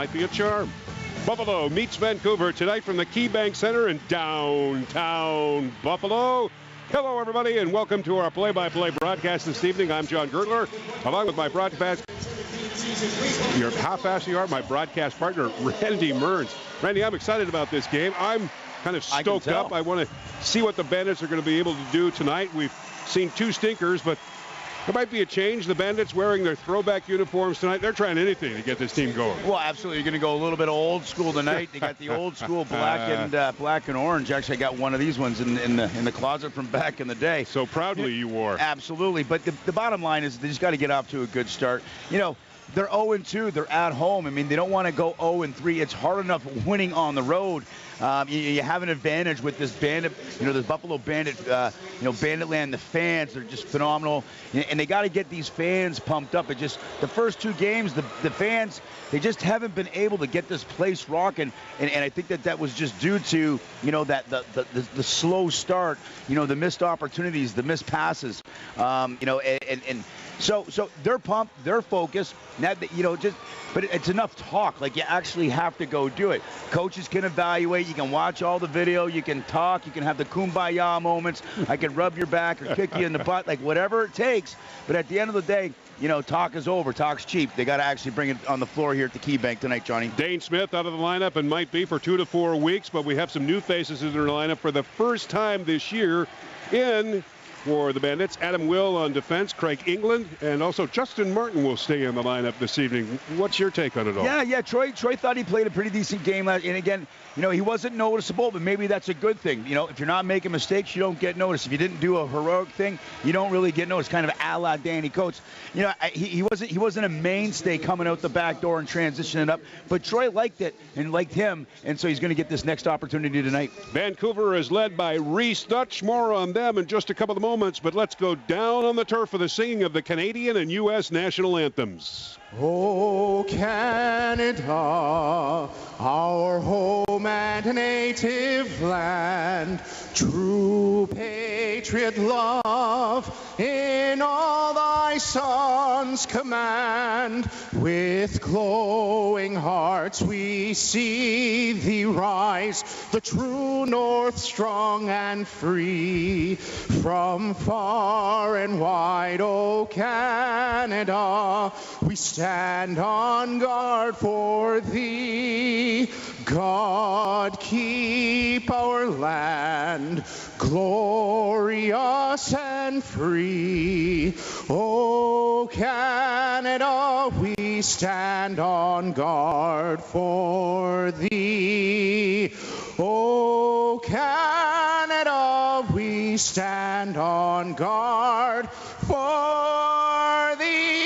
might be a charm. Buffalo meets Vancouver tonight from the KeyBank Center in downtown Buffalo. Hello, everybody, and welcome to our play-by-play broadcast this evening. I'm John Gertler, along with my broadcast. You're how fast you are, my broadcast partner, Randy Mearns. Randy, I'm excited about this game. I'm kind of stoked up. I want to see what the Bandits are going to be able to do tonight. We've seen two stinkers, but there might be a change. The Bandits wearing their throwback uniforms tonight. They're trying anything to get this team going. Well, absolutely. You're going to go a little bit old school tonight. They got the old school black and orange. Actually, I got one of these ones in the closet from back in the day. So proudly you wore. Absolutely. But the bottom line is they just got to get off to a good start. You know, they're 0-2. They're at home. I mean, they don't want to go 0-3. It's hard enough winning on the road. You have an advantage with this Bandit, this Buffalo Bandit, Banditland. The fans, they're just phenomenal. And they got to get these fans pumped up. It just, the first two games, the fans, they just haven't been able to get this place rocking. And I think that was just due to, that the slow start, the missed opportunities, the missed passes, So they're pumped, they're focused. Now, but it's enough talk. Like, you actually have to go do it. Coaches can evaluate. You can watch all the video. You can talk. You can have the kumbaya moments. I can rub your back or kick you in the butt, like whatever it takes. But at the end of the day, talk is over. Talk's cheap. They got to actually bring it on the floor here at the KeyBank tonight, Johnny. Dane Smith out of the lineup and might be for 2 to 4 weeks, but we have some new faces in their lineup for the first time this year for the Bandits. Adam Will on defense, Craig England, and also Justin Martin will stay in the lineup this evening. What's your take on it all? Yeah. Troy thought he played a pretty decent game last, and again, he wasn't noticeable, but maybe that's a good thing. If you're not making mistakes, you don't get noticed. If you didn't do a heroic thing, you don't really get noticed. Kind of a la Danny Coates. He wasn't a mainstay coming out the back door and transitioning up, but Troy liked it and liked him, and so he's going to get this next opportunity tonight. Vancouver is led by Reese Dutch. More on them in just a couple of moments, but let's go down on the turf for the singing of the Canadian and U.S. national anthems. Oh, Canada, our home and native land, true patriot love in all thy sons command. With glowing hearts we see thee rise, the true north strong and free. From far and wide, oh Canada, we stand on guard for thee. God keep our land glorious and free. Oh Canada, we stand on guard for thee. Oh Canada, we stand on guard for thee.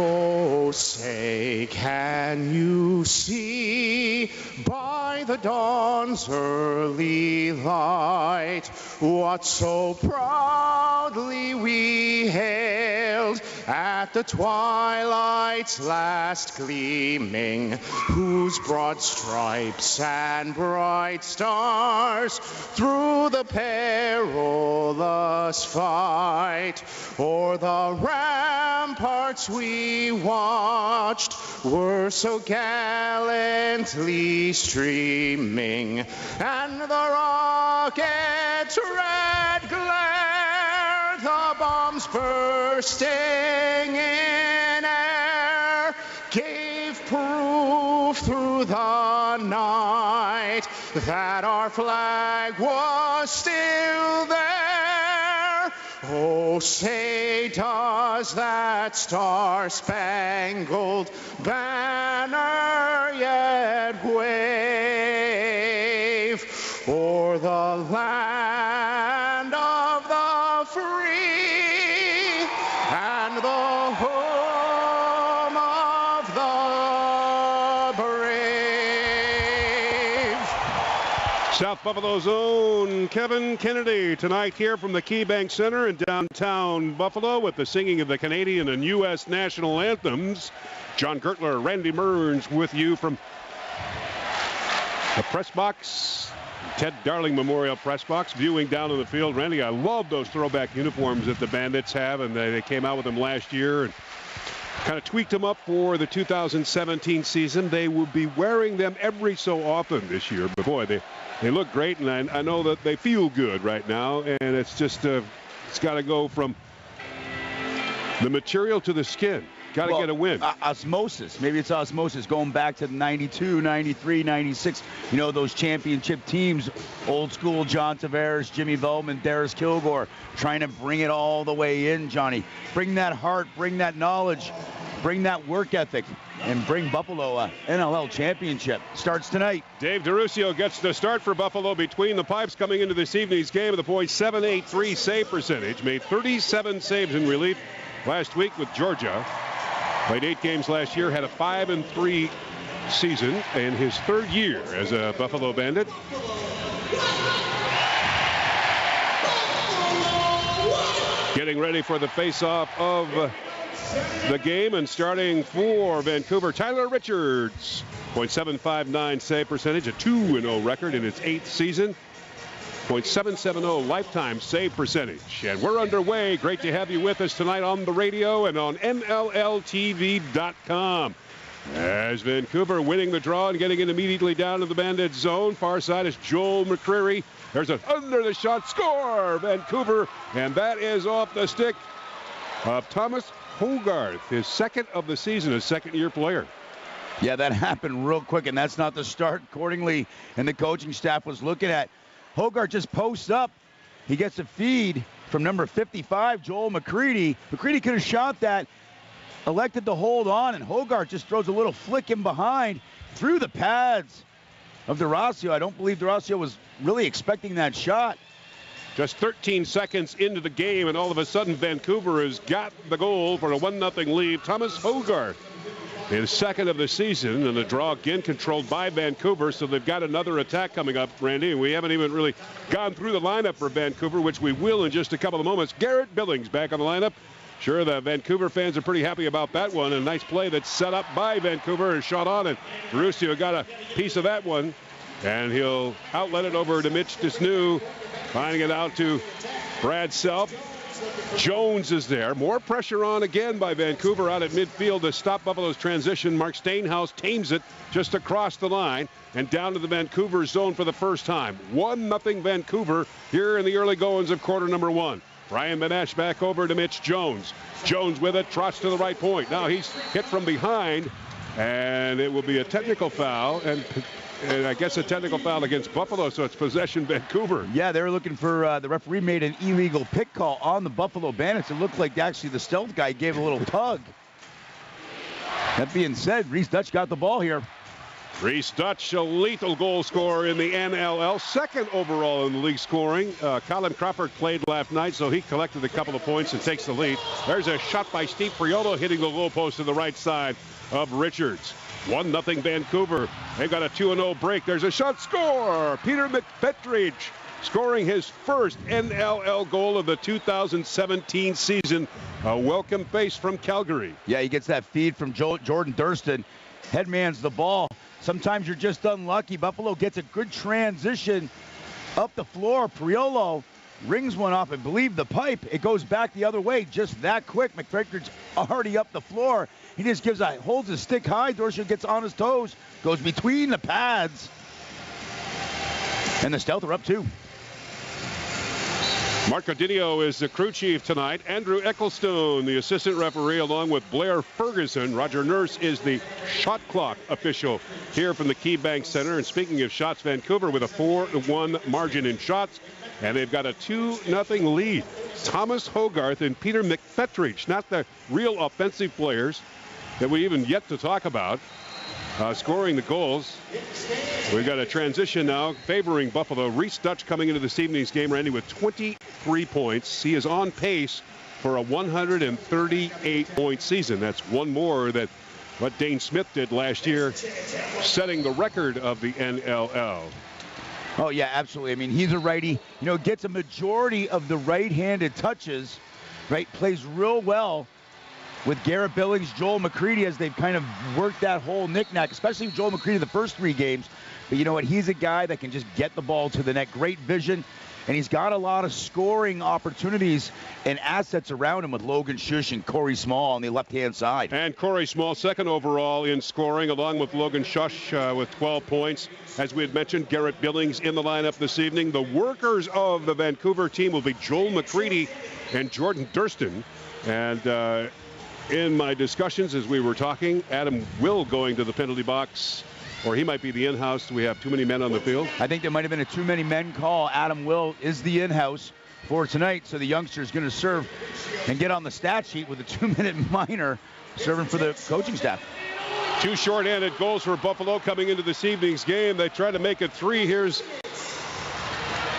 Oh, say, can you see by the dawn's early light what so proudly we hailed at the twilight's last gleaming, whose broad stripes and bright stars through the perilous fight o'er the ramparts we watched were so gallantly streaming, and the rocket's red glare, the bombs bursting in air, gave proof through the night that our flag was still there. Oh, say, does that star-spangled banner yet wave o'er the land of the free and the home of the brave? South Buffalo's own Kevin Kennedy tonight here from the KeyBank Center in downtown Buffalo with the singing of the Canadian and U.S. national anthems. John Gertler, Randy Mearns with you from the press box Ted Darling Memorial Press Box, viewing down in the field. Randy, I love those throwback uniforms that the Bandits have, and they came out with them last year and kind of tweaked them up for the 2017 season. They will be wearing them every so often this year, but boy, they look great, and I know that they feel good right now, and it's just it's got to go from the material to the skin. Got to get a win. Osmosis. Maybe it's osmosis going back to 92, 93, 96. You know, those championship teams, old school John Tavares, Jimmy Veltman, Darius Kilgore, trying to bring it all the way in, Johnny. Bring that heart, bring that knowledge, bring that work ethic, and bring Buffalo a NLL championship. Starts tonight. Dave DeRusio gets the start for Buffalo between the pipes coming into this evening's game. The .783 save percentage. Made 37 saves in relief last week with Georgia. Played 8 games last year, had a 5-3 season in his 3rd year as a Buffalo Bandit. Getting ready for the face-off of the game, and starting for Vancouver, Tyler Richards. .759 save percentage, a 2-0 record in his 8th season. .770 lifetime save percentage. And we're underway. Great to have you with us tonight on the radio and on NLLTV.com. As Vancouver winning the draw and getting it immediately down to the Bandit zone. Far side is Joel McCreary. There's an under the shot score, Vancouver, and that is off the stick of Thomas Hogarth, his 2nd of the season, a 2nd-year player. Yeah, that happened real quick, and that's not the start accordingly, and the coaching staff was looking at. Hogarth just posts up. He gets a feed from number 55, Joel McCready. McCready could have shot that, elected to hold on, and Hogarth just throws a little flick in behind through the pads of DeRusio. I don't believe DeRusio was really expecting that shot. Just 13 seconds into the game, and all of a sudden Vancouver has got the goal for a 1-0 lead. Thomas Hogarth, his 2nd of the season, and the draw again controlled by Vancouver, so they've got another attack coming up, Randy, and we haven't even really gone through the lineup for Vancouver, which we will in just a couple of moments. Garrett Billings back on the lineup. Sure, the Vancouver fans are pretty happy about that one. A nice play that's set up by Vancouver and shot on, and DeRusio got a piece of that one, and he'll outlet it over to Mitch Desnew, finding it out to Brad Self. Jones is there. More pressure on again by Vancouver out at midfield to stop Buffalo's transition. Mark Stainhouse tames it just across the line and down to the Vancouver zone for the first time. 1-0 Vancouver here in the early goings of quarter number 1. Brian Benesh back over to Mitch Jones. Jones with it, trots to the right point. Now he's hit from behind, and it will be a technical foul, and I guess a technical foul against Buffalo, so it's possession Vancouver. Yeah, they were looking for, the referee made an illegal pick call on the Buffalo Bandits. It looked like actually the stealth guy gave a little tug. That being said, Reese Dutch got the ball here. Reese Dutch, a lethal goal scorer in the NLL, 2nd overall in the league scoring. Colin Crawford played last night, so he collected a couple of points and takes the lead. There's a shot by Steve Priolo hitting the low post to the right side of Richards. 1-0 Vancouver. They've got a 2-0 break. There's a shot, score! Peter McPetridge scoring his first NLL goal of the 2017 season. A welcome face from Calgary. Yeah, he gets that feed from Jordan Thurston. Headmans the ball. Sometimes you're just unlucky. Buffalo gets a good transition up the floor. Priolo rings one off, I believe, the pipe. It goes back the other way just that quick. McPetridge already up the floor. He just holds his stick high. Dorsey gets on his toes, goes between the pads. And the Stealth are up 2. Mark Cardinio is the crew chief tonight. Andrew Ecclestone, the assistant referee, along with Blair Ferguson. Roger Nurse is the shot clock official here from the KeyBank Center. And speaking of shots, Vancouver with a 4-1 margin in shots. And they've got a 2-0 lead. Thomas Hogarth and Peter McPetridge, not the real offensive players that we even yet to talk about, scoring the goals. We've got a transition now favoring Buffalo. Reese Dutch coming into this evening's game, Randy, with 23 points. He is on pace for a 138-point season. That's one more than what Dane Smith did last year, setting the record of the NLL. Oh, yeah, absolutely. I mean, he's a righty, gets a majority of the right-handed touches, right? Plays real well with Garrett Billings, Joel McCready, as they've kind of worked that whole knick-knack, especially Joel McCready the first 3 games. But you know what? He's a guy that can just get the ball to the net. Great vision. And he's got a lot of scoring opportunities and assets around him with Logan Shush and Corey Small on the left-hand side. And Corey Small, second overall in scoring, along with Logan Shush with 12 points. As we had mentioned, Garrett Billings in the lineup this evening. The workers of the Vancouver team will be Joel McCready and Jordan Durston. And in my discussions as we were talking, Adam Will going to the penalty box. Or he might be the in-house. We have too many men on the field. I think there might have been a too many men call. Adam Will is the in-house for tonight. So the youngster is going to serve and get on the stat sheet with a 2-minute minor serving for the coaching staff. 2 shorthanded goals for Buffalo coming into this evening's game. They try to make it 3. Here's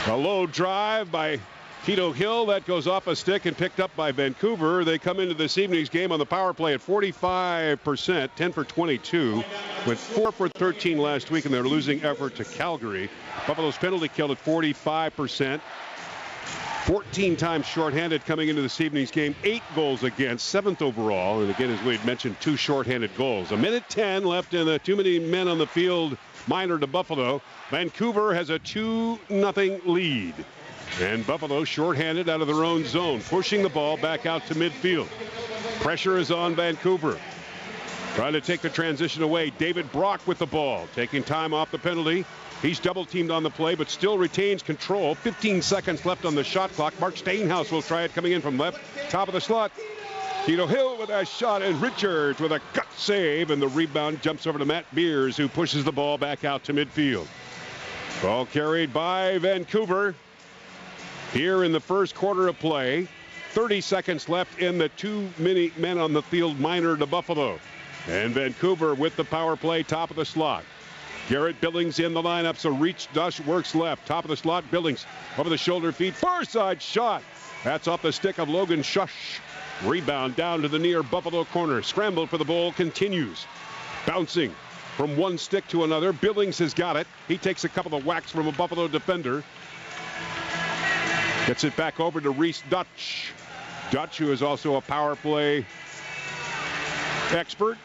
a low drive by Keto Hill. That goes off a stick and picked up by Vancouver. They come into this evening's game on the power play at 45%, 10 for 22, with 4 for 13 last week in their losing effort to Calgary. Buffalo's penalty kill at 45%. 14 times shorthanded coming into this evening's game. 8 goals against, 7th overall. And again, as we had mentioned, 2 shorthanded goals. 1:10 left in the too many men on the field minor to Buffalo. Vancouver has a 2-0 lead. And Buffalo shorthanded out of their own zone, pushing the ball back out to midfield. Pressure is on Vancouver. Trying to take the transition away. David Brock with the ball, taking time off the penalty. He's double teamed on the play, but still retains control. 15 seconds left on the shot clock. Mark Stainhouse will try it coming in from left, top of the slot. Keto Hill with a shot, and Richards with a gut save, and the rebound jumps over to Matt Beers, who pushes the ball back out to midfield. Ball carried by Vancouver. Here in the first quarter of play, 30 seconds left in the too many men on the field minor to Buffalo. And Vancouver with the power play, top of the slot. Garrett Billings in the lineup, so Reach Dush works left. Top of the slot, Billings over the shoulder feed. Far side shot. That's off the stick of Logan Shush. Rebound down to the near Buffalo corner. Scramble for the ball continues. Bouncing from one stick to another. Billings has got it. He takes a couple of whacks from a Buffalo defender. Gets it back over to Reese Dutch. Dutch, who is also a power play expert,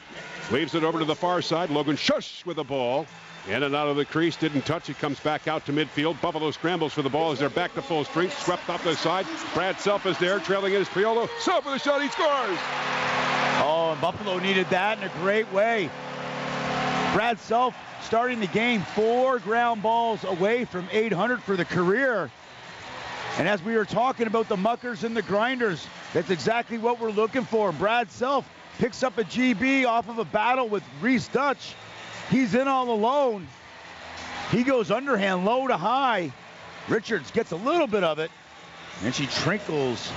leaves it over to the far side. Logan Shush with the ball. In and out of the crease, didn't touch it, comes back out to midfield. Buffalo scrambles for the ball as they're back to full strength. Swept off the side. Brad Self is there, trailing in his Priolo. Self with a shot, he scores! Oh, and Buffalo needed that in a great way. Brad Self starting the game 4 ground balls away from 800 for the career. And as we were talking about the muckers and the grinders, that's exactly what we're looking for. Brad Self picks up a GB off of a battle with Reese Dutch. He's in all alone. He goes underhand, low to high. Richards gets a little bit of it, and she trickles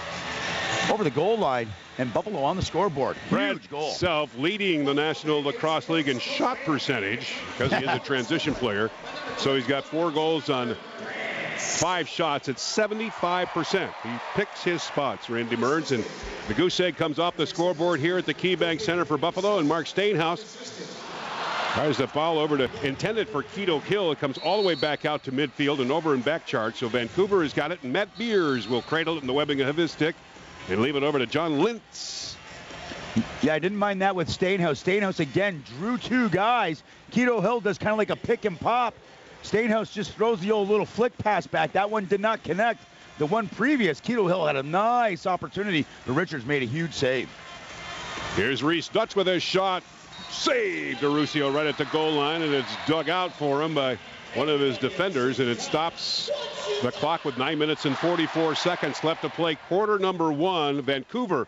over the goal line, and Buffalo on the scoreboard. Huge goal. Self leading the National Lacrosse League in shot percentage because he is a transition player. So he's got 4 goals on 5 shots at 75%. He picks his spots, Randy Mearns, and the goose egg comes off the scoreboard here at the KeyBank Center for Buffalo, and Mark Stainhouse tries the ball over to, intended for Keto Hill. It comes all the way back out to midfield and over and back charge. So Vancouver has got it, and Matt Beers will cradle it in the webbing of his stick and leave it over to John Lintz. Yeah, I didn't mind that with Stainhouse. Stainhouse again drew 2 guys. Keto Hill does kind of like a pick and pop. Stainhouse just throws the old little flick pass back. That one did not connect. The one previous, Keto Hill had a nice opportunity, but Richards made a huge save. Here's Reese Dutch with his shot. Saved Arusio right at the goal line, and it's dug out for him by one of his defenders, and it stops the clock with 9 minutes and 44 seconds left to play. Quarter number 1, Vancouver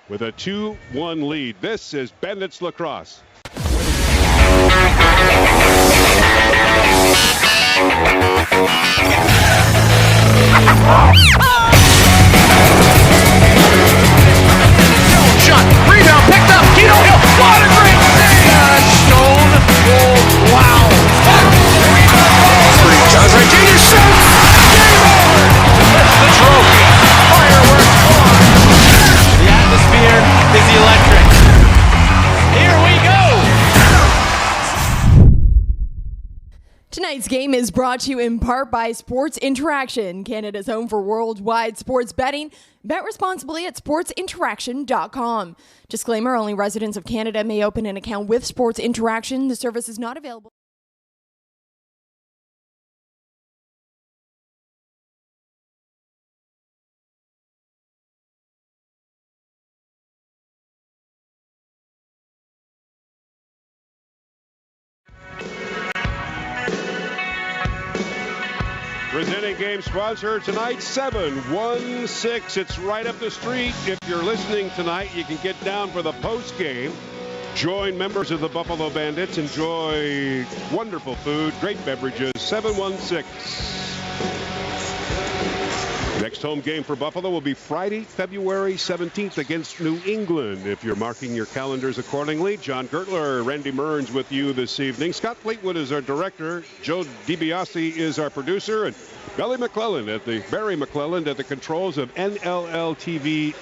with a 2-1 lead. This is Bandits Lacrosse. Shot, rebound, picked up, Keto Hill, what a great save! Stone cold, wow! Andre Jr. shoots! Game over! That's the trophy. Fireworks on! The atmosphere is electric. Here we go! Tonight's game is brought to you in part by Sports Interaction, Canada's home for worldwide sports betting. Bet responsibly at sportsinteraction.com. Disclaimer, only residents of Canada may open an account with Sports Interaction. The service is not available. Presenting game sponsor tonight, 716. It's right up the street. If you're listening tonight, you can get down for the post game. Join members of the Buffalo Bandits. Enjoy wonderful food, great beverages. 716. Next home game for Buffalo will be Friday, February 17th against New England. If you're marking your calendars accordingly, John Gertler, Randy Mearns with you this evening. Scott Fleetwood is our director. Joe DiBiase is our producer. And Barry McClelland at the controls of NLLTV.com.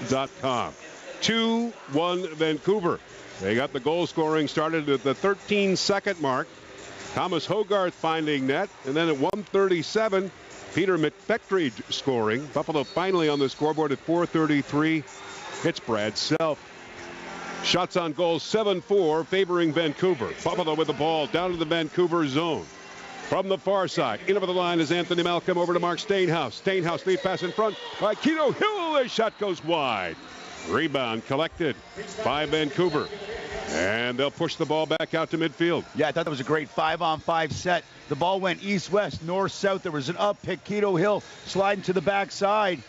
2-1 Vancouver. They got the goal scoring started at the 13-second mark. Thomas Hogarth finding net. And then at 1:37, Peter McFettridge scoring. Buffalo finally on the scoreboard at 4:33. It's Brad Self. Shots on goal 7-4 favoring Vancouver. Buffalo with the ball down to the Vancouver zone. From the far side, in over the line is Anthony Malcolm over to Mark Stainhouse. Stainhouse lead pass in front by Keto Hill. The shot goes wide. Rebound collected by Vancouver. And they'll push the ball back out to midfield. Yeah, I thought that was a great 5-on-5 set. The ball went east-west, north-south. There was an up pick. Keto Hill sliding to the backside.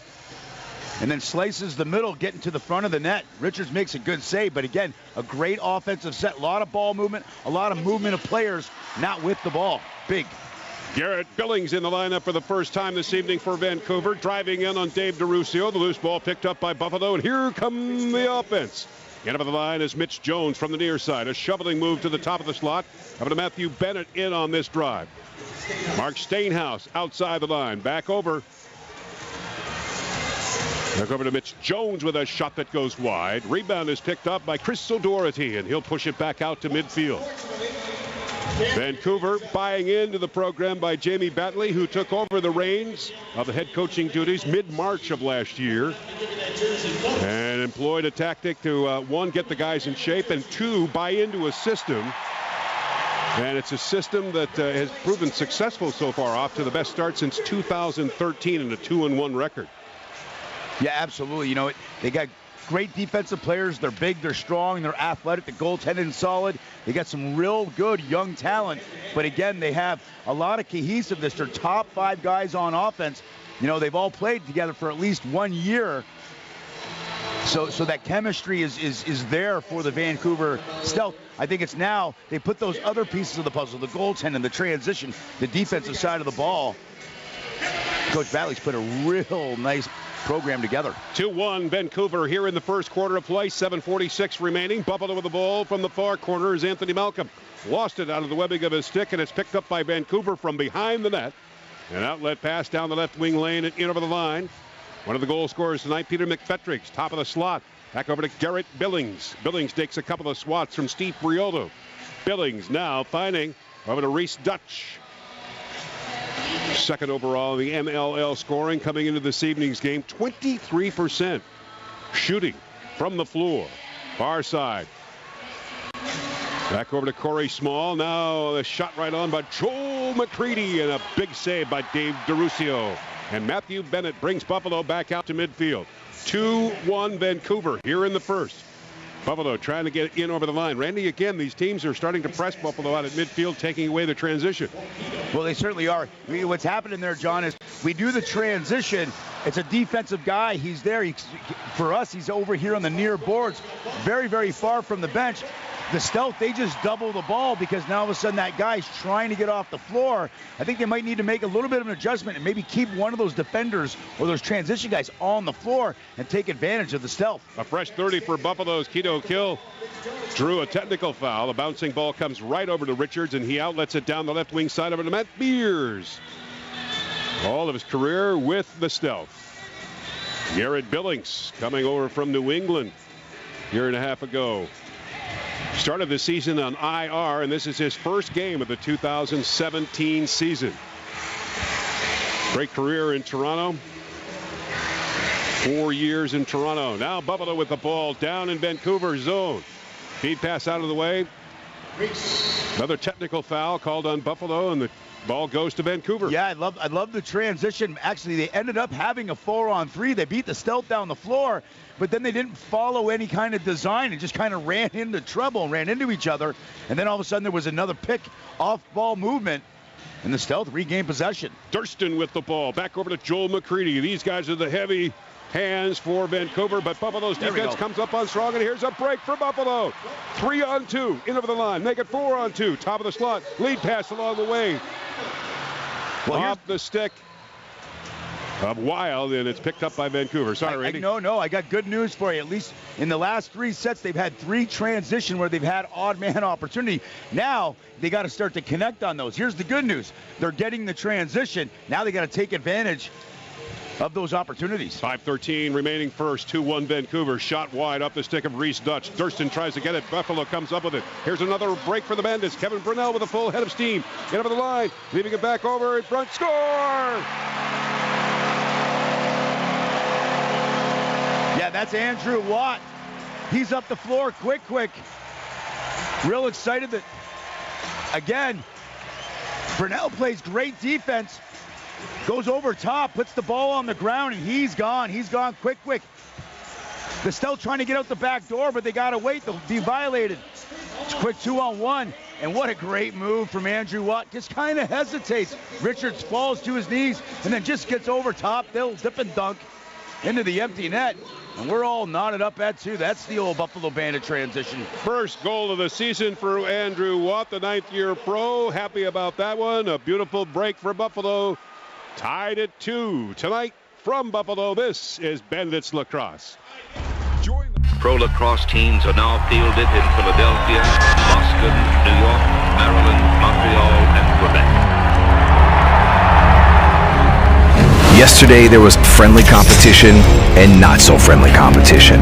And then slices the middle, getting to the front of the net. Richards makes a good save, but again, a great offensive set. A lot of ball movement, a lot of movement of players not with the ball. Big. Garrett Billings in the lineup for the first time this evening for Vancouver. Driving in on Dave DeRusio. The loose ball picked up by Buffalo, and here come the offense. In over the line is Mitch Jones from the near side. A shoveling move to the top of the slot. Over to Matthew Bennett in on this drive. Mark Stainhouse outside the line. Back over to Mitch Jones with a shot that goes wide. Rebound is picked up by Chris O'Doherty, and he'll push it back out to midfield. Vancouver buying into the program by Jamie Batley, who took over the reins of the head coaching duties mid-March of last year and employed a tactic to, one, get the guys in shape, and two, buy into a system. And it's a system that has proven successful so far, off to the best start since 2013 and a 2-1 record. Yeah, absolutely. You know, they got great defensive players. They're big, they're strong, they're athletic. The goaltending solid. They got some real good young talent. But again, they have a lot of cohesiveness. They're top 5 guys on offense. You know, they've all played together for at least 1 year. So that chemistry is there for the Vancouver Stealth. I think it's now they put those other pieces of the puzzle, the goaltending, the transition, the defensive side of the ball. Coach Batley's put a real nice program together. 2-1 Vancouver here in the first quarter of play. 7:46 remaining. Buffalo with the ball from the far corner is Anthony Malcolm. Lost it out of the webbing of his stick, and it's picked up by Vancouver from behind the net. An outlet pass down the left wing lane and in over the line. One of the goal scorers tonight, Peter McFettridge, top of the slot. Back over to Garrett Billings. Billings takes a couple of swats from Steve Brioldo. Billings now finding over to Reese Dutch. Second overall in the NLL scoring coming into this evening's game. 23% shooting from the floor. Far side. Back over to Corey Small. Now the shot right on by Joel McCready, and a big save by Dave DeRusio. And Matthew Bennett brings Buffalo back out to midfield. 2-1 Vancouver here in the first. Buffalo trying to get in over the line. Randy, again, these teams are starting to press Buffalo out at midfield, taking away the transition. Well, they certainly are. What's happening there, John, is we do the transition. It's a defensive guy. He's there. For us, he's over here on the near boards, very, very far from the bench. The Stealth, they just double the ball because now all of a sudden that guy's trying to get off the floor. I think they might need to make a little bit of an adjustment and maybe keep one of those defenders or those transition guys on the floor and take advantage of the Stealth. A fresh 30 for Buffalo's Keto Hill drew a technical foul. A bouncing ball comes right over to Richards, and he outlets it down the left wing side over to Matt Beers. All of his career with the Stealth. Garrett Billings coming over from New England a year and a half ago. Started the season on IR, and this is his first game of the 2017 season. Great career in Toronto. 4 years in Toronto. Now Buffalo with the ball down in Vancouver zone. Feed pass out of the way. Another technical foul called on Buffalo, and the ball goes to Vancouver. Yeah, I love the transition. Actually, they ended up having a 4-on-3. They beat the Stealth down the floor, but then they didn't follow any kind of design and just kind of ran into trouble, ran into each other. And then all of a sudden there was another pick off ball movement. and the Stealth regain possession. Durston with the ball. Back over to Joel McCready. These guys are the heavy hands for Vancouver, but Buffalo's defense comes up on strong, and here's a break for Buffalo. 3-on-2, in over the line, make it 4-on-2, top of the slot, lead pass along the way. Off the stick of Wild, and it's picked up by Vancouver. Sorry, Randy. No, I got good news for you. At least in the last 3 sets, they've had 3 transition where they've had odd man opportunity. Now they got to start to connect on those. Here's the good news. They're getting the transition. Now they got to take advantage of those opportunities. 5:13 remaining first. 2-1 Vancouver. Shot wide up the stick of Reese Dutch. Durston tries to get it. Buffalo comes up with it. Here's another break for the Bandits. Kevin Brunell with a full head of steam. Get over the line. Leaving it back over in front. Score! Yeah, that's Andrew Watt. He's up the floor quick. Real excited that, again, Brunell plays great defense. Goes over top, puts the ball on the ground, and he's gone. He's gone quick. They're still trying to get out the back door, but they got to wait. They'll be violated. It's quick 2-on-1, and what a great move from Andrew Watt. Just kind of hesitates. Richards falls to his knees, and then just gets over top. They'll dip and dunk into the empty net, and we're all knotted up at 2. That's the old Buffalo Bandit transition. First goal of the season for Andrew Watt, the 9th-year pro. Happy about that one. A beautiful break for Buffalo. Tied at 2 tonight from Buffalo. This is Bandits Lacrosse. Pro lacrosse teams are now fielded in Philadelphia, Boston, New York, Maryland, Montreal, and Quebec. Yesterday there was friendly competition and not so friendly competition.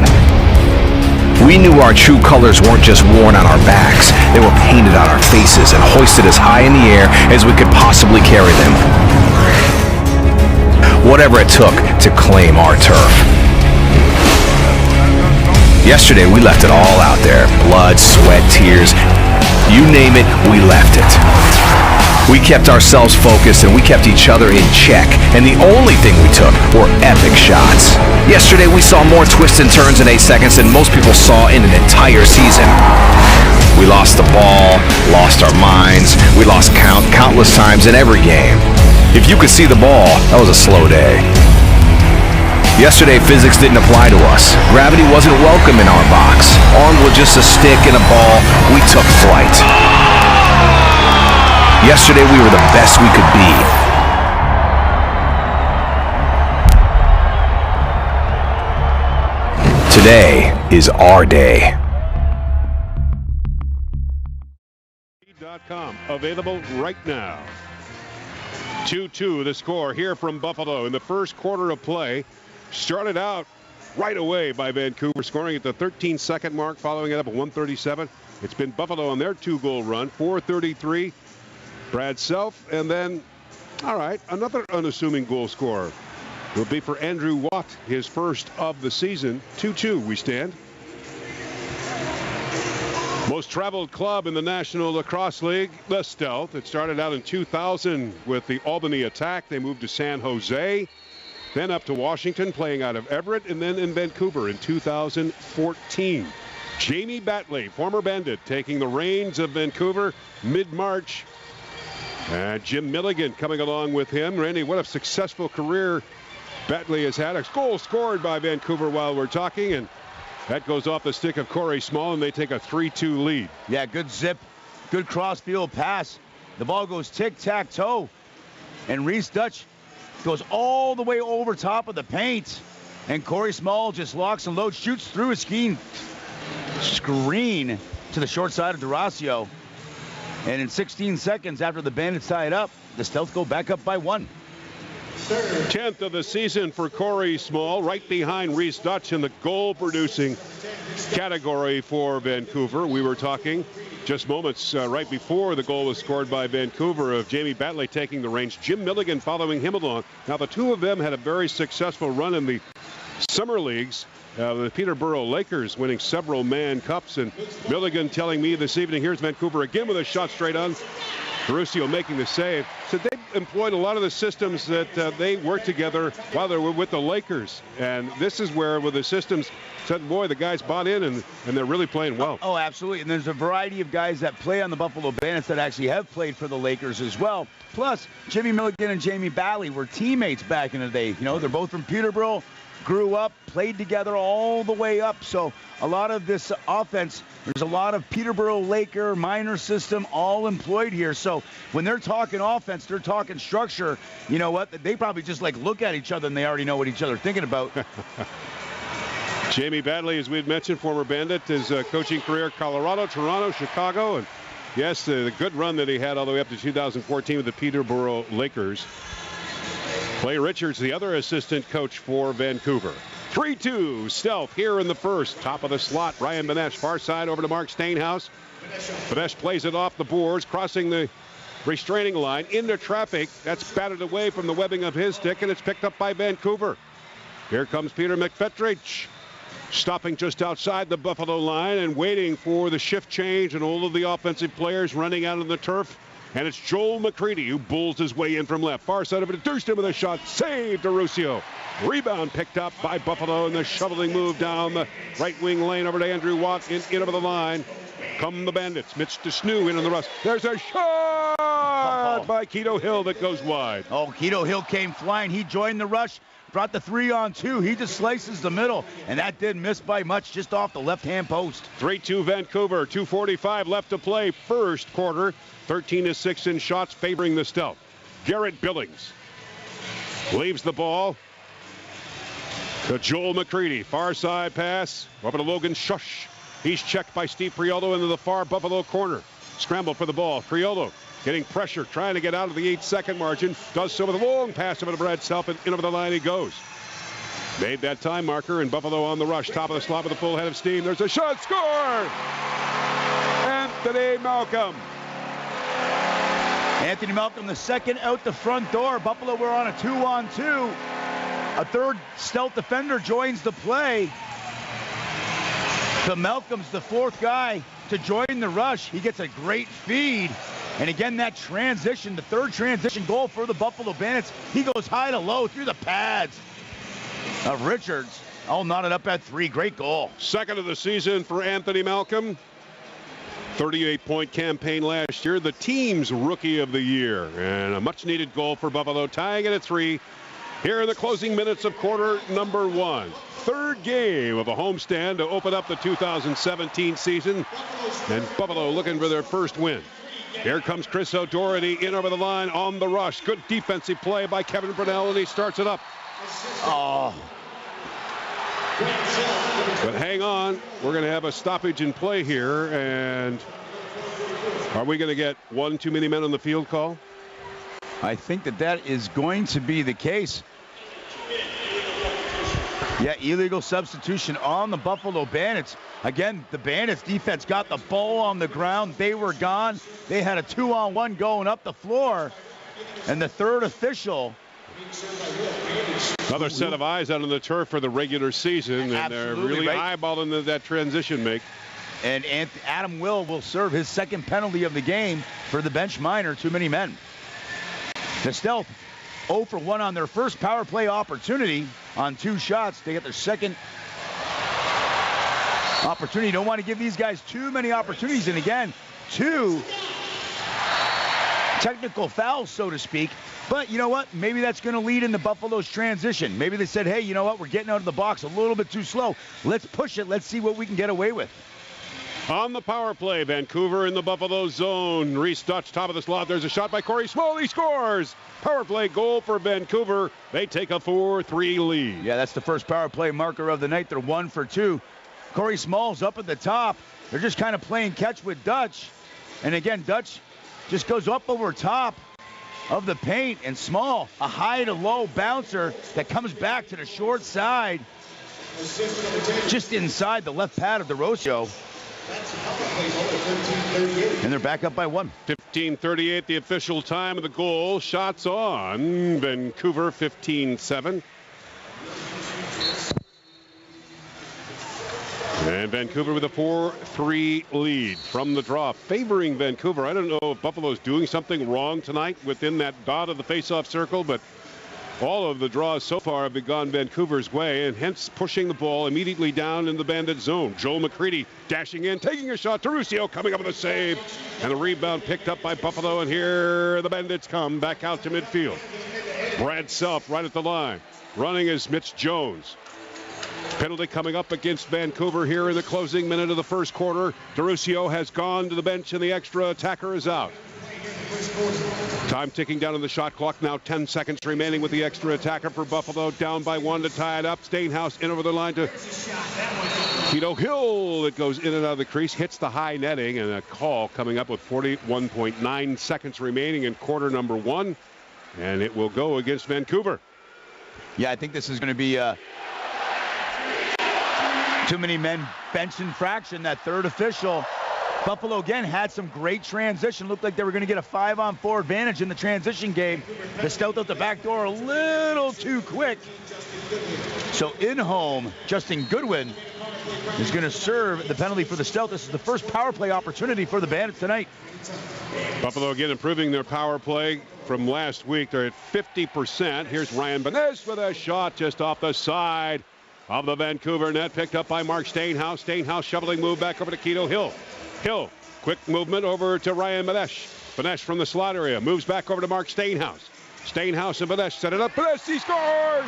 We knew our true colors weren't just worn on our backs, they were painted on our faces and hoisted as high in the air as we could possibly carry them. Whatever it took to claim our turf. Yesterday we left it all out there. Blood, sweat, tears, you name it, we left it. We kept ourselves focused and we kept each other in check, and the only thing we took were epic shots. Yesterday we saw more twists and turns in 8 seconds than most people saw in an entire season. We lost the ball, lost our minds, we lost countless times in every game. If you could see the ball, that was a slow day. Yesterday, physics didn't apply to us. Gravity wasn't welcome in our box. Armed with just a stick and a ball, we took flight. Yesterday, we were the best we could be. Today is our day. Available right now. 2-2 the score here from Buffalo in the first quarter of play. Started out right away by Vancouver, scoring at the 13-second mark, following it up at 1:37. It's been Buffalo on their 2-goal run, 4:33. Brad Self, and then, all right, another unassuming goal scorer will be for Andrew Watt, his first of the season. 2-2 we stand. Most traveled club in the National Lacrosse League, the Stealth. It started out in 2000 with the Albany Attack. They moved to San Jose, then up to Washington, playing out of Everett, and then in Vancouver in 2014. Jamie Batley, former Bandit, taking the reins of Vancouver mid-March. Jim Milligan coming along with him. Randy, what a successful career Batley has had. A goal scored by Vancouver while we're talking, and that goes off the stick of Corey Small, and they take a 3-2 lead. Yeah, good zip, good cross-field pass. The ball goes tic-tac-toe, and Reese Dutch goes all the way over top of the paint, and Corey Small just locks and loads, shoots through his screen to the short side of Duracio. And in 16 seconds after the Bandits tie it up, the Stealth go back up by 1. 10th of the season for Corey Small, right behind Reese Dutch in the goal-producing category for Vancouver. We were talking just moments right before the goal was scored by Vancouver of Jamie Batley taking the reins. Jim Milligan following him along. Now, the two of them had a very successful run in the summer leagues. The Peterborough Lakers winning several Man Cups, and Milligan telling me this evening, here's Vancouver again with a shot straight on. Duracio making the save. So employed a lot of the systems that they worked together while they were with the Lakers. And this is where, with the systems, said, boy, the guys bought in, and they're really playing well. Oh, absolutely. And there's a variety of guys that play on the Buffalo Bandits that actually have played for the Lakers as well. Plus, Jimmy Milligan and Jamie Balley were teammates back in the day. You know, they're both from Peterborough, grew up, played together all the way up. So a lot of this offense, there's a lot of Peterborough Laker minor system all employed here. So when they're talking offense, they're talking structure. You know what? They probably just like look at each other and they already know what each other are thinking about. Jamie Badley, as we had mentioned, former Bandit, his coaching career, Colorado, Toronto, Chicago, and yes, the good run that he had all the way up to 2014 with the Peterborough Lakers. Clay Richards, the other assistant coach for Vancouver. 3-2 stealth here in the first. Top of the slot, Ryan Benesh, far side over to Mark Stainhouse. Benesh plays it off the boards, crossing the restraining line into traffic. That's batted away from the webbing of his stick, and it's picked up by Vancouver. Here comes Peter McFetrich, stopping just outside the Buffalo line and waiting for the shift change and all of the offensive players running out on the turf. And it's Joel McCready who bulls his way in from left. Far side over to Durston with a shot. Saved to Ruscio. Rebound picked up by Buffalo, and the shoveling move down the right wing lane over to Andrew Watt in over the line. Come the Bandits. Mitch DeSnew in on the rush. There's a shot by Keto Hill that goes wide. Oh, Keto Hill came flying. He joined the rush. Brought the 3-on-2. He just slices the middle, and that didn't miss by much, just off the left-hand post. 3-2 Vancouver. 2:45 left to play. First quarter. 13-6 in shots favoring the Stealth. Garrett Billings leaves the ball to Joel McCready. Far side pass over to Logan Shush. He's checked by Steve Priolo into the far Buffalo corner. Scramble for the ball. Priolo getting pressure, trying to get out of the 8-second margin. Does so with a long pass over to Brad Self, and in over the line he goes. Made that time marker, and Buffalo on the rush. Top of the slot with a full head of steam. There's a shot. Score! Anthony Malcolm. Anthony Malcolm, the second out the front door. Buffalo were on a 2-on-2. A third Stealth defender joins the play. But Malcolm's the fourth guy to join the rush. He gets a great feed. And again, that transition, the third transition goal for the Buffalo Bandits. He goes high to low through the pads of Richards. Oh, knotted up at 3. Great goal. Second of the season for Anthony Malcolm. 38-point campaign last year. The team's rookie of the year. And a much-needed goal for Buffalo, tying it at 3 here in the closing minutes of quarter number 1. Third game of a homestand to open up the 2017 season. And Buffalo looking for their first win. Here comes Chris O'Doherty in over the line on the rush. Good defensive play by Kevin Brunell, and he starts it up. Oh. But hang on, we're going to have a stoppage in play here, and are we going to get one too many men on the field call? I think that is going to be the case. Yeah, illegal substitution on the Buffalo Bandits. Again, the Bandits defense got the ball on the ground. They were gone. They had a 2-on-1 going up the floor. And the third official. Another set of eyes out on the turf for the regular season. And they're really eyeballing that transition make. And Adam will serve his second penalty of the game for the bench minor. Too many men. The Stealth 0 for 1 on their first power play opportunity on 2 shots. They get their second opportunity. Don't want to give these guys too many opportunities. And again, 2 technical fouls, so to speak. But you know what? Maybe that's going to lead into Buffalo's transition. Maybe they said, hey, you know what? We're getting out of the box a little bit too slow. Let's push it. Let's see what we can get away with. On the power play, Vancouver in the Buffalo zone. Reese Dutch, top of the slot. There's a shot by Corey Small. He scores. Power play goal for Vancouver. They take a 4-3 lead. Yeah, that's the first power play marker of the night. They're 1 for 2. Corey Small's up at the top. They're just kind of playing catch with Dutch. And again, Dutch just goes up over top of the paint. And Small, a high to low bouncer that comes back to the short side. Just inside the left pad of DeRocio. And they're back up by 1. 15:38, the official time of the goal. Shots on. Vancouver 15-7. And And Vancouver with a 4-3 lead from the draw, favoring Vancouver. I don't know if Buffalo's doing something wrong tonight within that dot of the face-off circle, but all of the draws so far have gone Vancouver's way, and hence pushing the ball immediately down in the Bandit zone. Joel McCready dashing in, taking a shot. Ruscio coming up with a save, and the rebound picked up by Buffalo, and here the Bandits come back out to midfield. Brad Self right at the line. Running is Mitch Jones. Penalty coming up against Vancouver here in the closing minute of the first quarter. Ruscio has gone to the bench, and the extra attacker is out. Time ticking down on the shot clock. Now 10 seconds remaining with the extra attacker for Buffalo. Down by 1 to tie it up. Stainhouse in over the line to Tito Hill. It goes in and out of the crease. Hits the high netting, and a call coming up with 41.9 seconds remaining in quarter number 1. And it will go against Vancouver. Yeah, I think this is going to be too many men bench infraction, that third official. Buffalo again had some great transition. Looked like they were going to get a 5-on-4 advantage in the transition game. The Stout out the back door a little too quick. So in home, Justin Goodwin is going to serve the penalty for the Stout. This is the first power play opportunity for the Bandits tonight. Buffalo again improving their power play from last week. They're at 50%. Here's Ryan Benes with a shot just off the side of the Vancouver net, picked up by Mark Stainhouse. Stainhouse shoveling move back over to Tito Hill. Hill, quick movement over to Ryan Benes. Benes from the slot area, moves back over to Mark Stainhouse. Stainhouse and Benes set it up. Benes, he scores!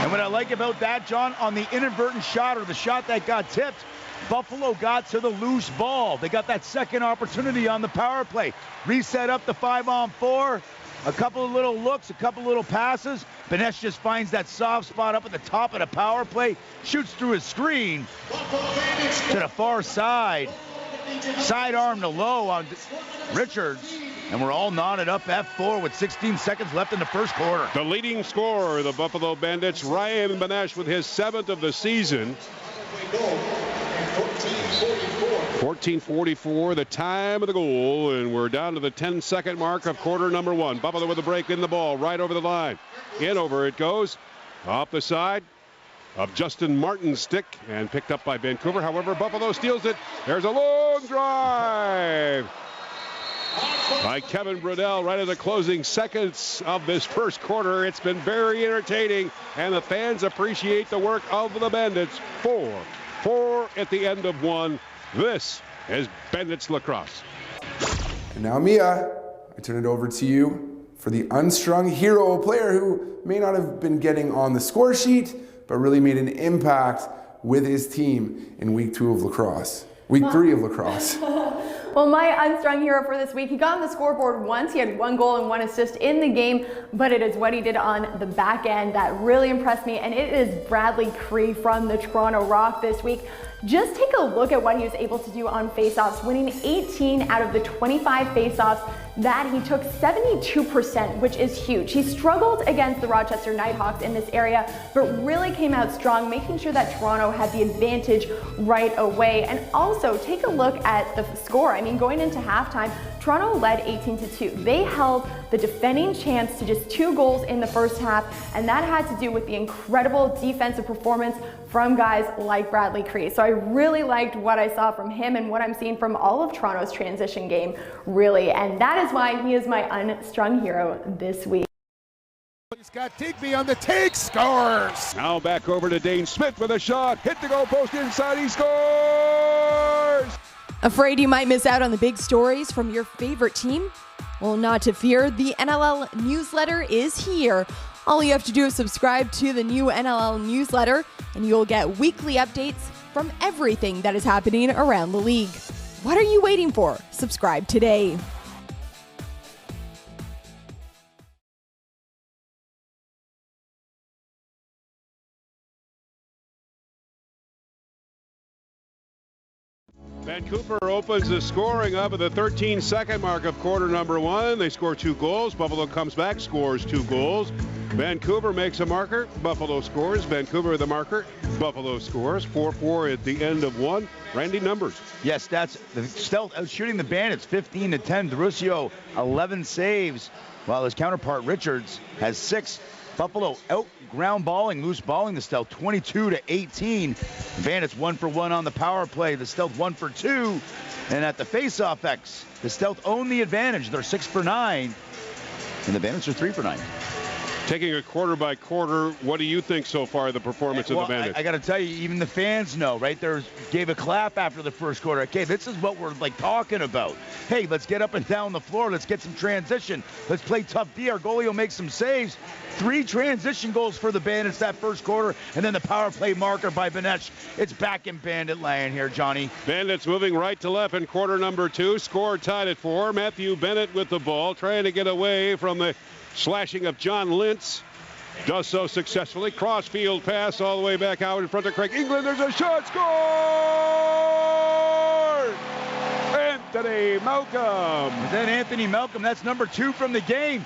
And what I like about that, John, on the inadvertent shot, or the shot that got tipped, Buffalo got to the loose ball. They got that second opportunity on the power play. Reset up the 5-on-4. A couple of little looks, a couple of little passes. Benes just finds that soft spot up at the top of the power play, shoots through his screen to the far side. Sidearm to low on Richards. And we're all knotted up at 4 with 16 seconds left in the first quarter. The leading scorer, the Buffalo Bandits, Ryan Benes, with his 7th of the season. 14:44, the time of the goal, and we're down to the 10-second mark of quarter number 1. Buffalo with a break in the ball, right over the line. In over it goes, off the side of Justin Martin's stick, and picked up by Vancouver. However, Buffalo steals it. There's a long drive by Kevin Brodell right at the closing seconds of this first quarter. It's been very entertaining, and the fans appreciate the work of the Bandits. 4 at the end of 1. This is Bandits Lacrosse. And now, Mia, I turn it over to you for the unstrung hero, a player who may not have been getting on the score sheet, but really made an impact with his team in week 2 of lacrosse. Week 3 of lacrosse. Well, my unsung hero for this week, he got on the scoreboard once. He had 1 goal and 1 assist in the game, but it is what he did on the back end that really impressed me, and it is Bradley Cree from the Toronto Rock this week. Just take a look at what he was able to do on faceoffs, winning 18 out of the 25 faceoffs that he took 72%, which is huge. He struggled against the Rochester Nighthawks in this area, but really came out strong, making sure that Toronto had the advantage right away. And also take a look at the score. I mean, going into halftime, Toronto led 18-2. They held the defending champs to just 2 goals in the first half, and that had to do with the incredible defensive performance from guys like Bradley Cree. So I really liked what I saw from him and what I'm seeing from all of Toronto's transition game, really. And that is why he is my unstrung hero this week. He's got Digby on the take, scores! Now back over to Dane Smith with a shot. Hit the goal post inside, he scores! Afraid you might miss out on the big stories from your favorite team? Well, not to fear, the NLL newsletter is here. All you have to do is subscribe to the new NLL newsletter, and you'll get weekly updates from everything that is happening around the league. What are you waiting for? Subscribe today. Vancouver opens the scoring up at the 13-second mark of quarter number 1. They score 2 goals. Buffalo comes back, scores 2 goals. Vancouver makes a marker. Buffalo scores. Vancouver the marker. Buffalo scores. 4-4 at the end of 1. Randy, numbers. Yes, that's the Stealth out shooting the Bandits 15-10. Ruscio 11 saves, while his counterpart Richards has 6. Buffalo out ground balling, loose balling the Stealth 22-18. Bandits 1 for 1 on the power play. The Stealth 1 for 2. And at the face-off X, the Stealth own the advantage. They're 6 for 9. And the Bandits are 3 for 9. Taking it quarter by quarter, what do you think so far of the performance of the Bandits? I got to tell you, even the fans know, right? They gave a clap after the first quarter. Okay, this is what we're talking about. Hey, let's get up and down the floor. Let's get some transition. Let's play tough D. Our goalie will make some saves. 3 transition goals for the Bandits that first quarter, and then the power play marker by Benesh. It's back in Bandit land here, Johnny. Bandits moving right to left in quarter number 2. Score tied at 4. Matthew Bennett with the ball, trying to get away from the slashing of John Lintz. Does so successfully. Crossfield pass all the way back out in front of Craig England. There's a shot. Score! Anthony Malcolm. And then Anthony Malcolm, that's number 2 from the game.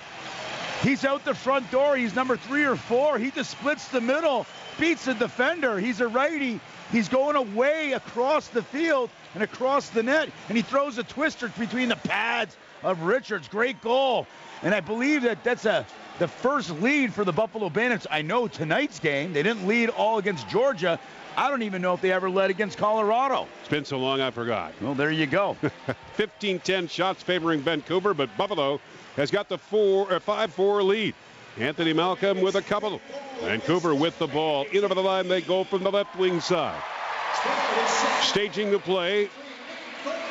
He's out the front door. He's number 3 or 4. He just splits the middle, beats the defender. He's a righty. He's going away across the field and across the net, and he throws a twister between the pads of Richards. Great goal. And I believe that's the first lead for the Buffalo Bandits. I know tonight's game, they didn't lead all against Georgia. I don't even know if they ever led against Colorado. It's been so long I forgot. Well, there you go. 15-10 shots favoring Vancouver, but Buffalo has got the 5-4 lead. Anthony Malcolm with a couple. Vancouver with the ball. In over the line they go from the left wing side. Staging the play.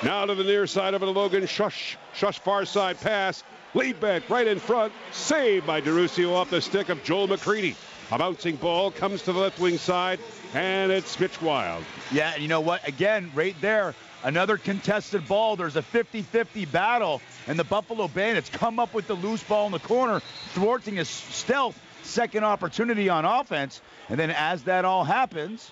Now to the near side over to Logan Shush far side pass. Lead back right in front. Saved by DeRusio off the stick of Joel McCready. A bouncing ball comes to the left wing side, and it's Mitch Wild. Yeah, you know what? Again, right there, another contested ball. There's a 50-50 battle, and the Buffalo Bandits come up with the loose ball in the corner, thwarting a Stealth second opportunity on offense. And then as that all happens,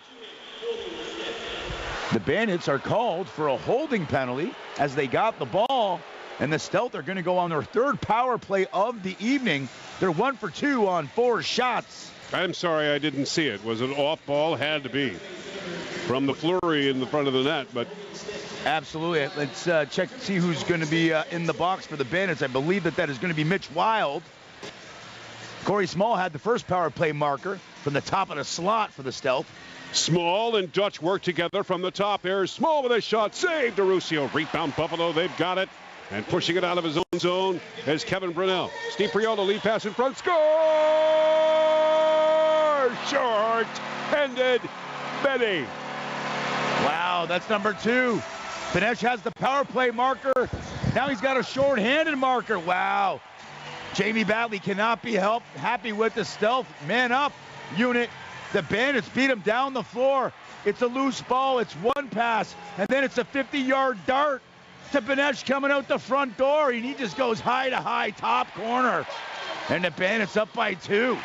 the Bandits are called for a holding penalty as they got the ball. And the Stealth are going to go on their 3rd power play of the evening. They're 1 for 2 on 4 shots. I'm sorry I didn't see it. Was it off ball? Had to be. From the flurry in the front of the net, but... Absolutely. Let's check to see who's going to be in the box for the Bandits. I believe that is going to be Mitch Wild. Corey Small had the first power play marker from the top of the slot for the Stealth. Small and Dutch work together from the top here. Small with a shot. Saved DeRusio. Rebound Buffalo. They've got it. And pushing it out of his own zone is Kevin Brunell. Steve Priolo, lead pass in front. Score! Short-handed Benny. Wow, that's number 2. Benesh has the power play marker. Now he's got a short-handed marker. Wow. Jamie Badley cannot be happy with the Stealth man up unit. The Bandits beat him down the floor. It's a loose ball. It's one pass, and then it's a 50-yard dart to Benesh coming out the front door, and he just goes high to high, top corner. And the Bandits up by 2.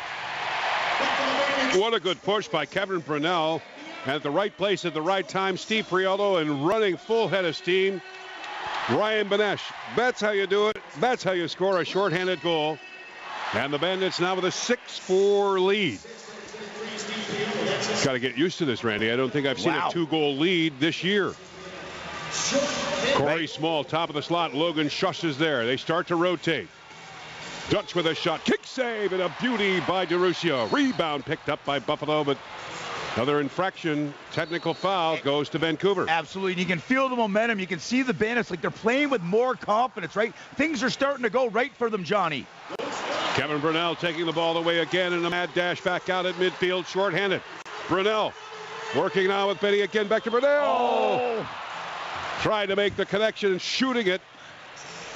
What a good push by Kevin Brunell. At the right place at the right time, Steve Priolo, and running full head of steam, Ryan Benesh. That's how you do it. That's how you score a shorthanded goal. And the Bandits now with a 6-4 lead. Got to get used to this, Randy. I don't think I've seen a 2-goal lead this year. Corey Small, top of the slot. Logan Shush is there. They start to rotate. Dutch with a shot. Kick save and a beauty by DeRusio. Rebound picked up by Buffalo, but another infraction, technical foul, goes to Vancouver. Absolutely. You can feel the momentum. You can see the Bandits like they're playing with more confidence, right? Things are starting to go right for them, Johnny. Kevin Brunell taking the ball away again in a mad dash back out at midfield, shorthanded. Brunell working now with Benny again. Back to Brunell. Oh. Tried to make the connection and shooting it.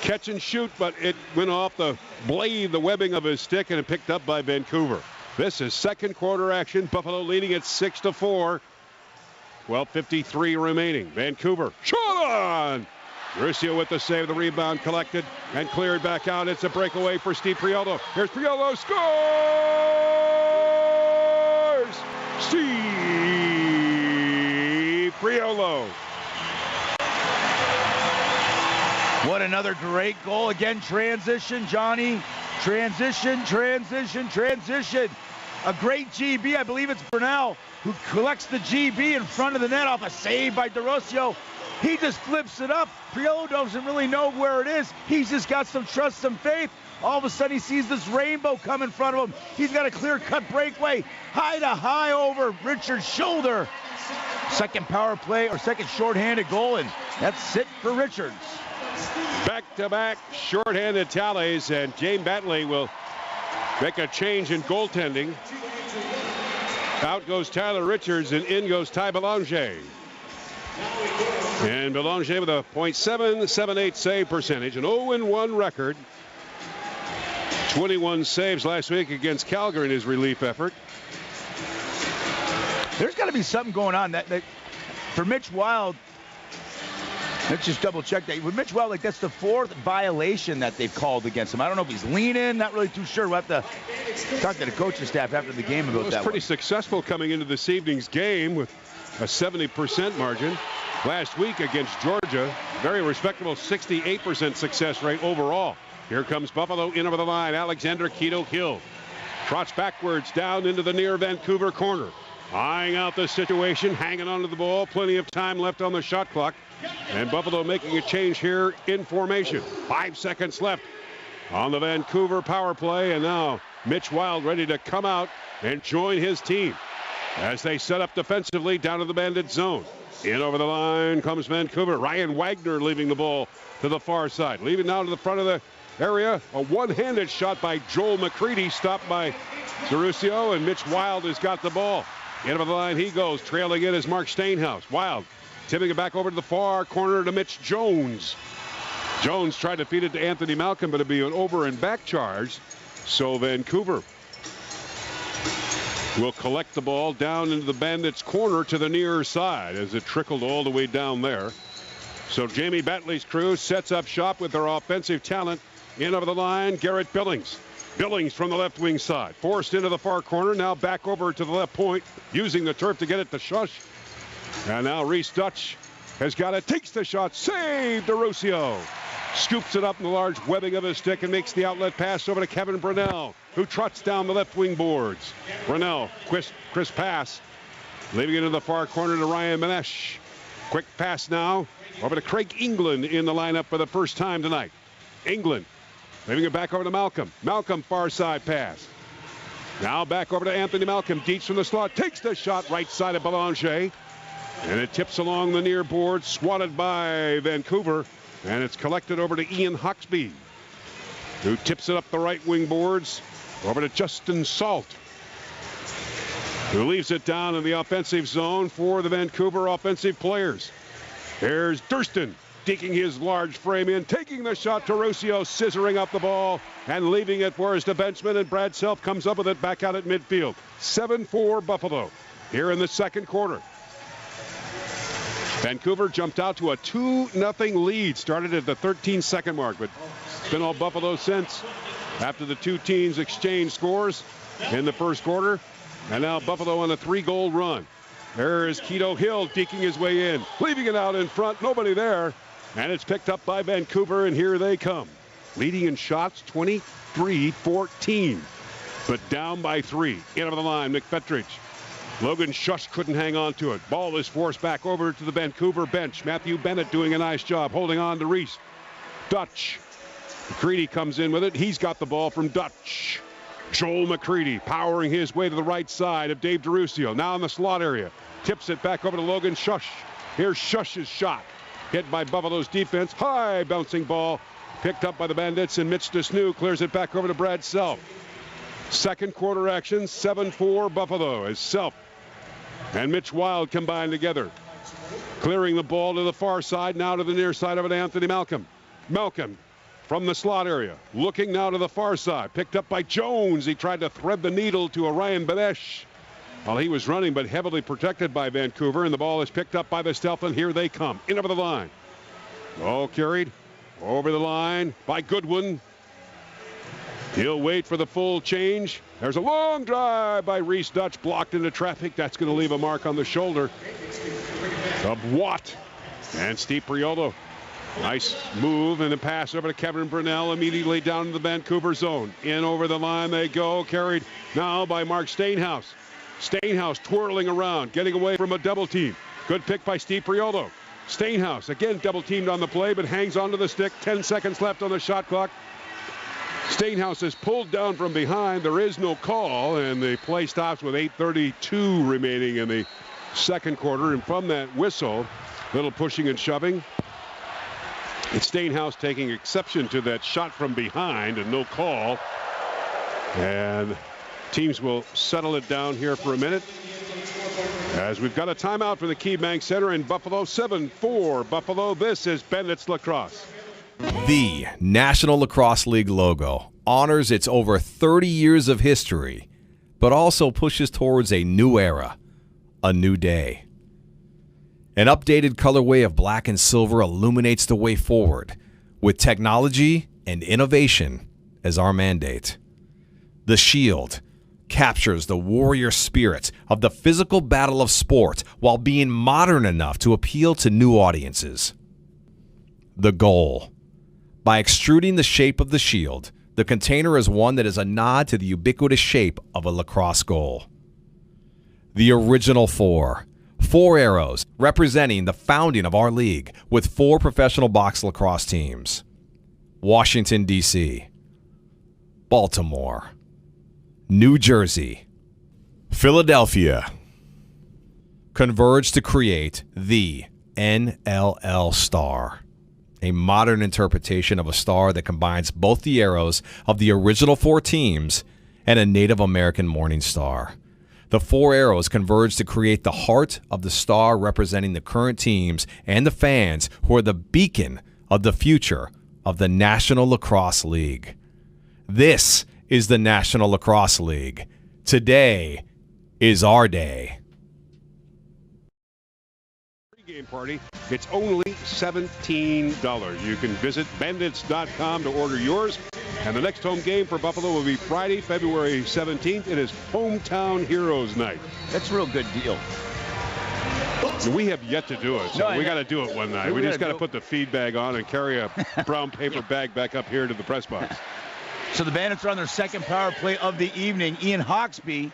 Catch and shoot, but it went off the blade, the webbing of his stick, and it picked up by Vancouver. This is second quarter action. Buffalo leading at 6-4. 12:53 remaining. Vancouver, shot on! DeRusio with the save, the rebound collected and cleared back out. It's a breakaway for Steve Priolo. Here's Priolo, scores! Steve Priolo. What another great goal. Again, transition, Johnny. Transition. A great GB. I believe it's Brunell who collects the GB in front of the net off a save by DeRusio. He just flips it up. Priolo doesn't really know where it is. He's just got some trust, some faith. All of a sudden, he sees this rainbow come in front of him. He's got a clear-cut breakaway. High to high over Richards' shoulder. Second power play or second shorthanded goal, and that's it for Richards. Back-to-back shorthanded tallies, and James Batley will make a change in goaltending. Out goes Tyler Richards, and in goes Ty Belanger. And Belanger with a .778 save percentage, an 0-1 record. 21 saves last week against Calgary in his relief effort. There's got to be something going on that for Mitch Wild. Let's just double check that. With Mitch Wild, that's the 4th violation that they've called against him. I don't know if he's leaning, not really too sure. We'll have to talk to the coaching staff after the game about that. He was pretty successful coming into this evening's game with a 70% margin. Last week against Georgia, very respectable 68% success rate overall. Here comes Buffalo in over the line. Alexander Keto Hill trots backwards down into the near Vancouver corner. Eyeing out the situation, hanging onto the ball. Plenty of time left on the shot clock. And Buffalo making a change here in formation. 5 seconds left on the Vancouver power play. And now Mitch Wild ready to come out and join his team as they set up defensively down to the Bandit zone. In over the line comes Vancouver. Ryan Wagner leaving the ball to the far side. Leaving now to the front of the area. A one-handed shot by Joel McCready, stopped by Darusio, and Mitch Wild has got the ball. In over the line he goes. Trailing in is Mark Stainhouse. Wild tipping it back over to the far corner to Mitch Jones. Jones tried to feed it to Anthony Malcolm, but it'd be an over and back charge. So Vancouver will collect the ball down into the Bandits' corner to the near side as it trickled all the way down there. So Jamie Batley's crew sets up shop with their offensive talent. In over the line, Garrett Billings. Billings from the left wing side. Forced into the far corner. Now back over to the left point. Using the turf to get it to Shush. And now Reese Dutch has got it. Takes the shot. Saved Darusio. Scoops it up in the large webbing of his stick and makes the outlet pass over to Kevin Brunell, who trots down the left wing boards. Brunell, crisp pass. Leaving it in the far corner to Ryan Manesh. Quick pass now over to Craig England in the lineup for the first time tonight. England leaving it back over to Malcolm. Malcolm far side pass. Now back over to Anthony Malcolm. Dietz from the slot. Takes the shot right side of Belanger. And it tips along the near board. Swatted by Vancouver. And it's collected over to Ian Hawksby, who tips it up the right wing boards over to Justin Salt, who leaves it down in the offensive zone for the Vancouver offensive players. There's Durston digging his large frame in, taking the shot to Rusio, scissoring up the ball and leaving it for his defenseman, and Brad Self comes up with it back out at midfield. 7-4 Buffalo here in the second quarter. Vancouver jumped out to a 2-0 lead. Started at the 13-second mark, but it's been all Buffalo since. After the two teams exchanged scores in the first quarter. And now Buffalo on a 3-goal run. There is Keto Hill deking his way in. Leaving it out in front. Nobody there. And it's picked up by Vancouver, and here they come. Leading in shots 23-14. But down by 3. In over the line, McFetrich. Logan Shush couldn't hang on to it. Ball is forced back over to the Vancouver bench. Matthew Bennett doing a nice job holding on to Reese. Dutch. McCready comes in with it. He's got the ball from Dutch. Joel McCready powering his way to the right side of Dave Darusio. Now in the slot area. Tips it back over to Logan Shush. Here's Shush's shot. Hit by Buffalo's defense. High bouncing ball. Picked up by the Bandits, and Mitch Desnew clears it back over to Brad Self. Second quarter action, 7-4 Buffalo as Self and Mitch Wild combine together. Clearing the ball to the far side, now to the near side of it, Anthony Malcolm. Malcolm from the slot area, looking now to the far side. Picked up by Jones. He tried to thread the needle to a Ryan Banesh while he was running, but heavily protected by Vancouver, and the ball is picked up by the Stealth, and here they come. In over the line. Ball carried over the line by Goodwin. He'll wait for the full change. There's a long drive by Reese Dutch, blocked into traffic. That's going to leave a mark on the shoulder of Watt. And Steve Priolo. Nice move and a pass over to Kevin Brunell immediately down to the Vancouver zone. In over the line they go. Carried now by Mark Stainhouse. Stainhouse twirling around, getting away from a double team. Good pick by Steve Priolo. Stainhouse again double teamed on the play, but hangs onto the stick. 10 seconds left on the shot clock. Stainhouse is pulled down from behind. There is no call, and the play stops with 8:32 remaining in the second quarter. And from that whistle, little pushing and shoving. It's Stainhouse taking exception to that shot from behind and no call. And teams will settle it down here for a minute as we've got a timeout for the KeyBank Center in Buffalo. 7-4 Buffalo. This is Bandits Lacrosse. The National Lacrosse League logo honors its over 30 years of history, but also pushes towards a new era, a new day. An updated colorway of black and silver illuminates the way forward, with technology and innovation as our mandate. The shield captures the warrior spirit of the physical battle of sport while being modern enough to appeal to new audiences. The goal. By extruding the shape of the shield, the container is one that is a nod to the ubiquitous shape of a lacrosse goal. The original four arrows representing the founding of our league with 4 professional box lacrosse teams. Washington, D.C., Baltimore, New Jersey, Philadelphia converged to create the NLL star, a modern interpretation of a star that combines both the arrows of the original 4 teams and a Native American morning star. The 4 arrows converge to create the heart of the star representing the current teams and the fans who are the beacon of the future of the National Lacrosse League. This is the National Lacrosse League. Today is our day. Game party. It's only $17. You can visit bandits.com to order yours. And the next home game for Buffalo will be Friday, February 17th. It is Hometown Heroes Night. That's a real good deal. We have yet to do it, so we got to do it one night. We just got to put the feed bag on and carry a brown paper bag back up here to the press box. So the Bandits are on their second power play of the evening. Ian Hawksby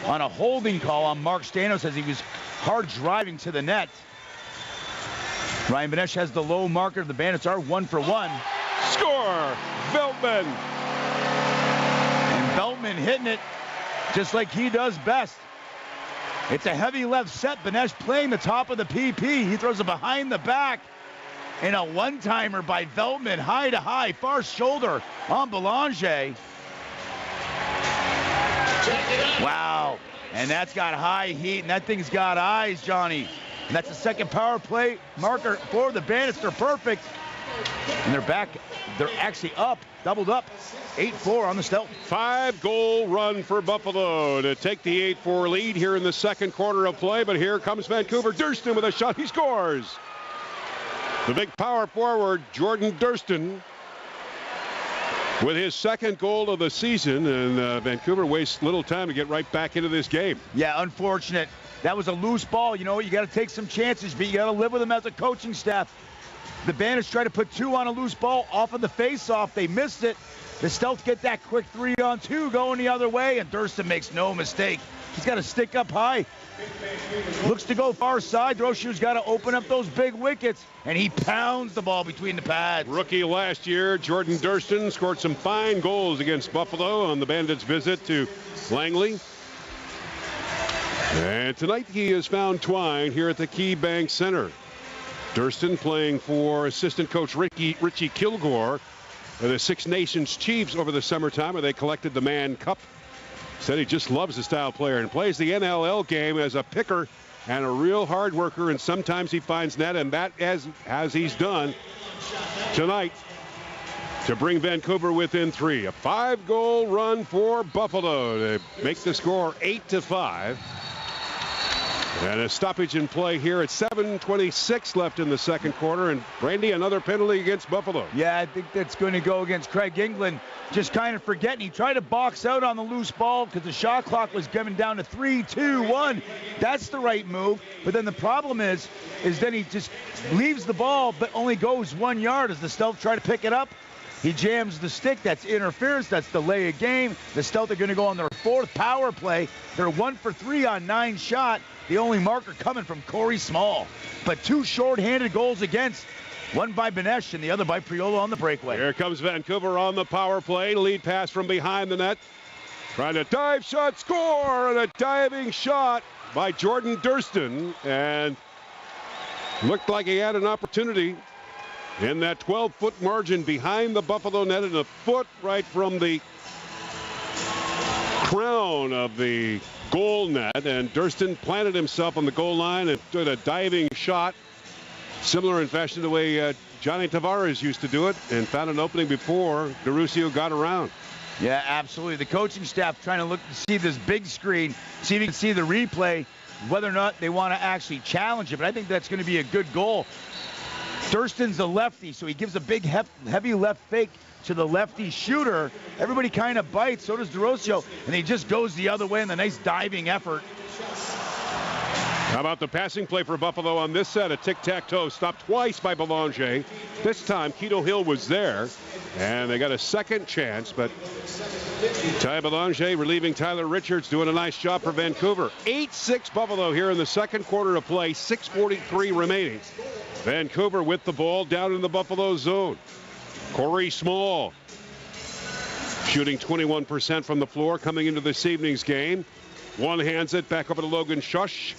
on a holding call on Mark Stanos as he was hard driving to the net. Ryan Benesh has the low marker. The Bandits are 1 for 1. Score! Veltman! And Veltman hitting it just like he does best. It's a heavy left set. Benesh playing the top of the PP. He throws it behind the back. And a one-timer by Veltman, high to high, far shoulder on Belanger. Wow. And that's got high heat, and that thing's got eyes, Johnny. And that's the second power play marker for the Bandits. They're perfect. And they're back. They're actually up, doubled up. 8-4 on the Stealth. 5-goal run for Buffalo to take the 8-4 lead here in the second quarter of play. But here comes Vancouver. Durston with a shot. He scores. The big power forward, Jordan Durston, with his second goal of the season. And Vancouver wastes little time to get right back into this game. Yeah, unfortunate. That was a loose ball. You know what? You got to take some chances, but you got to live with them as a coaching staff. The Bandits try to put 2 on a loose ball off of the face-off. They missed it. The Stealth get that quick 3-on-2 going the other way, and Durston makes no mistake. He's got to stick up high. Looks to go far side. Droshu's got to open up those big wickets, and he pounds the ball between the pads. Rookie last year, Jordan Durston scored some fine goals against Buffalo on the Bandits' visit to Langley. And tonight he has found twine here at the KeyBank Center. Durston playing for assistant coach Richie Kilgore of the Six Nations Chiefs over the summertime, where they collected the Mann Cup. Said he just loves the style player and plays the NLL game as a picker and a real hard worker, and sometimes he finds net, and that as he's done tonight to bring Vancouver within 3. A 5-goal run for Buffalo to make the score 8-5. And a stoppage in play here at 7:26 left in the second quarter. And Brandy, another penalty against Buffalo. Yeah, I think that's going to go against Craig England. Just kind of forgetting. He tried to box out on the loose ball because the shot clock was coming down to 3, 2, 1. That's the right move. But then the problem is then he just leaves the ball but only goes 1 yard as the Stealth try to pick it up. He jams the stick. That's interference. That's delay of game. The Stealth are going to go on their 4th power play. They're 1 for 3 on 9 shot. The only marker coming from Corey Small. But 2 short-handed goals against. One by Benesh and the other by Priola on the breakaway. Here comes Vancouver on the power play. Lead pass from behind the net. Trying to dive shot, score, and a diving shot by Jordan Durston. And looked like he had an opportunity in that 12-foot margin behind the Buffalo net and a foot right from the crown of the goal net. And Durston planted himself on the goal line and did a diving shot, similar in fashion to the way Johnny Tavares used to do it, and found an opening before DeRusio got around. Yeah, absolutely. The coaching staff trying to look to see this big screen, see if you can see the replay, whether or not they want to actually challenge it. But I think that's going to be a good goal. Durston's a lefty, so he gives a big, heavy left fake to the lefty shooter. Everybody kind of bites, so does DeRusio, and he just goes the other way in the nice diving effort. How about the passing play for Buffalo on this set? A tic-tac-toe stopped twice by Belanger. This time, Keto Hill was there, and they got a second chance, but Ty Belanger relieving Tyler Richards, doing a nice job for Vancouver. 8-6 Buffalo here in the second quarter of play, 6:43 remaining. Vancouver with the ball down in the Buffalo zone. Corey Small shooting 21% from the floor coming into this evening's game. One-hands it back over to Logan Shush.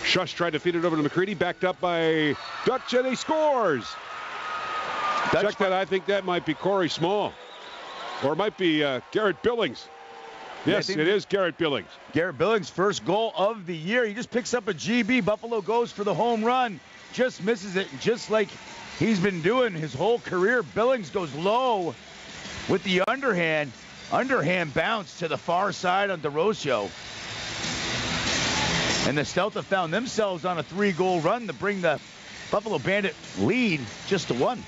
Shush tried to feed it over to McCready, backed up by Dutch, and he scores. Check that. I think that might be Corey Small. Or it might be Garrett Billings. Yes, it is Garrett Billings. Garrett Billings' first goal of the year. He just picks up a GB. Buffalo goes for the home run. Just misses it, just like he's been doing his whole career. Billings goes low with the underhand. Underhand bounce to the far side on DeRusio. And the Stealth have found themselves on a 3-goal run to bring the Buffalo Bandit lead just to 1.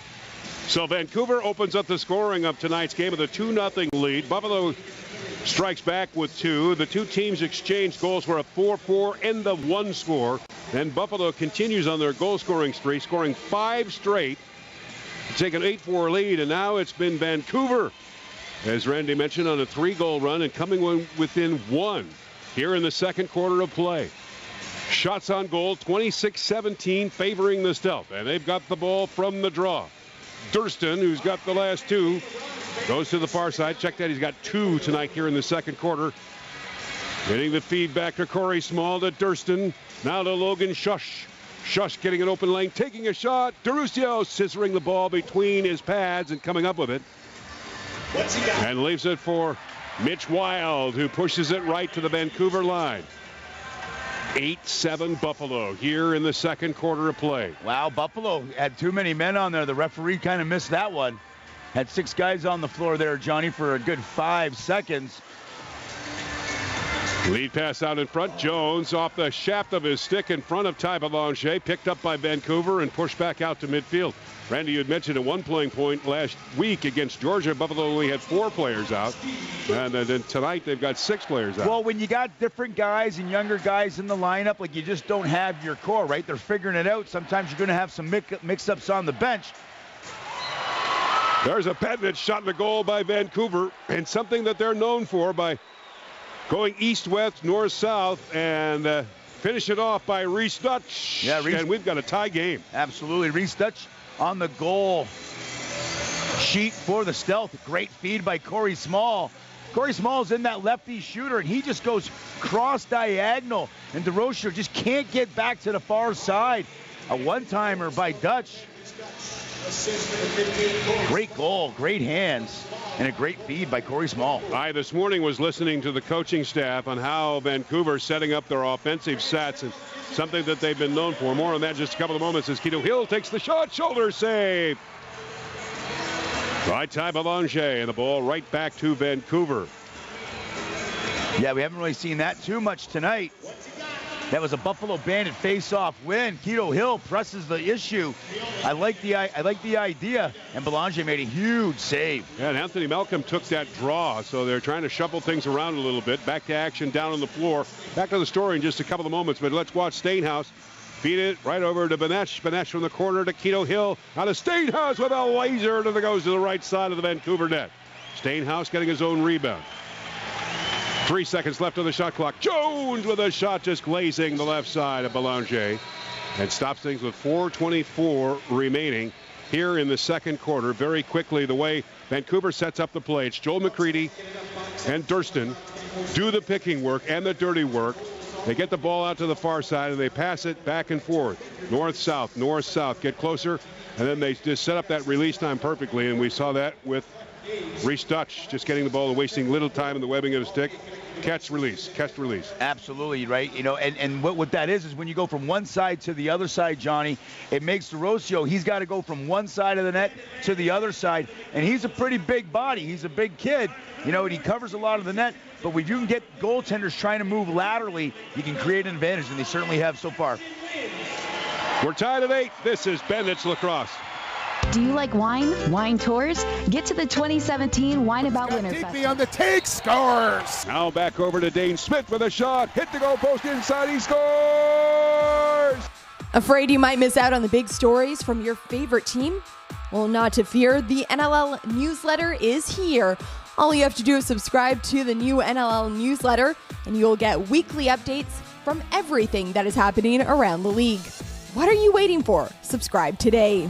So Vancouver opens up the scoring of tonight's game with a 2-0 lead. Buffalo strikes back with 2. The two teams exchange goals for a 4-4 end of 1 score. Then Buffalo continues on their goal-scoring streak, scoring 5 straight, take an 8-4 lead, and now it's been Vancouver, as Randy mentioned, on a 3-goal run and coming within 1 here in the second quarter of play. Shots on goal, 26-17, favoring the Stealth, and they've got the ball from the draw. Durston, who's got the last 2, goes to the far side. Check that, he's got 2 tonight here in the second quarter. Getting the feed back to Corey Small, to Durston, now to Logan Shush. Shush getting an open lane, taking a shot. DeRusio scissoring the ball between his pads and coming up with it. And leaves it for Mitch Wild, who pushes it right to the Vancouver line. 8-7 Buffalo here in the second quarter of play. Wow, Buffalo had too many men on there. The referee kind of missed that one. Had 6 guys on the floor there, Johnny, for a good 5 seconds. Lead pass out in front. Jones off the shaft of his stick in front of Ty Belanger. Picked up by Vancouver and pushed back out to midfield. Randy, you had mentioned at one playing point last week against Georgia, Buffalo only had 4 players out. And then tonight they've got 6 players out. Well, when you got different guys and younger guys in the lineup, like you just don't have your core, right? They're figuring it out. Sometimes you're going to have some mix-ups on the bench. There's a patented shot in the goal by Vancouver, and something that they're known for by going east-west, north-south, and finish it off by Reese Dutch. Yeah, Reese, and we've got a tie game. Absolutely. Reese Dutch on the goal sheet for the Stealth. Great feed by Corey Small. Corey Small's in that lefty shooter, and he just goes cross-diagonal, and DeRusio just can't get back to the far side. A one-timer by Dutch. Great goal, great hands, and a great feed by Corey Small. I this morning was listening to the coaching staff on how Vancouver's setting up their offensive sets, and something that they've been known for. More on that in just a couple of moments as Keto Hill takes the shot, shoulder save by Ty Belanger, and the ball right back to Vancouver. Yeah, we haven't really seen that too much tonight. That was a Buffalo Bandit face-off win. Keto Hill presses the issue. I like the idea, and Belanger made a huge save. Yeah, and Anthony Malcolm took that draw, so they're trying to shuffle things around a little bit. Back to action down on the floor. Back to the story in just a couple of moments, but let's watch Stainhouse feed it right over to Benesh. Benesh from the corner to Keto Hill. Out of Stainhouse with a laser that goes to the right side of the Vancouver net. Stainhouse getting his own rebound. 3 seconds left on the shot clock. Jones with a shot just glazing the left side of Belanger. And stops things with 4:24 remaining. here in the second quarter. Very quickly, the way Vancouver sets up the play, it's Joel McCready and Durston do the picking work and the dirty work. They get the ball out to the far side and they pass it back and forth. North-south, north-south, get closer, and then they just set up that release time perfectly, and we saw that with Reese Dutch just getting the ball and wasting little time in the webbing of his stick. Catch, release, catch, release. Absolutely, right? You know, and what that is when you go from one side to the other side, Johnny, it makes DeRosio, he's got to go from one side of the net to the other side, and he's a pretty big body. He's a big kid, you know, and he covers a lot of the net, but when you can get goaltenders trying to move laterally, you can create an advantage, and they certainly have so far. We're tied at 8. This is Bandits Lacrosse. Do you like wine? Wine tours? Get to the 2017 Wine About Winter Digby Festival. on the take, scores! Now back over to Dane Smith with a shot. Hit the goal post inside. He scores! Afraid you might miss out on the big stories from your favorite team? Well, not to fear. The NLL newsletter is here. All you have to do is subscribe to the new NLL newsletter, and you'll get weekly updates from everything that is happening around the league. What are you waiting for? Subscribe today.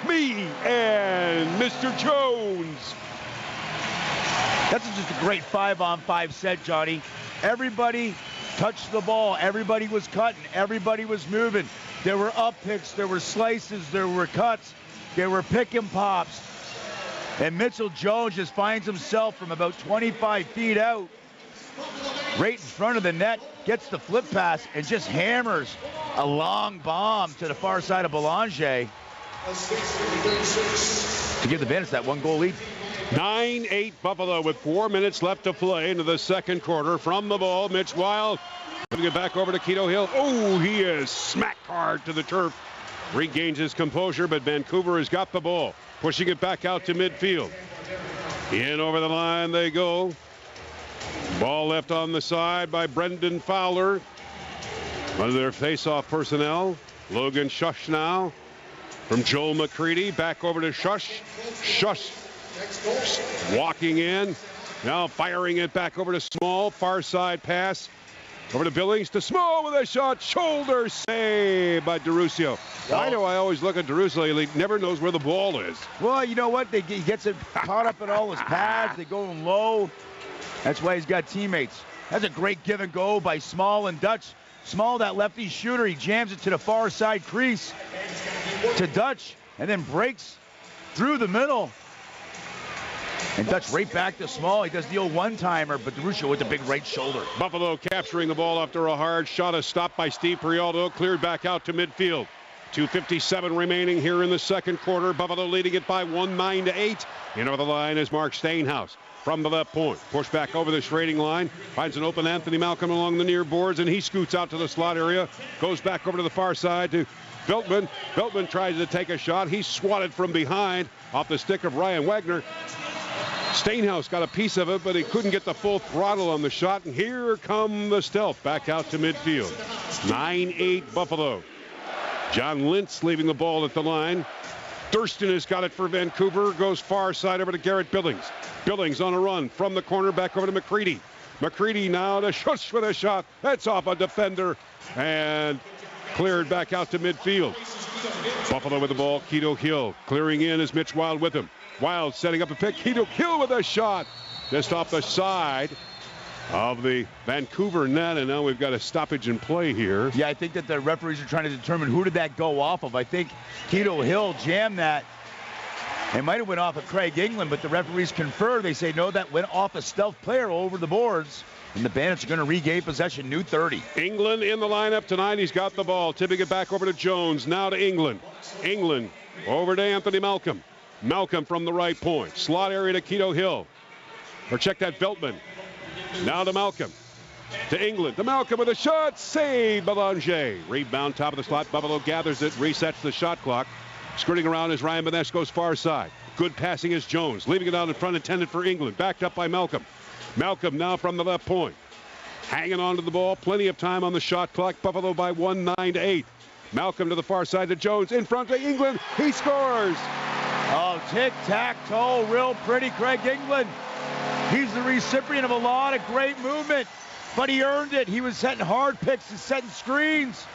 Me and Mr. Jones. That's just a great 5-on-5 set, Johnny. Everybody touched the ball. Everybody was cutting. Everybody was moving. There were up picks. There were slices. There were cuts. There were pick and pops. And Mitchell Jones just finds himself from about 25 feet out, right in front of the net, gets the flip pass, and just hammers a long bomb to the far side of Belanger to give the Bandits that 1-goal lead. 9-8 Buffalo with 4 minutes left to play into the second quarter. From the ball, Mitch Wild giving it back over to Keto Hill. Oh, he is smacked hard to the turf. Regains his composure, but Vancouver has got the ball. Pushing it back out to midfield. In over the line they go. Ball left on the side by Brendan Fowler. One of their face-off personnel. Logan Shush now. From Joel McCready, back over to Shush. Shush walking in. Now firing it back over to Small. Far side pass. Over to Billings to Small with a shot. Shoulder save by DeRusio. Why do I always look at DeRusio? He never knows where the ball is. Well, you know what? He gets it caught up in all his pads. They go in low. That's why he's got teammates. That's a great give and go by Small and Dutch. Small, that lefty shooter, he jams it to the far side crease to Dutch and then breaks through the middle. And Dutch right back to Small. He does the old one-timer, but DeRusio with the big right shoulder. Buffalo capturing the ball after a hard shot. A stop by Steve Prialdo, cleared back out to midfield. 2:57 remaining here in the second quarter. Buffalo leading it by 1, 9-8. In over the line is Mark Stainhouse. From the left point, push back over the Schrading line, finds an open Anthony Malcolm along the near boards, and he scoots out to the slot area, goes back over to the far side to Veltman. Veltman tries to take a shot. He's swatted from behind off the stick of Ryan Wagner. Stainhouse got a piece of it, but he couldn't get the full throttle on the shot, and here come the Stealth back out to midfield. 9-8 Buffalo. John Lintz leaving the ball at the line. Thurston has got it for Vancouver. Goes far side over to Garrett Billings. Billings on a run from the corner back over to McCready. McCready now to Shush with a shot. That's off a defender and cleared back out to midfield. Buffalo with the ball. Keto Hill clearing in as Mitch Wild with him. Wild setting up a pick. Keto Hill with a shot. Just off the side of the Vancouver net, and now we've got a stoppage in play here. Yeah, I think that the referees are trying to determine who did that go off of. I think Keto Hill jammed that. It might have went off of Craig England, but the referees confer. They say, no, that went off a stealth player over the boards. And the Bandits are going to regain possession, new 30. England in the lineup tonight. He's got the ball. Tipping it back over to Jones. Now to England. England over to Anthony Malcolm. Malcolm from the right point. Slot area to Keto Hill. Or check that, Veltman. Now to Malcolm. To England. To Malcolm with a shot. Save Belanger. Rebound top of the slot. Buffalo gathers it. Resets the shot clock. Skirting around as Ryan Benesco's far side. Good passing is Jones. Leaving it out in front, intended for England. Backed up by Malcolm. Malcolm now from the left point. Hanging on to the ball. Plenty of time on the shot clock. Buffalo by 1, 9-8. Malcolm to the far side to Jones. In front to England. He scores. Oh, tic-tac-toe. Real pretty, Craig England. He's the recipient of a lot of great movement, but he earned it. He was setting hard picks and setting screens.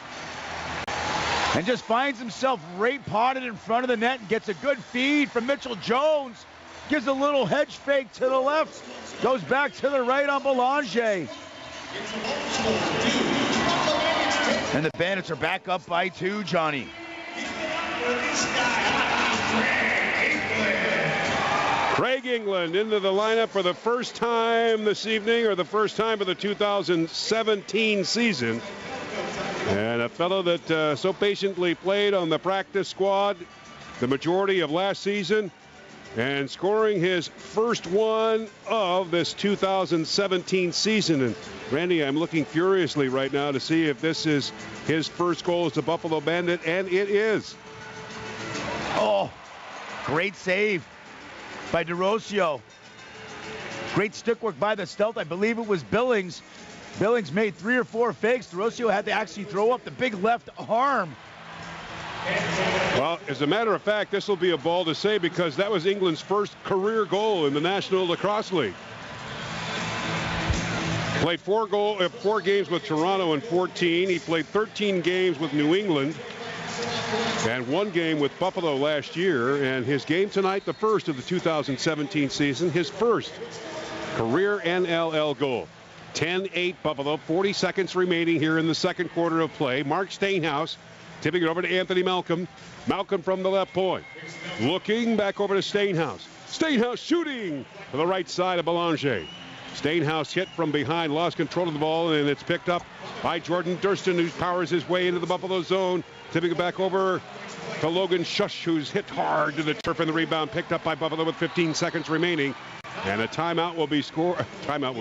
And just finds himself right potted in front of the net and gets a good feed from Mitchell Jones. Gives a little hedge fake to the left. Goes back to the right on Belanger. And the Bandits are back up by 2, Johnny. Craig England into the lineup for the first time this evening, or the first time of the 2017 season. And a fellow that so patiently played on the practice squad the majority of last season, and scoring his first one of this 2017 season. And Randy, I'm looking furiously right now to see if this is his first goal as a Buffalo Bandit, and it is. Oh, great save by DeRosio. Great stick work by the stealth. I believe it was Billings. Billings made 3 or 4 fakes. DeRosio had to actually throw up the big left arm. Well, as a matter of fact, this will be a ball to say, because that was England's first career goal in the National Lacrosse League. Played 4 games with Toronto in 14. He played 13 games with New England and 1 game with Buffalo last year. And his game tonight, the first of the 2017 season, his first career NLL goal. 10-8 Buffalo, 40 seconds remaining here in the second quarter of play. Mark Stainhouse tipping it over to Anthony Malcolm. Malcolm from the left point. Looking back over to Stainhouse. Stainhouse shooting to the right side of Belanger. Stainhouse hit from behind, lost control of the ball, and it's picked up by Jordan Durston, who powers his way into the Buffalo zone. Tipping it back over to Logan Shush, who's hit hard to the turf, and the rebound picked up by Buffalo with 15 seconds remaining. And a timeout will be scored. Timeout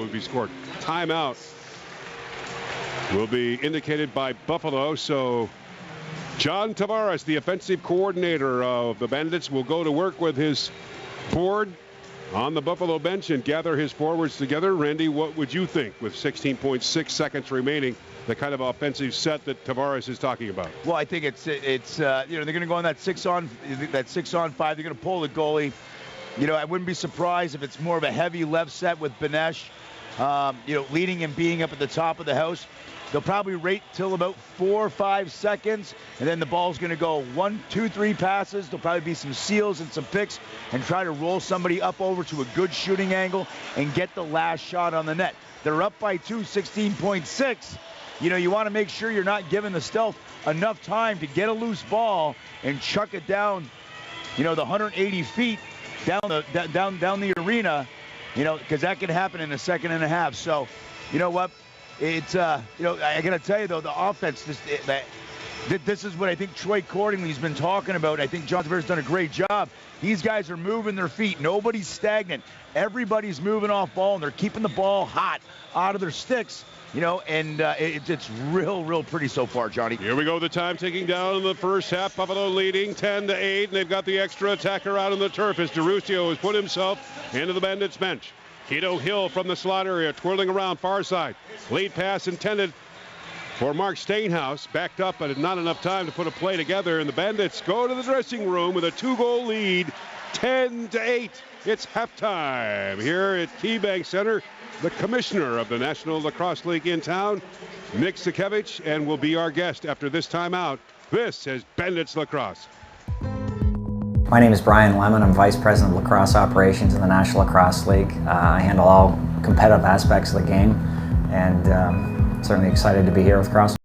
will be indicated by Buffalo. So John Tavares, the offensive coordinator of the Bandits, will go to work with his board on the Buffalo bench and gather his forwards together. Randy, what would you think with 16.6 seconds remaining, the kind of offensive set that Tavares is talking about? Well, I think it's they're going to go on that 6-on 5. They're going to pull the goalie. I wouldn't be surprised if it's more of a heavy left set with Benesh, leading and being up at the top of the house. They'll probably rate till about 4 or 5 seconds, and then the ball's going to go 1, 2, 3 passes. There'll probably be some seals and some picks, and try to roll somebody up over to a good shooting angle and get the last shot on the net. They're up by 2, 16.6. You want to make sure you're not giving the stealth enough time to get a loose ball and chuck it down, the 180 feet down the arena, because that can happen in a second and a half. So, you know what? It's I gotta tell you though, the offense, this is what I think Troy Cordingley's been talking about. I think John Tavares has done a great job. These guys are moving their feet. Nobody's stagnant. Everybody's moving off ball, and they're keeping the ball hot out of their sticks. And it's real pretty so far, Johnny. Here we go, the time ticking down in the first half. Buffalo leading 10-8, and they've got the extra attacker out on the turf as DeRusio has put himself into the Bandits bench. Keto Hill from the slot area, twirling around far side. Lead pass intended for Mark Stainhouse. Backed up, but not enough time to put a play together, and the Bandits go to the dressing room with a 2-goal lead, 10-8. It's halftime here at KeyBank Center. The commissioner of the National Lacrosse League in town, Nick Sikevich, and will be our guest after this timeout. This is Bandits Lacrosse. My name is Brian Lemon. I'm Vice President of Lacrosse Operations in the National Lacrosse League. I handle all competitive aspects of the game, and certainly excited to be here with Cross.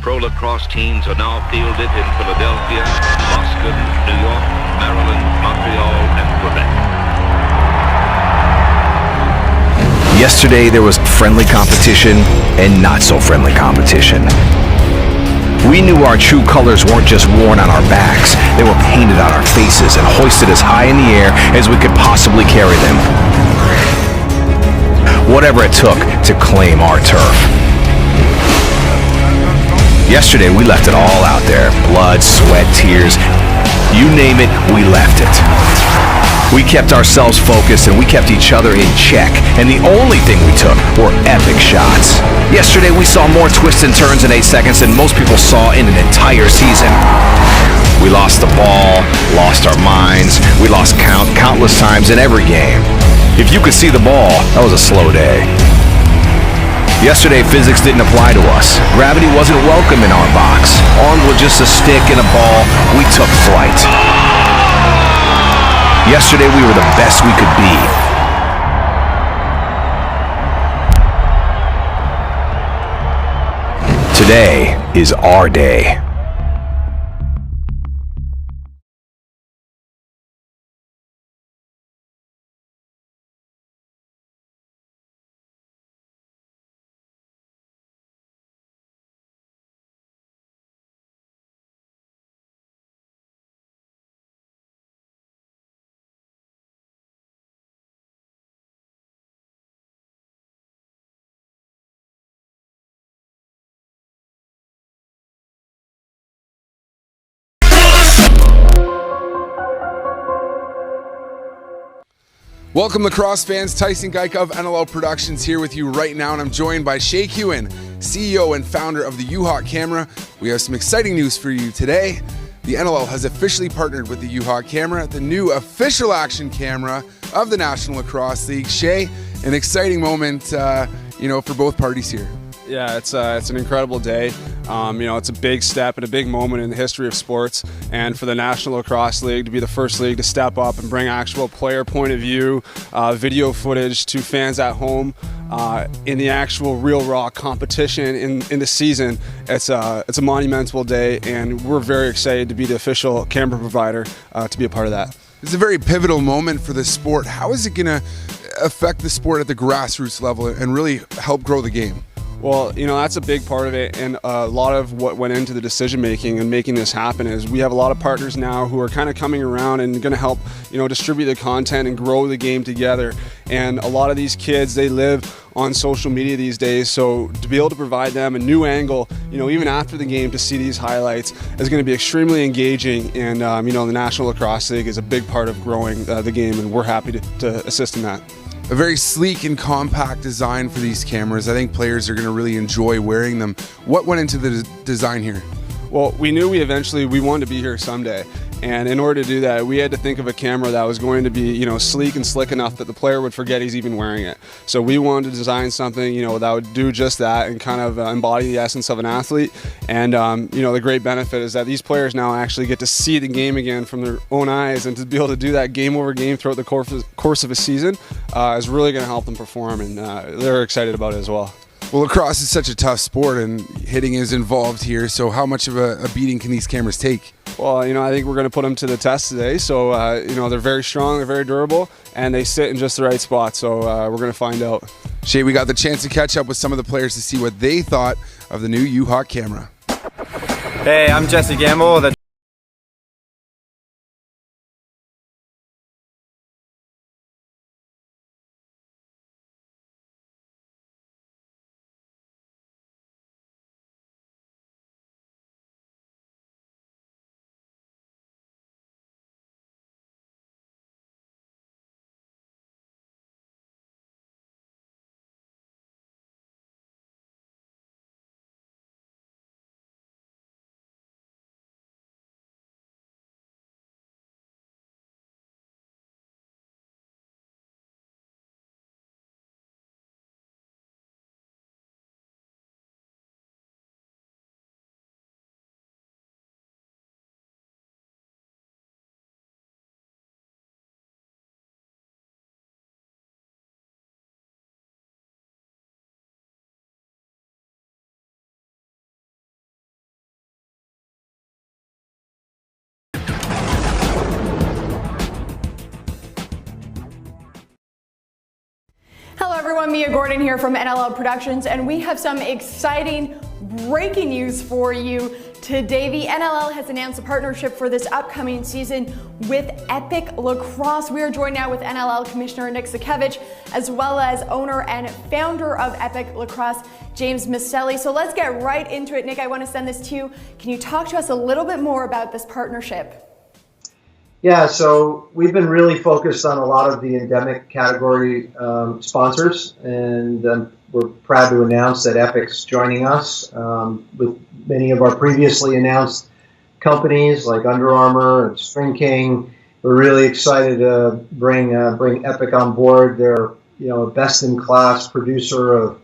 Pro lacrosse teams are now fielded in Philadelphia, Boston, New York, Maryland, Montreal, and Quebec. Yesterday there was friendly competition and not so friendly competition. We knew our true colors weren't just worn on our backs, they were painted on our faces and hoisted as high in the air as we could possibly carry them. Whatever it took to claim our turf. Yesterday we left it all out there. Blood, sweat, tears. You name it, we left it. We kept ourselves focused and we kept each other in check. And the only thing we took were epic shots. Yesterday we saw more twists and turns in 8 seconds than most people saw in an entire season. We lost the ball, lost our minds. We lost countless times in every game. If you could see the ball, that was a slow day. Yesterday, physics didn't apply to us. Gravity wasn't welcome in our box. Armed with just a stick and a ball, we took flight. Yesterday, we were the best we could be. Today is our day. Welcome, lacrosse fans. Tyson Geik of NLL Productions here with you right now, and I'm joined by Shay Hewen, CEO and founder of the U-Hawk Camera. We have some exciting news for you today. The NLL has officially partnered with the U-Hawk Camera, the new official action camera of the National Lacrosse League. Shay, an exciting moment, for both parties here. Yeah, it's an incredible day. It's a big step and a big moment in the history of sports, and for the National Lacrosse League to be the first league to step up and bring actual player point of view, video footage to fans at home in the actual real raw competition in the season. It's a monumental day, and we're very excited to be the official camera provider to be a part of that. It's a very pivotal moment for the sport. How is it going to affect the sport at the grassroots level and really help grow the game? Well, that's a big part of it, and a lot of what went into the decision making and making this happen is we have a lot of partners now who are kind of coming around and going to help, distribute the content and grow the game together. And a lot of these kids, they live on social media these days, so to be able to provide them a new angle, even after the game, to see these highlights is going to be extremely engaging. And the National Lacrosse League is a big part of growing the game, and we're happy to assist in that. A very sleek and compact design for these cameras. I think players are going to really enjoy wearing them. What went into the design here? Well, we knew we wanted to be here someday. And in order to do that, we had to think of a camera that was going to be, sleek and slick enough that the player would forget he's even wearing it. So we wanted to design something, that would do just that and kind of embody the essence of an athlete. And, the great benefit is that these players now actually get to see the game again from their own eyes, and to be able to do that game over game throughout the course of a season is really going to help them perform, and they're excited about it as well. Well, lacrosse is such a tough sport, and hitting is involved here. So how much of a beating can these cameras take? Well, I think we're going to put them to the test today. So, they're very strong, they're very durable, and they sit in just the right spot. So we're going to find out. Shay, we got the chance to catch up with some of the players to see what they thought of the new U-Hawk camera. Hey, I'm Jesse Gamble, the Hello everyone, Mia Gordon here from NLL Productions, and we have some exciting breaking news for you today. The NLL has announced a partnership for this upcoming season with Epic Lacrosse. We are joined now with NLL Commissioner Nick Sakevich, as well as owner and founder of Epic Lacrosse, James Maselli. So let's get right into it. Nick, I want to send this to you. Can you talk to us a little bit more about this partnership? Yeah, so we've been really focused on a lot of the endemic category sponsors, and we're proud to announce that Epic's joining us with many of our previously announced companies like Under Armour and String King. We're really excited to bring Epic on board. They're a best-in-class producer of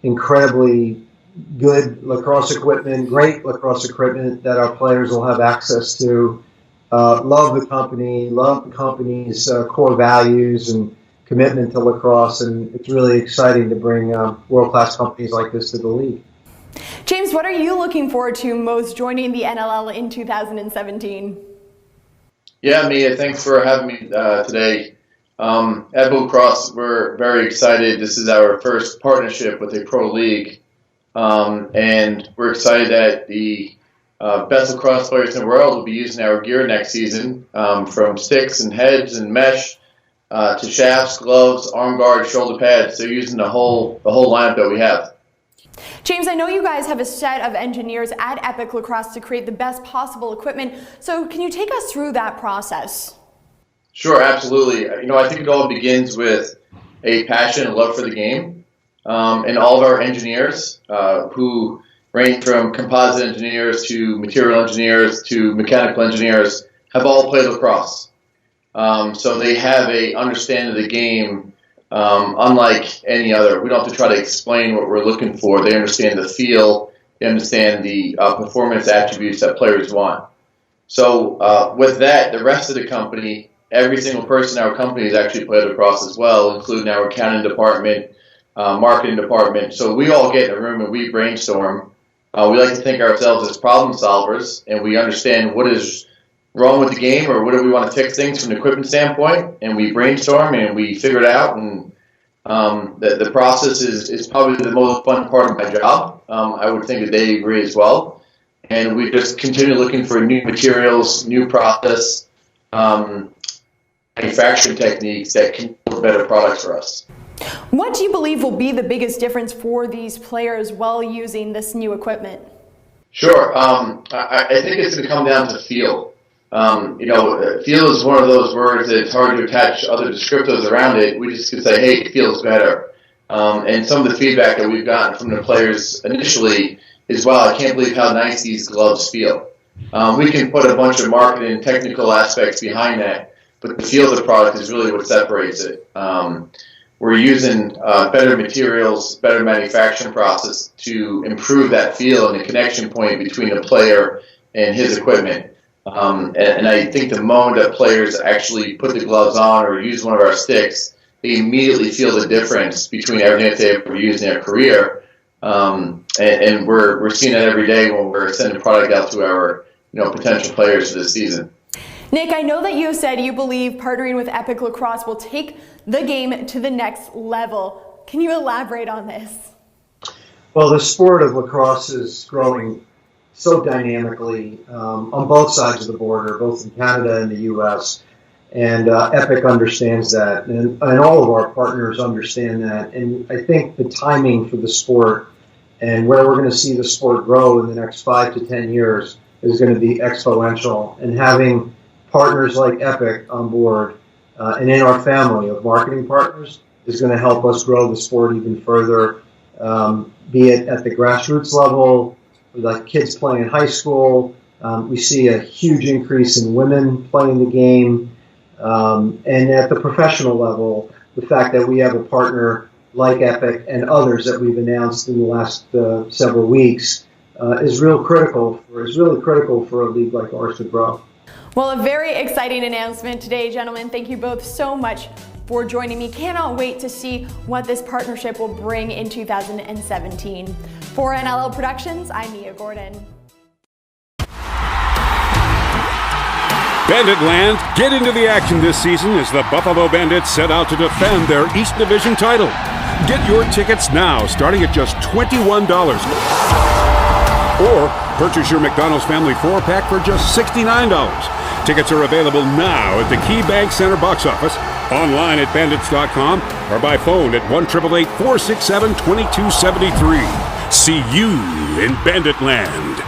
incredibly good lacrosse equipment, great lacrosse equipment that our players will have access to. Love the company's core values and commitment to lacrosse, and it's really exciting to bring world-class companies like this to the league. James, what are you looking forward to most joining the NLL in 2017? Yeah, Mia, thanks for having me today. At Blue Cross, we're very excited. This is our first partnership with a pro league, and we're excited that the best lacrosse players in the world will be using our gear next season, from sticks and heads and mesh to shafts, gloves, arm guards, shoulder pads. They're using the whole lineup that we have. James, I know you guys have a set of engineers at Epic Lacrosse to create the best possible equipment. So can you take us through that process? Sure, absolutely. I think it all begins with a passion and love for the game. And all of our engineers, who range from composite engineers to material engineers to mechanical engineers, have all played lacrosse. So they have a understanding of the game unlike any other. We don't have to try to explain what we're looking for. They understand the feel. They understand the performance attributes that players want. So with that, the rest of the company, every single person in our company has actually played lacrosse as well, including our accounting department, marketing department. So we all get in a room and we brainstorm. We like to think of ourselves as problem solvers, and we understand what is wrong with the game or what do we want to fix things from an equipment standpoint, and we brainstorm and we figure it out. And the process is probably the most fun part of my job. I would think that they agree as well. And we just continue looking for new materials, new process, manufacturing techniques that can build better products for us. What do you believe will be the biggest difference for these players while using this new equipment? Sure. I think it's going to come down to feel. Feel is one of those words that it's hard to attach other descriptors around it. We just could say, hey, it feels better. And some of the feedback that we've gotten from the players initially is, wow, I can't believe how nice these gloves feel. We can put a bunch of marketing and technical aspects behind that, but the feel of the product is really what separates it. We're using better materials, better manufacturing process to improve that feel and the connection point between the player and his equipment. And I think the moment that players actually put the gloves on or use one of our sticks, they immediately feel the difference between everything that they've ever used in their career. And we're seeing that every day when we're sending product out to our potential players for this season. Nick, I know that you said you believe partnering with Epic Lacrosse will take the game to the next level. Can you elaborate on this? Well, the sport of lacrosse is growing so dynamically on both sides of the border, both in Canada and the U.S., and Epic understands that, and all of our partners understand that. And I think the timing for the sport and where we're going to see the sport grow in the next 5 to 10 years is going to be exponential. And having partners like Epic on board and in our family of marketing partners is going to help us grow the sport even further, be it at the grassroots level, like kids playing in high school. We see a huge increase in women playing the game. And at the professional level, the fact that we have a partner like Epic and others that we've announced in the last several weeks is really critical for a league like ours to grow. Well, a very exciting announcement today, gentlemen. Thank you both so much for joining me. Cannot wait to see what this partnership will bring in 2017. For NLL Productions, I'm Mia Gordon. Bandit Land, get into the action this season as the Buffalo Bandits set out to defend their East Division title. Get your tickets now, starting at just $21. Or purchase your McDonald's Family 4-pack for just $69. Tickets are available now at the KeyBank Center box office, online at bandits.com, or by phone at 1-888-467-2273. See you in Bandit Land.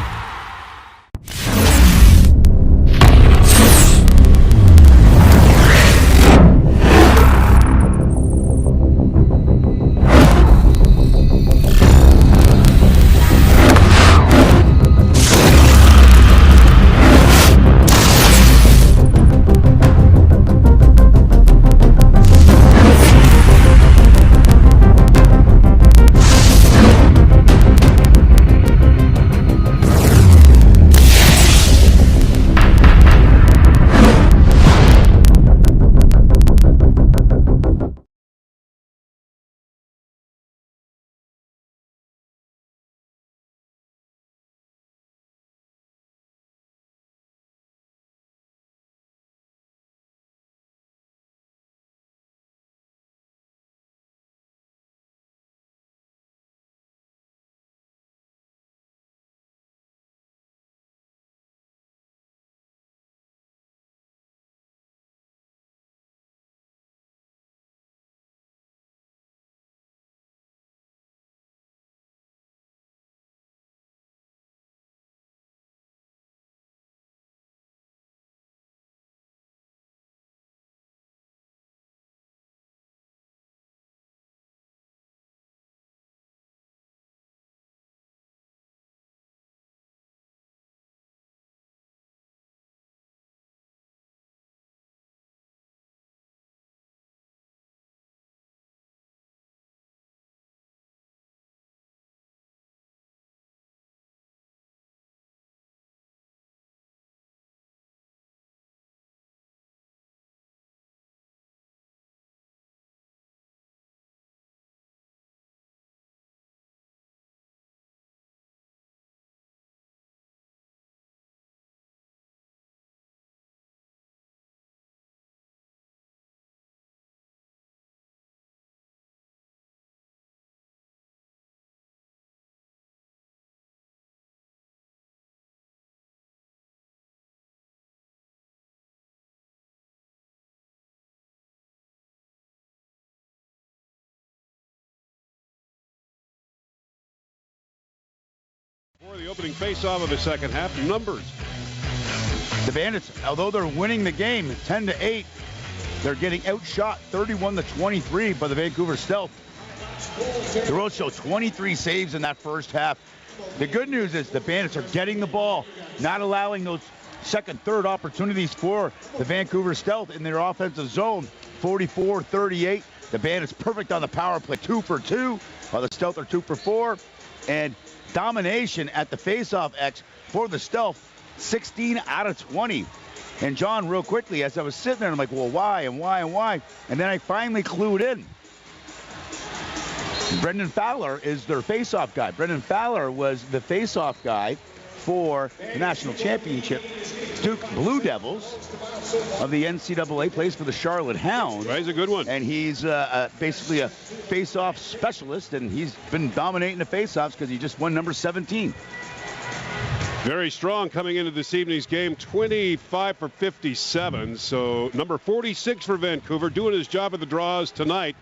For the opening face-off of the second half, numbers. The Bandits, although they're winning the game 10-8, they're getting outshot 31-23 by the Vancouver Stealth. The Roadshow 23 saves in that first half. The good news is the Bandits are getting the ball, not allowing those second, third opportunities for the Vancouver Stealth in their offensive zone. 44-38. The Bandits perfect on the power play, 2 for 2, while the Stealth are 2 for 4. And domination at the face-off X for the Stealth, 16 out of 20. And John, real quickly, as I was sitting there, I'm like, well, why and why and why? And then I finally clued in. Brendan Fowler is their face-off guy. Brendan Fowler was the face-off guy for the national championship. Duke Blue Devils of the NCAA, plays for the Charlotte Hounds. He's a good one. And he's basically a face-off specialist, and he's been dominating the face-offs because he just won number 17. Very strong coming into this evening's game, 25 for 57. So number 46 for Vancouver, doing his job at the draws tonight.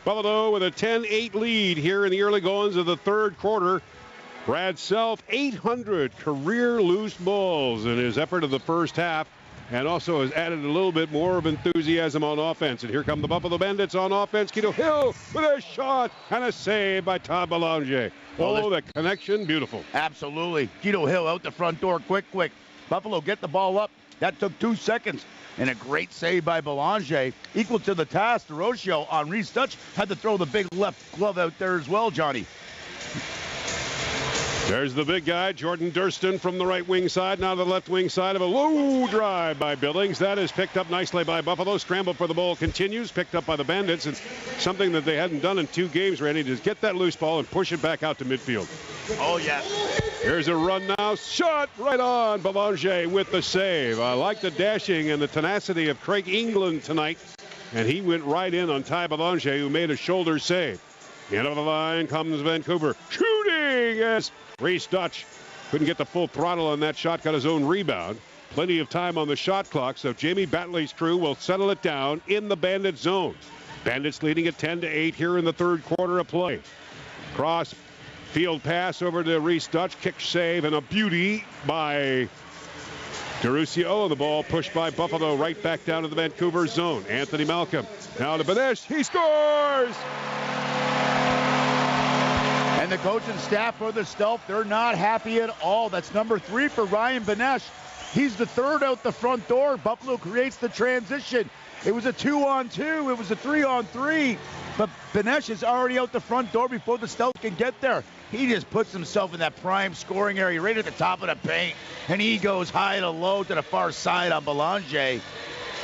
Buffalo with a 10-8 lead here in the early goings of the third quarter. Brad Self, 800 career loose balls in his effort of the first half, and also has added a little bit more of enthusiasm on offense. And here come the Buffalo Bandits on offense. Quito Hill with a shot and a save by Todd Belanger. Oh, the connection, beautiful. Absolutely. Quito Hill out the front door, quick. Buffalo get the ball up. That took 2 seconds. And a great save by Belanger. Equal to the task. The Roadshow on Reese Dutch had to throw the big left glove out there as well, Johnny. There's the big guy, Jordan Durston, from the right wing side. Now the left wing side of a low drive by Billings. That is picked up nicely by Buffalo. Scramble for the ball continues, picked up by the Bandits. It's something that they hadn't done in 2 games, Randy, to get that loose ball and push it back out to midfield. Oh, yeah. Here's a run now. Shot right on. Belanger with the save. I like the dashing and the tenacity of Craig England tonight. And he went right in on Ty Belanger, who made a shoulder save. End of the line comes Vancouver. Shooting as Reese Dutch couldn't get the full throttle on that shot, got his own rebound. Plenty of time on the shot clock, so Jamie Batley's crew will settle it down in the Bandit zone. Bandits leading at 10-8 here in the third quarter of play. Cross field pass over to Reese Dutch, kick save, and a beauty by DeRusio, and the ball pushed by Buffalo right back down to the Vancouver zone. Anthony Malcolm now to Benesh. He scores! And the coaching staff for the Stealth, they're not happy at all. That's number 3 for Ryan Benesh. He's the third out the front door. Buffalo creates the transition. It was a 2-on-2. It was a 3-on-3. But Benesh is already out the front door before the Stealth can get there. He just puts himself in that prime scoring area right at the top of the paint. And he goes high to low to the far side on Belanger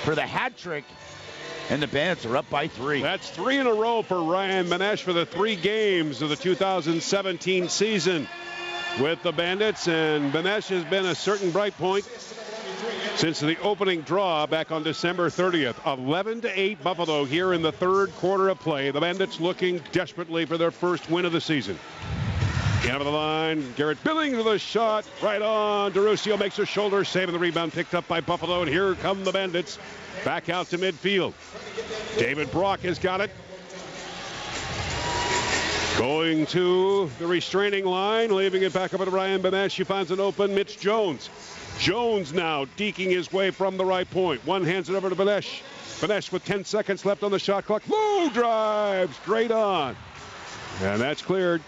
for the hat trick. And the Bandits are up by 3. That's 3 in a row for Ryan Benesh for the 3 games of the 2017 season with the Bandits. And Benesh has been a certain bright point since the opening draw back on December 30th. 11-8 Buffalo here in the third quarter of play. The Bandits looking desperately for their first win of the season. End of the line, Garrett Billings with a shot right on. DeRusio makes a shoulder save, and the rebound picked up by Buffalo. And here come the Bandits back out to midfield. David Brock has got it. Going to the restraining line, leaving it back up to Ryan Benesh. He finds an open Mitch Jones. Jones now deking his way from the right point. One hands it over to Benesh. Benesh with 10 seconds left on the shot clock. Low drive straight on. And that's cleared.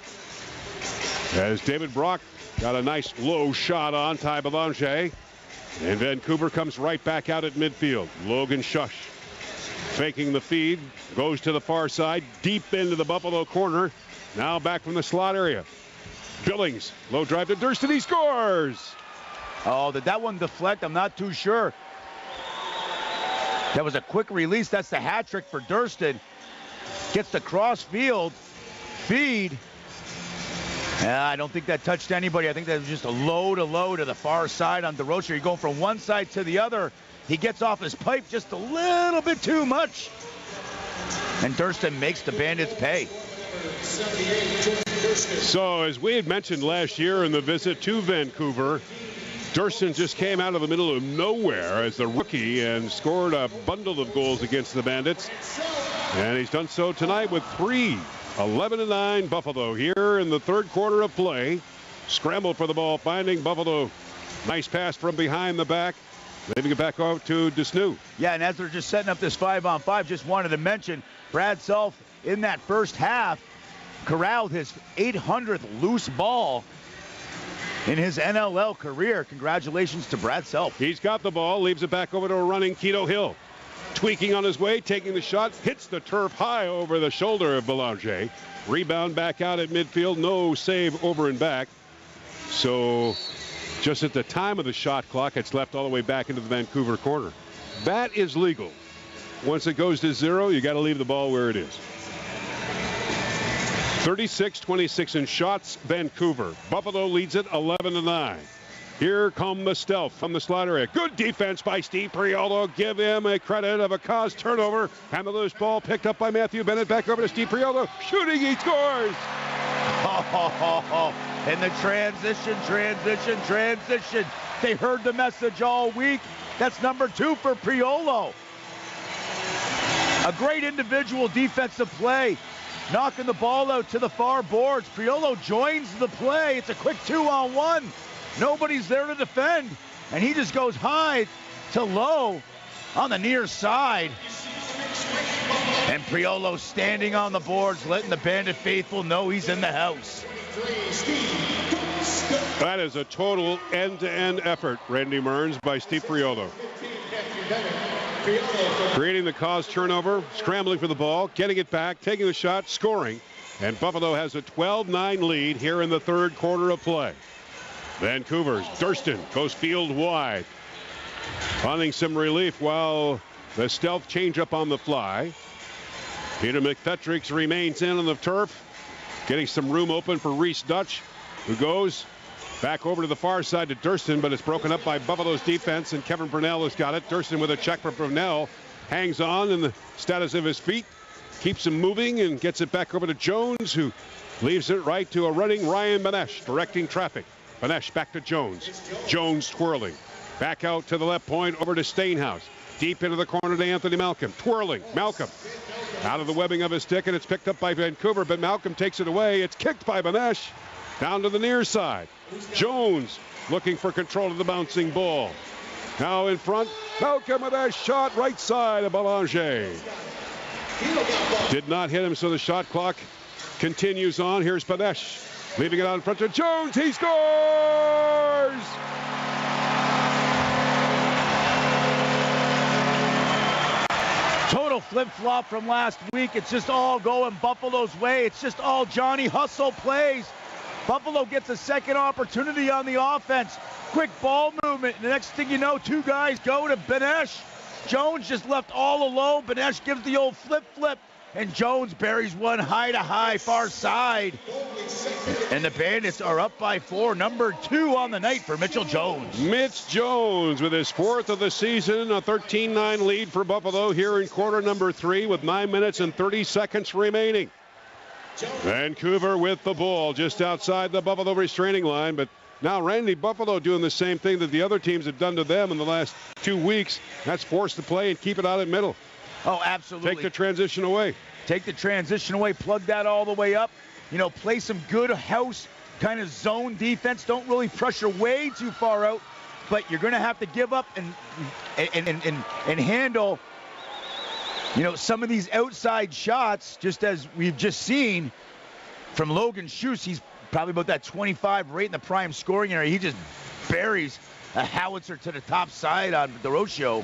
As David Brock got a nice low shot on Ty Belanger. And Vancouver comes right back out at midfield. Logan Shush faking the feed. Goes to the far side. Deep into the Buffalo corner. Now back from the slot area. Billings. Low drive to Durston. He scores. Oh, did that one deflect? I'm not too sure. That was a quick release. That's the hat trick for Durston. Gets the cross field feed. I don't think that touched anybody. I think that was just a low to the far side on DeRusio. You're going from one side to the other. He gets off his pipe just a little bit too much. And Durston makes the Bandits pay. So, as we had mentioned last year in the visit to Vancouver, Durston just came out of the middle of nowhere as a rookie and scored a bundle of goals against the Bandits. And he's done so tonight with 3. 11-9 Buffalo here in the third quarter of play. Scramble for the ball, finding Buffalo. Nice pass from behind the back. Leaving it back out to Desnew. Yeah, and as they're just setting up this 5-on-5, just wanted to mention Brad Self in that first half corralled his 800th loose ball in his NLL career. Congratulations to Brad Self. He's got the ball, leaves it back over to a running Keto Hill. Tweaking on his way, taking the shot, hits the turf high over the shoulder of Belanger. Rebound back out at midfield, no save over and back. So just at the time of the shot clock, it's left all the way back into the Vancouver corner. That is legal. Once it goes to 0, you got to leave the ball where it is. 36-26 in shots, Vancouver. Buffalo leads it 11-9. Here come the stealth from the slot area. Good defense by Steve Priolo. Give him a credit of a caused turnover. And the loose ball picked up by Matthew Bennett. Back over to Steve Priolo. Shooting, he scores. And the transition. They heard the message all week. That's number 2 for Priolo. A great individual defensive play. Knocking the ball out to the far boards. Priolo joins the play. It's a quick 2-on-1. Nobody's there to defend. And he just goes high to low on the near side. And Priolo standing on the boards, letting the Bandit faithful know he's in the house. That is a total end-to-end effort, Randy Mearns, by Steve Priolo. Creating the cause turnover, scrambling for the ball, getting it back, taking the shot, scoring. And Buffalo has a 12-9 lead here in the third quarter of play. Vancouver's Durston goes field wide. Finding some relief while the stealth change up on the fly. Peter McFetrix remains in on the turf. Getting some room open for Reese Dutch, who goes back over to the far side to Durston, but it's broken up by Buffalo's defense, and Kevin Brunell has got it. Durston with a check for Brunell. Hangs on in the status of his feet. Keeps him moving and gets it back over to Jones, who leaves it right to a running Ryan Benesh, directing traffic. Benesh back to Jones. Jones twirling. Back out to the left point over to Stainhouse. Deep into the corner to Anthony Malcolm. Twirling. Malcolm out of the webbing of his stick, and it's picked up by Vancouver, but Malcolm takes it away. It's kicked by Benesh down to the near side. Jones looking for control of the bouncing ball. Now in front, Malcolm with a shot right side of Belanger. Did not hit him, so the shot clock continues on. Here's Benesh leaving it out in front to Jones. He scores! Total flip-flop from last week. It's just all going Buffalo's way. It's just all Johnny Hustle plays. Buffalo gets a second opportunity on the offense. Quick ball movement. The next thing you know, 2 guys go to Benesh. Jones just left all alone. Benesh gives the old flip, and Jones buries one high to high, far side. And the Bandits are up by 4. Number 2 on the night for Mitchell Jones. Mitch Jones with his 4th of the season, a 13-9 lead for Buffalo here in quarter number 3 with 9 minutes and 30 seconds remaining. Vancouver with the ball just outside the Buffalo restraining line, but now Randy, Buffalo doing the same thing that the other teams have done to them in the last 2 weeks. That's force the play and keep it out at middle. Oh, absolutely. Take the transition away. Take the transition away, plug that all the way up. You know, play some good house kind of zone defense. Don't really pressure way too far out, but you're going to have to give up and handle, you know, some of these outside shots, just as we've just seen from Logan Schuss. He's probably about that 25 right in the prime scoring area. He just buries a howitzer to the top side on DeRocio.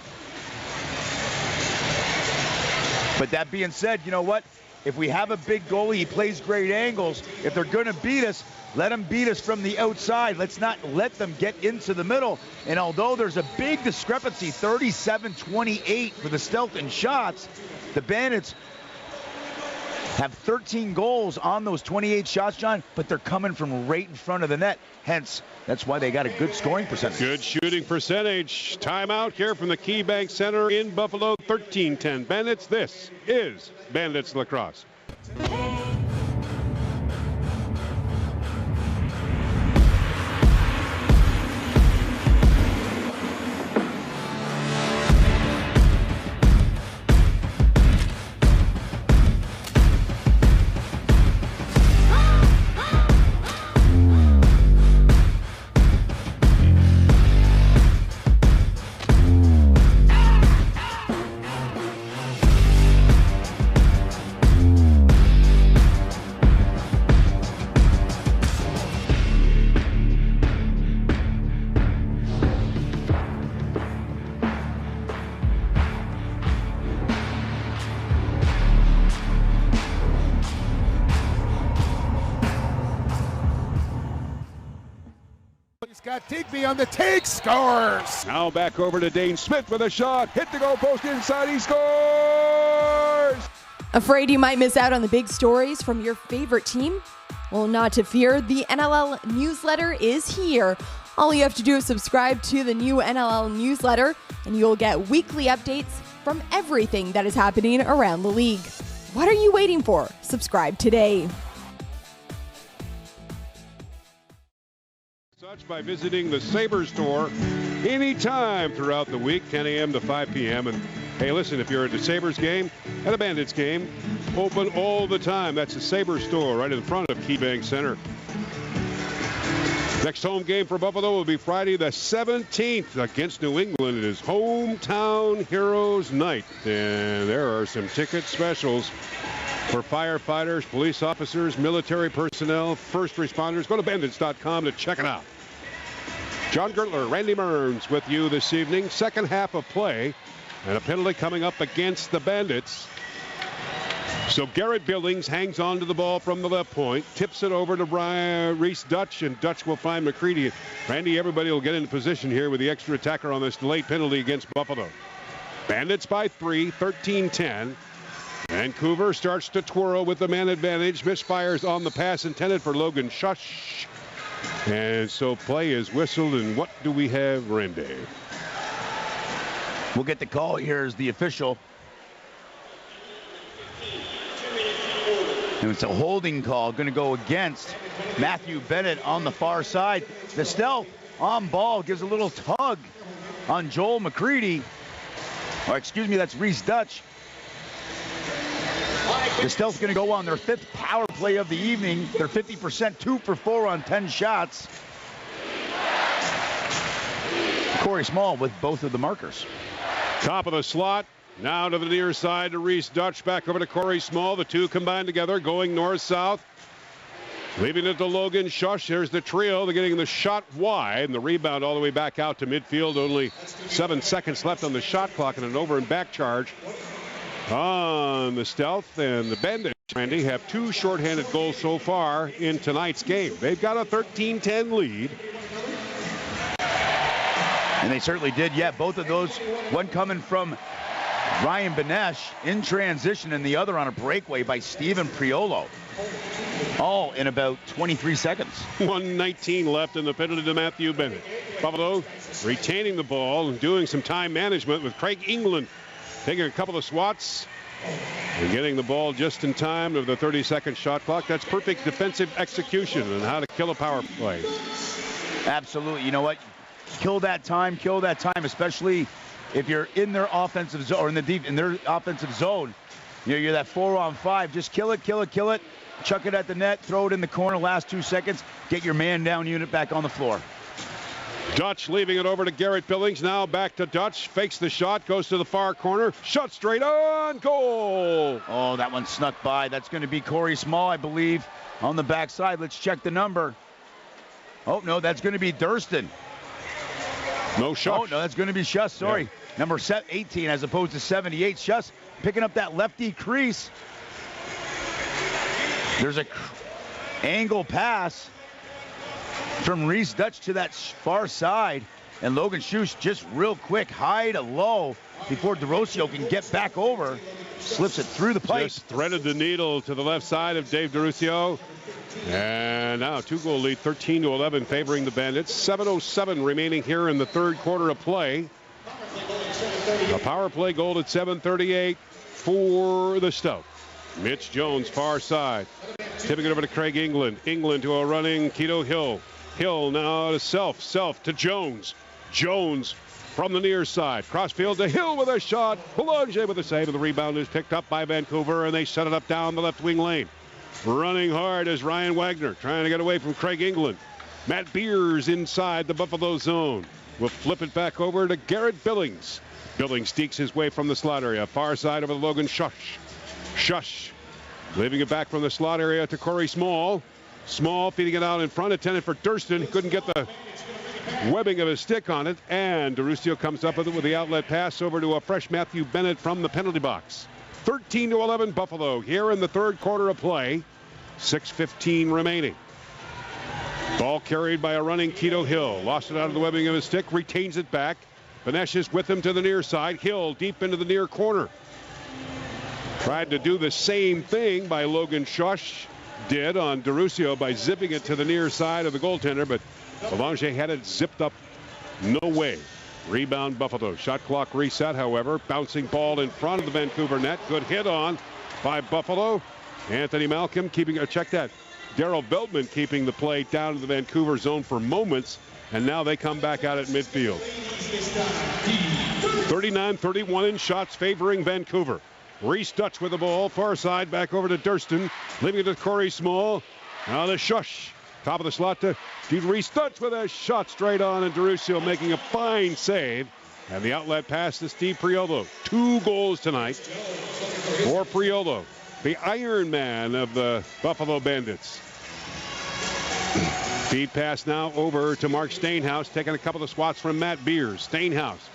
But that being said, you know what? If we have a big goalie, he plays great angles. If they're going to beat us, let them beat us from the outside. Let's not let them get into the middle. And although there's a big discrepancy, 37-28 for the stealth in shots, the Bandits have 13 goals on those 28 shots, John, but they're coming from right in front of the net. Hence, that's why they got a good scoring percentage. Good shooting percentage. Timeout here from the KeyBank Center in Buffalo, 13-10 Bandits. This is Bandits Lacrosse. got Digby on the take, scores! Now back over to Dane Smith with a shot. Hit the goal post inside, he scores! Afraid you might miss out on the big stories from your favorite team? Well, not to fear, the NLL newsletter is here. All you have to do is subscribe to the new NLL newsletter, and you'll get weekly updates from everything that is happening around the league. What are you waiting for? Subscribe today. Such by visiting the Sabre store anytime throughout the week, 10 a.m. to 5 p.m. And hey, listen, if you're at the Sabres game and a Bandits game, open all the time. That's the Sabre store right in front of KeyBank Center. Next home game for Buffalo will be Friday the 17th against New England. It is Hometown Heroes Night, and there are some ticket specials for firefighters, police officers, military personnel, first responders. Go to bandits.com to check it out. John Gertler, Randy Mearns with you this evening. Second half of play, and a penalty coming up against the Bandits. So Garrett Billings hangs on to the ball from the left point, tips it over to Reese Dutch, and Dutch will find McCready. Randy, everybody will get into position here with the extra attacker on this late penalty against Buffalo. Bandits by 3, 13-10. Vancouver starts to twirl with the man advantage. Misfires on the pass intended for Logan Shush. And so play is whistled, and what do we have, Randy? We'll get the call here as the official. And it's a holding call going to go against Matthew Bennett on the far side. The stealth on ball gives a little tug on Joel McCready. Or excuse me, that's Reese Dutch. The stealth's going to go on their 5th power play of the evening. They're 50%, 2 for 4 on 10 shots. Corey Small with both of the markers. Top of the slot. Now to the near side to Reese Dutch. Back over to Corey Small. The two combined together, going north-south. Leaving it to Logan Shush. There's the trio. They're getting the shot wide, and the rebound all the way back out to midfield. Only 7 seconds left on the shot clock, and an over and back charge on the stealth. And the Bandits, Randy, have 2 shorthanded goals so far in tonight's game. They've got a 13-10 lead. And they certainly did. Yeah, both of those, one coming from Ryan Benesh in transition, and the other on a breakaway by Steven Priolo. All in about 23 seconds. 1:19 left in the penalty to Matthew Bennett. Buffalo retaining the ball and doing some time management with Craig England taking a couple of swats and getting the ball just in time of the 30-second shot clock. That's perfect defensive execution and how to kill a power play. Absolutely. You know what? Kill that time, especially if you're in their offensive zone, or in their offensive zone. You're that 4-on-5. Just kill it. Chuck it at the net, throw it in the corner, last 2 seconds, get your man down unit back on the floor. Dutch leaving it over to Garrett Billings. Now back to Dutch, fakes the shot, goes to the far corner, shot straight on, goal. Oh, that one snuck by. That's going to be Corey Small, I believe, on the backside. Let's check the number. Oh, no, that's going to be Durston. No Shush. Oh, no, that's going to be Shush, sorry. Yeah. Number 18 as opposed to 78. Shush picking up that lefty crease. There's a angle pass from Reese Dutch to that far side. And Logan Shush just real quick, high to low, before DeRosio can get back over. Slips it through the pipe. Just threaded the needle to the left side of Dave DeRosio. And now 2-goal lead, 13-11, favoring the Bandits. 7:07 remaining here in the third quarter of play. A power play goal at 7:38 for the Stout. Mitch Jones, far side. Tipping it over to Craig England. England to a running Keto Hill. Hill now to Self to Jones. Jones from the near side. Crossfield to Hill with a shot. Boulanger with a save, and the rebound is picked up by Vancouver, and they set it up down the left wing lane. Running hard is Ryan Wagner, trying to get away from Craig England. Matt Beers inside the Buffalo zone. We'll flip it back over to Garrett Billings. Billings sneaks his way from the slot area. Far side over the Logan Shush. Shush leaving it back from the slot area to Corey Small. Small feeding it out in front, intended for Durston. He couldn't get the webbing of his stick on it, and DeRosio comes up with it with the outlet pass over to a fresh Matthew Bennett from the penalty box. 13-11 Buffalo here in the third quarter of play. 6:15 remaining. Ball carried by a running Keto Hill. Lost it out of the webbing of his stick. Retains it back. Benesh is with him to the near side. Hill deep into the near corner. Tried to do the same thing by Logan Shush. Did on Darusio by zipping it to the near side of the goaltender. But Belanger had it zipped up. No way. Rebound Buffalo. Shot clock reset, however. Bouncing ball in front of the Vancouver net. Good hit on by Buffalo. Anthony Malcolm keeping, check that. Darryl Veltman keeping the play down to the Vancouver zone for moments. And now they come back out at midfield. 39-31 in shots favoring Vancouver. Reese Dutch with the ball. Far side back over to Durston. Leaving it to Corey Small. Now the Shush. Top of the slot to Reese Dutch with a shot straight on, and Darusio making a fine save. And the outlet pass to Steve Priolo. 2 goals tonight for Priolo, the Iron Man of the Buffalo Bandits. Feed pass now over to Mark Stainhouse, taking a couple of swats from Matt Beers. Stainhouse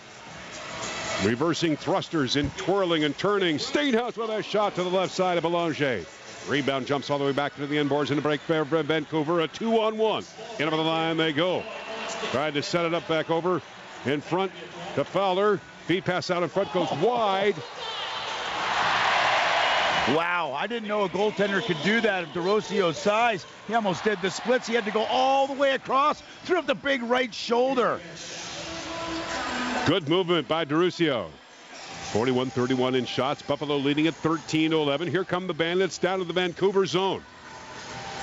reversing thrusters and twirling and turning. Stainhouse with a shot to the left side of Belanger. Rebound jumps all the way back to the end boards in the break for Vancouver. A 2-on-1. In over the line they go. Tried to set it up back over in front to Fowler. Feed pass out in front goes wide. Wow, I didn't know a goaltender could do that at Darosio's size. He almost did the splits. He had to go all the way across, threw up the big right shoulder. Good movement by Darusio. 41-31 in shots. Buffalo leading at 13-11. Here come the Bandits down to the Vancouver zone.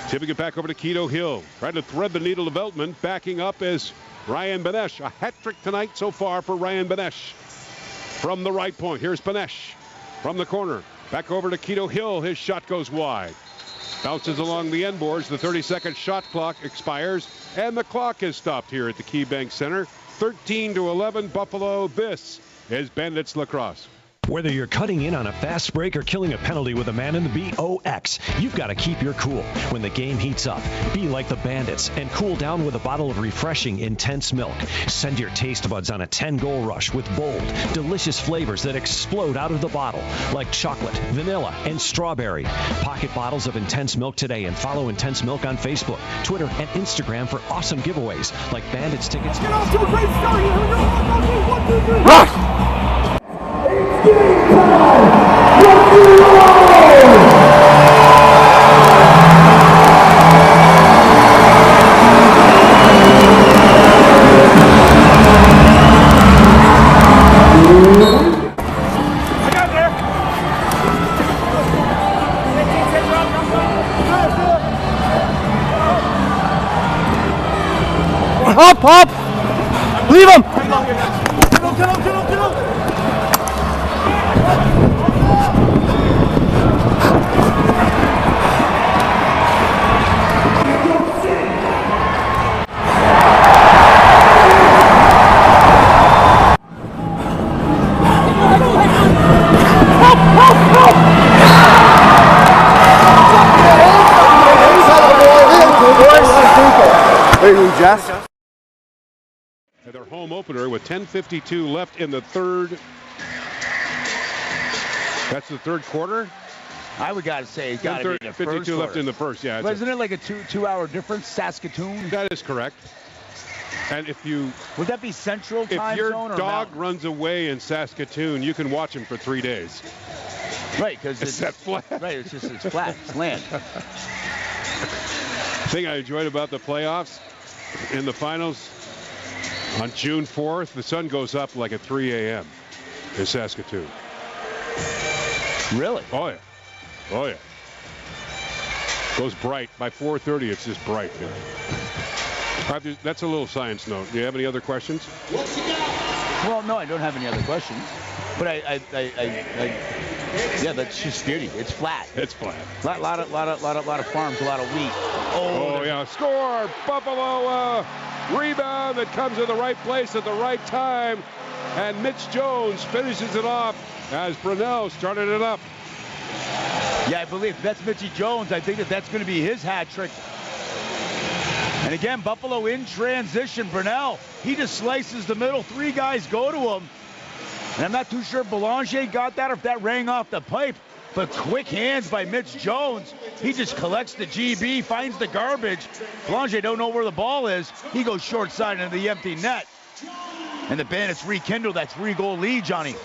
Tipping it back over to Keto Hill. Trying to thread the needle to Veltman. Backing up is Ryan Benesh. A hat trick tonight so far for Ryan Benesh. From the right point, here's Benesh. From the corner, back over to Keto Hill. His shot goes wide. Bounces along the end boards. The 30-second shot clock expires. And the clock is stopped here at the KeyBank Center. 13-11 Buffalo. This is Bandits Lacrosse. Whether you're cutting in on a fast break or killing a penalty with a man in the BOX, you've got to keep your cool when the game heats up. Be like the Bandits and cool down with a bottle of refreshing, intense milk. Send your taste buds on a 10-goal rush with bold, delicious flavors that explode out of the bottle, like chocolate, vanilla, and strawberry. Pocket bottles of Intense Milk today and follow Intense Milk on Facebook, Twitter, and Instagram for awesome giveaways like Bandits tickets. Get off to a great start here. Here we go. 1, 2, 3. Rush! Up! Leave him! Get up! Jess. Their home opener with 10:52 left in the third. That's the third quarter. I would gotta say it's got to be the first 52 left in the first. Yeah. But isn't it like a two-hour difference? Saskatoon. That is correct. And if you would that be Central Time if your Zone or dog Mountain? runs away in Saskatoon, you can watch him for 3 days. Right, because it's that flat. Right, it's flat. It's land. Thing I enjoyed about the playoffs in the finals on June 4th, the sun goes up like at 3 a.m. in Saskatoon. Really? Oh yeah. Oh yeah. Goes bright by 4:30. It's just bright. Yeah. All right, that's a little science note. Do you have any other questions? Well, no, I don't have any other questions. But yeah, that's just beauty. It's flat. It's flat. Lot of farms, a lot of wheat. Oh yeah, score! Buffalo rebound that comes in the right place at the right time, and Mitch Jones finishes it off as Brunel started it up. Yeah, I believe that's Mitchie Jones. I think that's going to be his hat trick. And again, Buffalo in transition. Brunel, he just slices the middle. 3 guys go to him. And I'm not too sure Belanger got that or if that rang off the pipe. but quick hands by Mitch Jones. He just collects the GB, finds the garbage. Belanger don't know where the ball is. He goes short side into the empty net. And the Bandits rekindle that 3-goal lead, Johnny.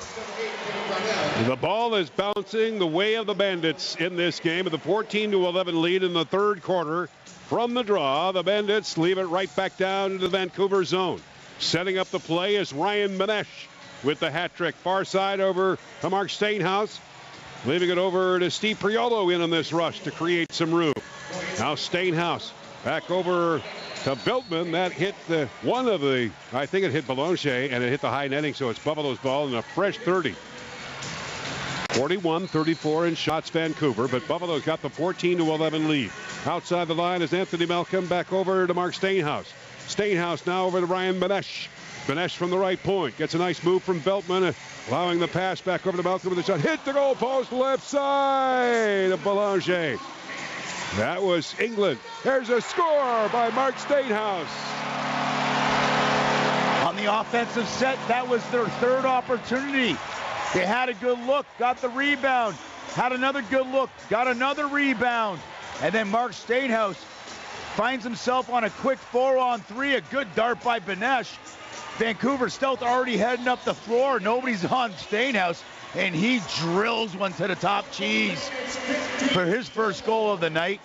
The ball is bouncing the way of the Bandits in this game with a 14-11 lead in the third quarter. From the draw, the Bandits leave it right back down to the Vancouver zone. Setting up the play is Ryan Manesh with the hat trick. Far side over to Mark Stainhouse. Leaving it over to Steve Priolo in on this rush to create some room. Now Stainhouse back over to Veltman. That hit I think it hit Belanger, and it hit the high netting, so it's Buffalo's ball and a fresh 30. 41-34 in shots, Vancouver, but Buffalo's got the 14-11 lead. Outside the line is Anthony Malcolm, back over to Mark Stainhouse. Stainhouse now over to Ryan Manesh. Manesh from the right point. Gets a nice move from Veltman, allowing the pass back over to Malcolm with a shot. Hit the goal post, left side of Belanger. That was England. There's a score by Mark Stainhouse. On the offensive set, that was their third opportunity. They had a good look, got the rebound, had another good look, got another rebound. And then Mark Stainhouse finds himself on a quick 4-on-3, a good dart by Banesh. Vancouver Stealth already heading up the floor. Nobody's on Stainhouse, and he drills one to the top cheese for his first goal of the night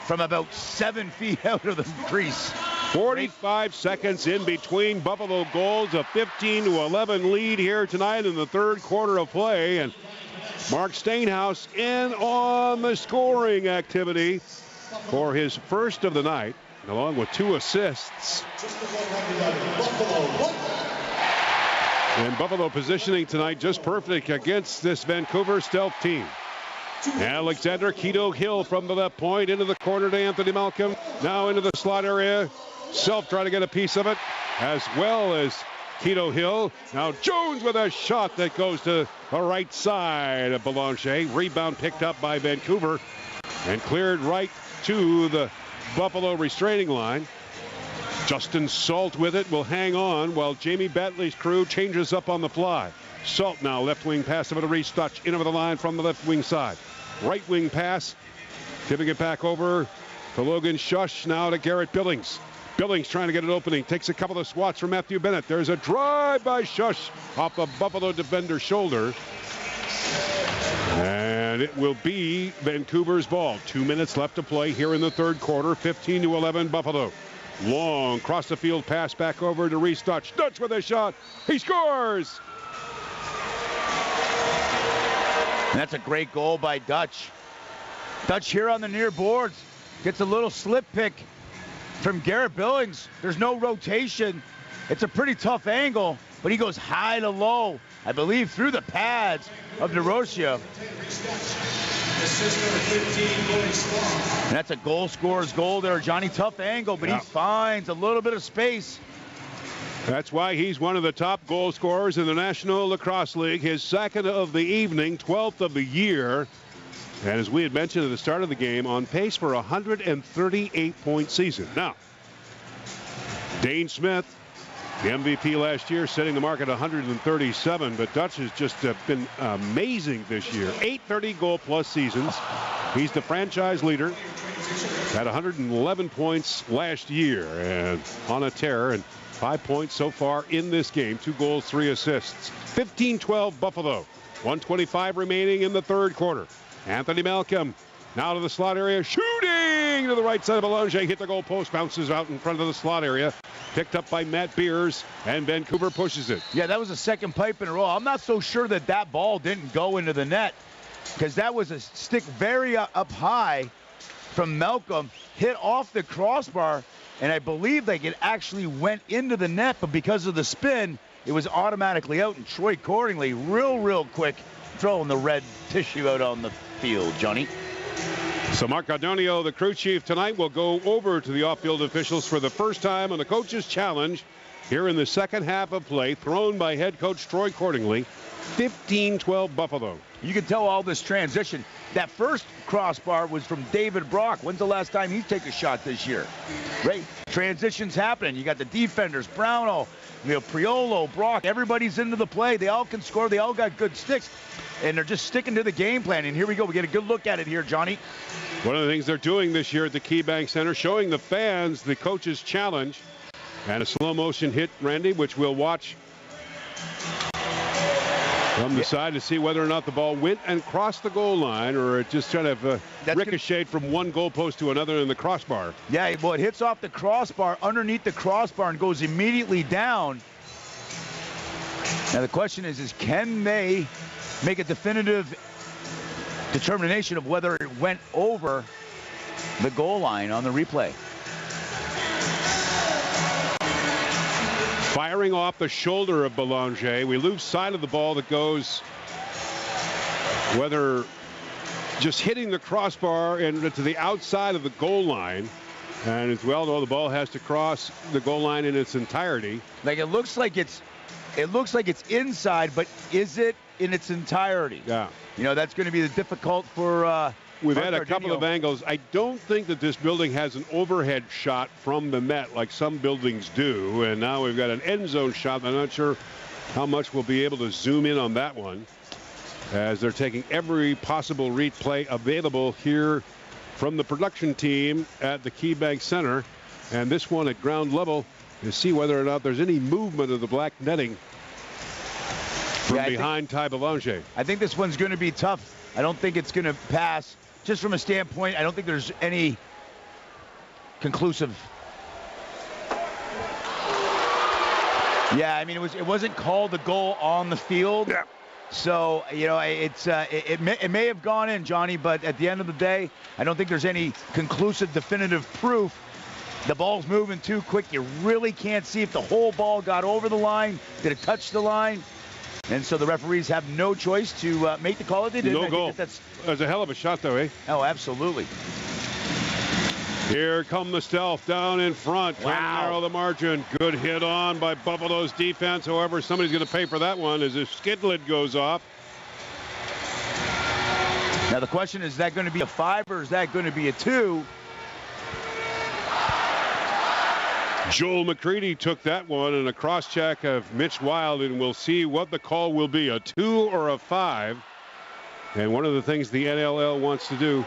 from about 7 feet out of the crease. 45 seconds in between Buffalo goals, a 15-11 lead here tonight in the third quarter of play, and Mark Stainhouse in on the scoring activity for his first of the night, along with 2 assists. And Buffalo positioning tonight just perfect against this Vancouver Stealth team. Alexander Keto Hill from the left point into the corner to Anthony Malcolm. Now into the slot area. Self trying to get a piece of it, as well as Keto Hill. Now Jones with a shot that goes to the right side of Belanger. Rebound picked up by Vancouver and cleared right to the Buffalo restraining line. Justin Salt with it will hang on while Jamie Batley's crew changes up on the fly. Salt now left wing pass over to Reese Stutch in over the line from the left wing side. Right wing pass, giving it back over to Logan Shush, now to Garrett Billings. Billings trying to get an opening, takes a couple of swats from Matthew Bennett. There's a drive by Shush off the Buffalo defender's shoulder. And it will be Vancouver's ball. 2 minutes left to play here in the third quarter. 15-11 Buffalo. Long cross the field pass back over to Reese Dutch. Dutch with a shot. He scores. And that's a great goal by Dutch. Dutch here on the near boards. Gets a little slip pick from Garrett Billings. There's no rotation. It's a pretty tough angle, but he goes high to low, I believe, through the pads of DeRocio. And that's a goal scorer's goal there, Johnny. Tough angle, but he finds a little bit of space. That's why he's one of the top goal scorers in the National Lacrosse League. His second of the evening, 12th of the year. And as we had mentioned at the start of the game, on pace for a 138-point season. Now, Dane Smith, the MVP last year, setting the mark at 137, but Dutch has just been amazing this year. 8 30-goal-plus seasons. He's the franchise leader at 111 points last year and on a tear, and 5 points so far in this game. 2 goals, 3 assists. 15-12 Buffalo. 125 remaining in the third quarter. Anthony Malcolm now to the slot area, shooting to the right side of Belanger. Hit the goal post, bounces out in front of the slot area. Picked up by Matt Beers, and Vancouver pushes it. Yeah, that was a second pipe in a row. I'm not so sure that that ball didn't go into the net, because that was a stick very up high from Malcolm, hit off the crossbar, and I believe like it actually went into the net, but because of the spin, it was automatically out, and Troy Cordingley, real quick, throwing the red tissue out on the field, Johnny. So Mark Cardonio, the crew chief tonight, will go over to the off-field officials for the first time on the coach's challenge here in the second half of play, thrown by head coach Troy Cordingley. 15-12 Buffalo. You can tell all this transition. That first crossbar was from David Brock. When's the last time he's taken a shot this year? Right? Transitions happening. You got the defenders, Browno, Priolo, Brock. Everybody's into the play. They all can score. They all got good sticks. And they're just sticking to the game plan. And here we go. We get a good look at it here, Johnny. One of the things they're doing this year at the KeyBank Center, showing the fans the coach's challenge. And a slow motion hit, Randy, which we'll watch from the side to see whether or not the ball went and crossed the goal line, or it just kind of ricocheted from one goalpost to another in the crossbar. Yeah, well, it hits off the crossbar, underneath the crossbar, and goes immediately down. Now the question is can they make a definitive determination of whether it went over the goal line on the replay? Firing off the shoulder of Belanger. We lose sight of the ball that goes, whether just hitting the crossbar and to the outside of the goal line. And as well, though, the ball has to cross the goal line in its entirety. Like it looks like it's inside, but is it in its entirety? Yeah. You know, that's going to be the difficult for We've had a couple of angles. I don't think that this building has an overhead shot from the net like some buildings do. And now we've got an end zone shot. I'm not sure how much we'll be able to zoom in on that one, as they're taking every possible replay available here from the production team at the KeyBank Center. And this one at ground level to see whether or not there's any movement of the black netting from behind Ty Belanger. I think this one's going to be tough. I don't think it's going to pass. Just from a standpoint, I don't think there's any conclusive. Yeah, I mean, it wasn't called a goal on the field. Yeah. So, you know, it may have gone in, Johnny, but at the end of the day, I don't think there's any conclusive, definitive proof. The ball's moving too quick. You really can't see if the whole ball got over the line. Did it touch the line? And so the referees have no choice to make the call. They did. No goal. That's a hell of a shot, though, eh? Oh, absolutely. Here come the Stealth down in front. Wow. Trying to narrow the margin. Good hit on by Buffalo's defense. However, somebody's going to pay for that one as his skid lid goes off. Now the question is that going to be a 5 or is that going to be a 2? Joel McCready took that one, and a cross-check of Mitch Wild, and we'll see what the call will be, a 2 or a 5. And one of the things the NLL wants to do,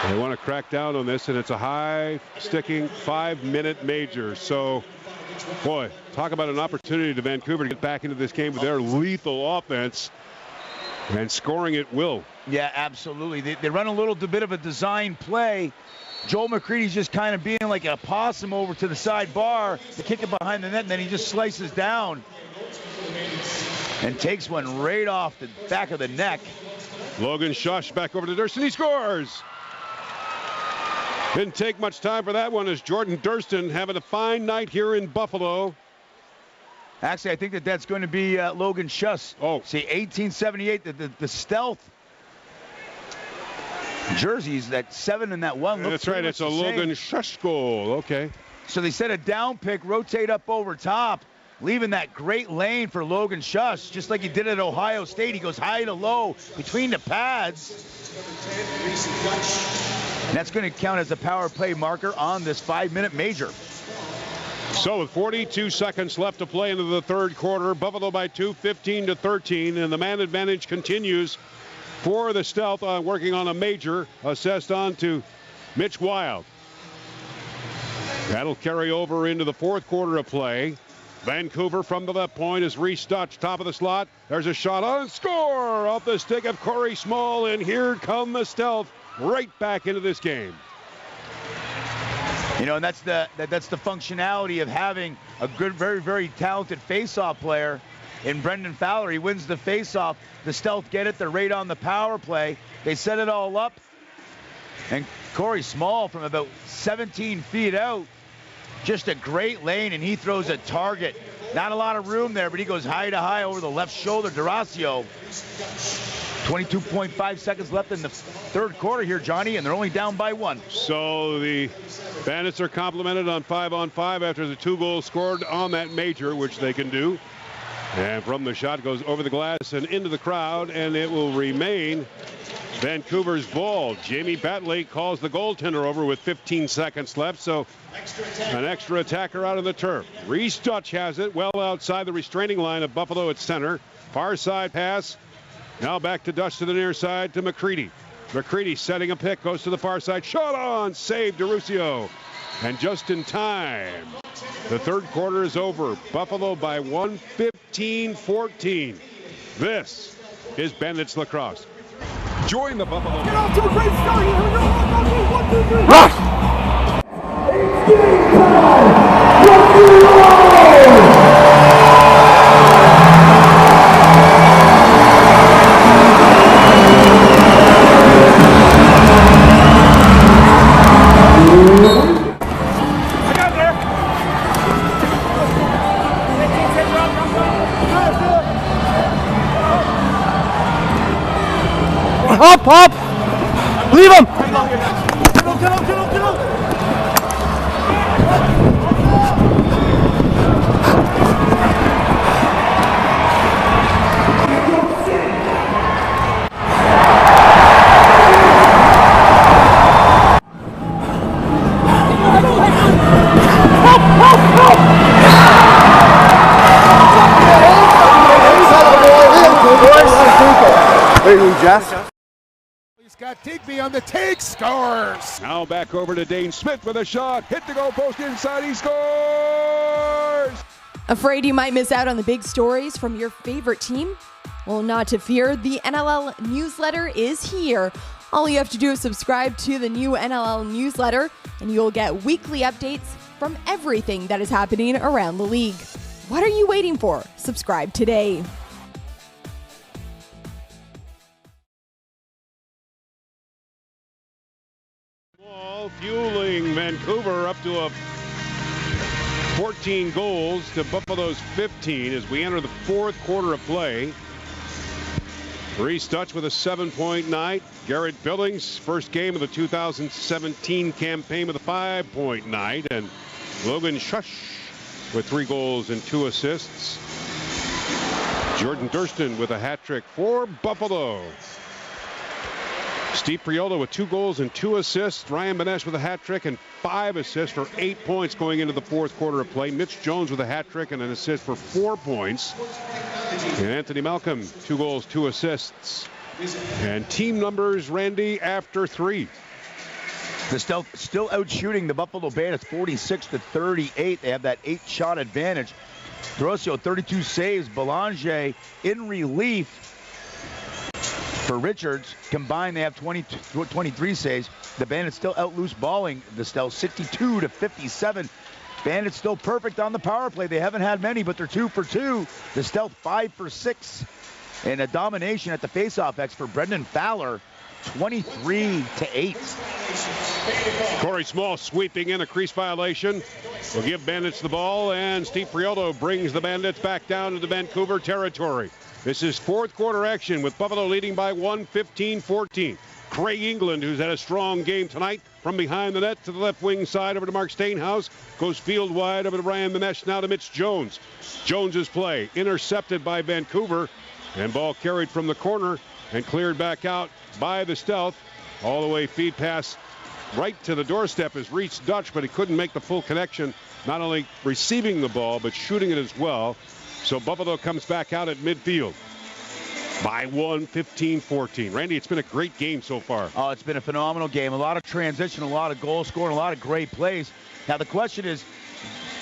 they want to crack down on this, and it's a high-sticking 5-minute major. So, boy, talk about an opportunity to Vancouver to get back into this game with their lethal offense and scoring at will. Yeah, absolutely. They run a little bit of a design play. Joel McCready's just kind of being like a possum over to the side bar to kick it behind the net, and then he just slices down and takes one right off the back of the neck. Logan Shush back over to Durston. He scores. Didn't take much time for that one as Jordan Durston having a fine night here in Buffalo. Actually, I think that's going to be Logan Shush. Oh. See, 1878, the Stealth jerseys, that 7 and that 1. That's right. It's a Logan Shush goal. Okay. So they set a down pick, rotate up over top, leaving that great lane for Logan Shush, just like he did at Ohio State. He goes high to low between the pads. And that's going to count as a power play marker on this 5-minute major. So with 42 seconds left to play into the third quarter, Buffalo by 2, 15-13, and the man advantage continues for the Stealth, working on a major assessed on to Mitch Wild. That'll carry over into the fourth quarter of play. Vancouver from the left point is Reese Dutch, top of the slot. There's a shot on, score off the stick of Corey Small, and here come the Stealth right back into this game. You know, and that's the functionality of having a good, very, very talented face-off player in Brendan Fowler. He wins the face-off. The Stealth get it. They're right on the power play. They set it all up. And Corey Small from about 17 feet out, just a great lane, and he throws a target. Not a lot of room there, but he goes high to high over the left shoulder. Duracio. 22.5 seconds left in the third quarter here, Johnny, and they're only down by 1. So the Bandits are complimented on 5-on-5 after the 2 goals scored on that major, which they can do. And from the shot goes over the glass and into the crowd, and it will remain Vancouver's ball. Jamie Batley calls the goaltender over with 15 seconds left, so an extra attacker out on the turf. Reese Dutch has it well outside the restraining line of Buffalo at center. Far side pass. Now back to Dutch to the near side to McCready. McCready setting a pick, goes to the far side. Shot on, save DeRusio. And just in time, the third quarter is over. Buffalo by 1, 15-14. This is Bandits Lacrosse. Join the Buffalo. Get off to a great start here. Here we go. 1, 2, 3. Rush! It's game time. Rock and roll! Up! Leave him! Get up! Jess? He's got Digby on the take, scores! Now back over to Dane Smith with a shot. Hit the goal post inside, he scores! Afraid you might miss out on the big stories from your favorite team? Well, not to fear, the NLL newsletter is here. All you have to do is subscribe to the new NLL newsletter, and you'll get weekly updates from everything that is happening around the league. What are you waiting for? Subscribe today. Fueling Vancouver up to a 14 goals to Buffalo's 15 as we enter the fourth quarter of play. Reese Dutch with a 7-point night. Garrett Billings, first game of the 2017 campaign with a 5-point night. And Logan Shush with 3 goals and 2 assists. Jordan Durston with a hat trick for Buffalo. Steve Priola with 2 goals and 2 assists. Ryan Benesh with a hat trick and 5 assists for 8 points going into the fourth quarter of play. Mitch Jones with a hat trick and an assist for 4 points. And Anthony Malcolm, 2 goals, 2 assists. And team numbers, Randy, after 3. The Stealth still out shooting the Buffalo Bandits 46-38. They have that 8-shot advantage. DeRusio 32 saves. Belanger in relief. For Richards, combined, they have 23 saves. The Bandits still out loose balling the Stealth 62-57. Bandits still perfect on the power play. They haven't had many, but they're 2 for 2. The Stealth 5 for 6. And a domination at the faceoff X for Brendan Fowler, 23-8. Corey Small sweeping in a crease violation. Will give Bandits the ball, and Steve Priola brings the Bandits back down into Vancouver territory. This is fourth quarter action with Buffalo leading by 1, 15-14. Craig England, who's had a strong game tonight, from behind the net to the left wing side over to Mark Stainhouse. Goes field wide over to Ryan Benesh, now to Mitch Jones. Jones's play intercepted by Vancouver, and ball carried from the corner and cleared back out by the Stealth. All the way feed pass right to the doorstep is Reese Dutch, but he couldn't make the full connection, not only receiving the ball, but shooting it as well. So Buffalo comes back out at midfield by 1, 15-14. Randy, it's been a great game so far. Oh, it's been a phenomenal game. A lot of transition, a lot of goal scoring, a lot of great plays. Now the question is,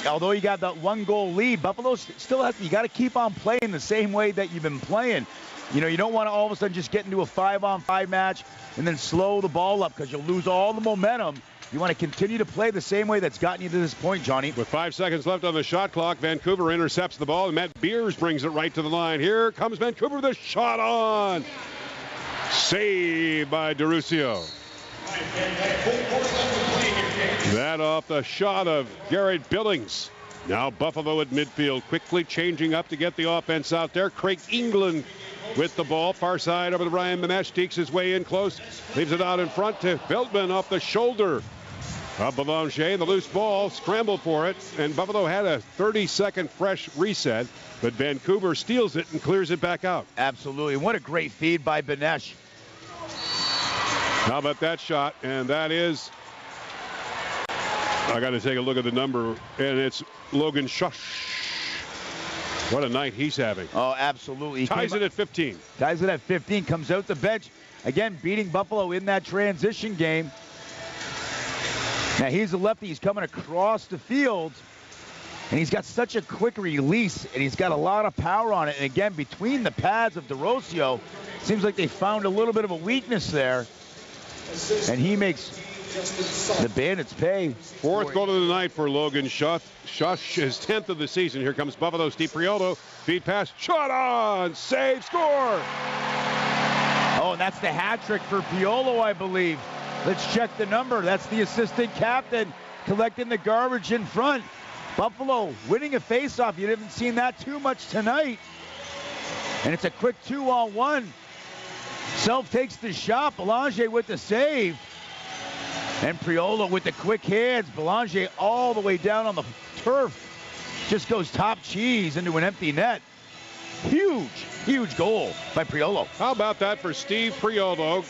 although you got that 1-goal lead, Buffalo still has, you got to keep on playing the same way that you've been playing. You know, you don't want to all of a sudden just get into a 5-on-5 match and then slow the ball up because you'll lose all the momentum. You want to continue to play the same way that's gotten you to this point, Johnny. With 5 seconds left on the shot clock, Vancouver intercepts the ball, and Matt Beers brings it right to the line. Here comes Vancouver with a shot on. Saved by DeRusio. That off the shot of Garrett Billings. Now Buffalo at midfield, quickly changing up to get the offense out there. Craig England with the ball, far side over to Ryan Benesh, sneaks his way in close, leaves it out in front to Veltman off the shoulder Belanger, the loose ball, scrambled for it, and Buffalo had a 30-second fresh reset, but Vancouver steals it and clears it back out. Absolutely. What a great feed by Benesh. How about that shot? And that is, I got to take a look at the number, and it's Logan Shush. What a night he's having. Oh, absolutely. Ties it at 15. Ties it at 15, comes out the bench. Again, beating Buffalo in that transition game. Now, he's a lefty. He's coming across the field, and he's got such a quick release, and he's got a lot of power on it. And again, between the pads of DeRosio, seems like they found a little bit of a weakness there, and he makes the Bandits pay. Fourth goal of the night for Logan Shush. Shush, his 10th of the season. Here comes Buffalo. Steve Priolo. Feed pass. Shot on. Save. Score. Oh, and that's the hat trick for Priolo, I believe. Let's check the number. That's the assistant captain collecting the garbage in front. Buffalo winning a faceoff. You haven't seen that too much tonight. And it's a quick 2-on-1. Self takes the shot. Belanger with the save. And Priolo with the quick hands. Belanger all the way down on the turf. Just goes top cheese into an empty net. Huge, huge goal by Priolo. How about that for Steve Priolo?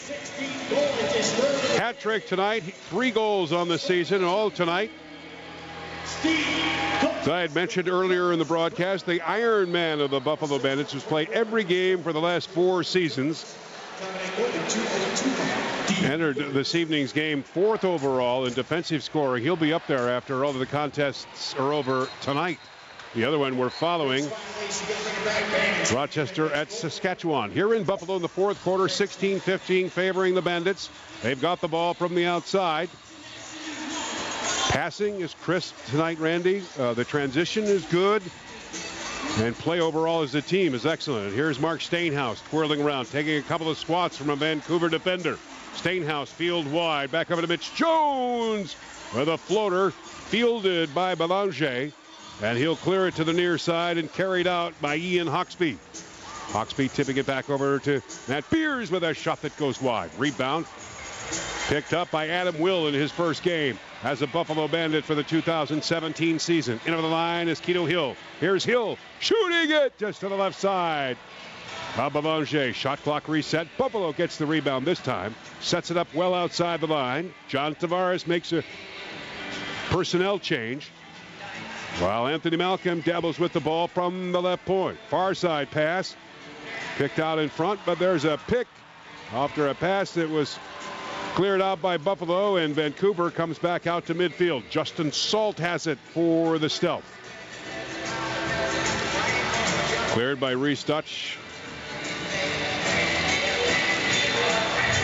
Hat trick tonight. 3 goals on the season, all tonight. As I had mentioned earlier in the broadcast, the Iron Man of the Buffalo Bandits has played every game for the last 4 seasons. Entered this evening's game 4th overall in defensive scoring. He'll be up there after all of the contests are over tonight. The other one we're following, Rochester at Saskatchewan. Here in Buffalo in the 4th quarter, 16-15 favoring the Bandits. They've got the ball from the outside. Passing is crisp tonight, Randy. The transition is good. And play overall as a team is excellent. And here's Mark Stainhouse twirling around, taking a couple of swats from a Vancouver defender. Stainhouse field wide, back over to Mitch Jones with a floater fielded by Belanger. And he'll clear it to the near side and carried out by Ian Hawksby. Hawksby tipping it back over to Matt Beers with a shot that goes wide. Rebound picked up by Adam Will in his first game as a Buffalo Bandit for the 2017 season. Into the line is Keto Hill. Here's Hill shooting it just to the left side. Belanger, shot clock reset. Buffalo gets the rebound this time. Sets it up well outside the line. John Tavares makes a personnel change, while Anthony Malcolm dabbles with the ball from the left point. Far side pass. Picked out in front, but there's a pick after a pass that was cleared out by Buffalo, and Vancouver comes back out to midfield. Justin Salt has it for the Stealth. Cleared by Reese Dutch.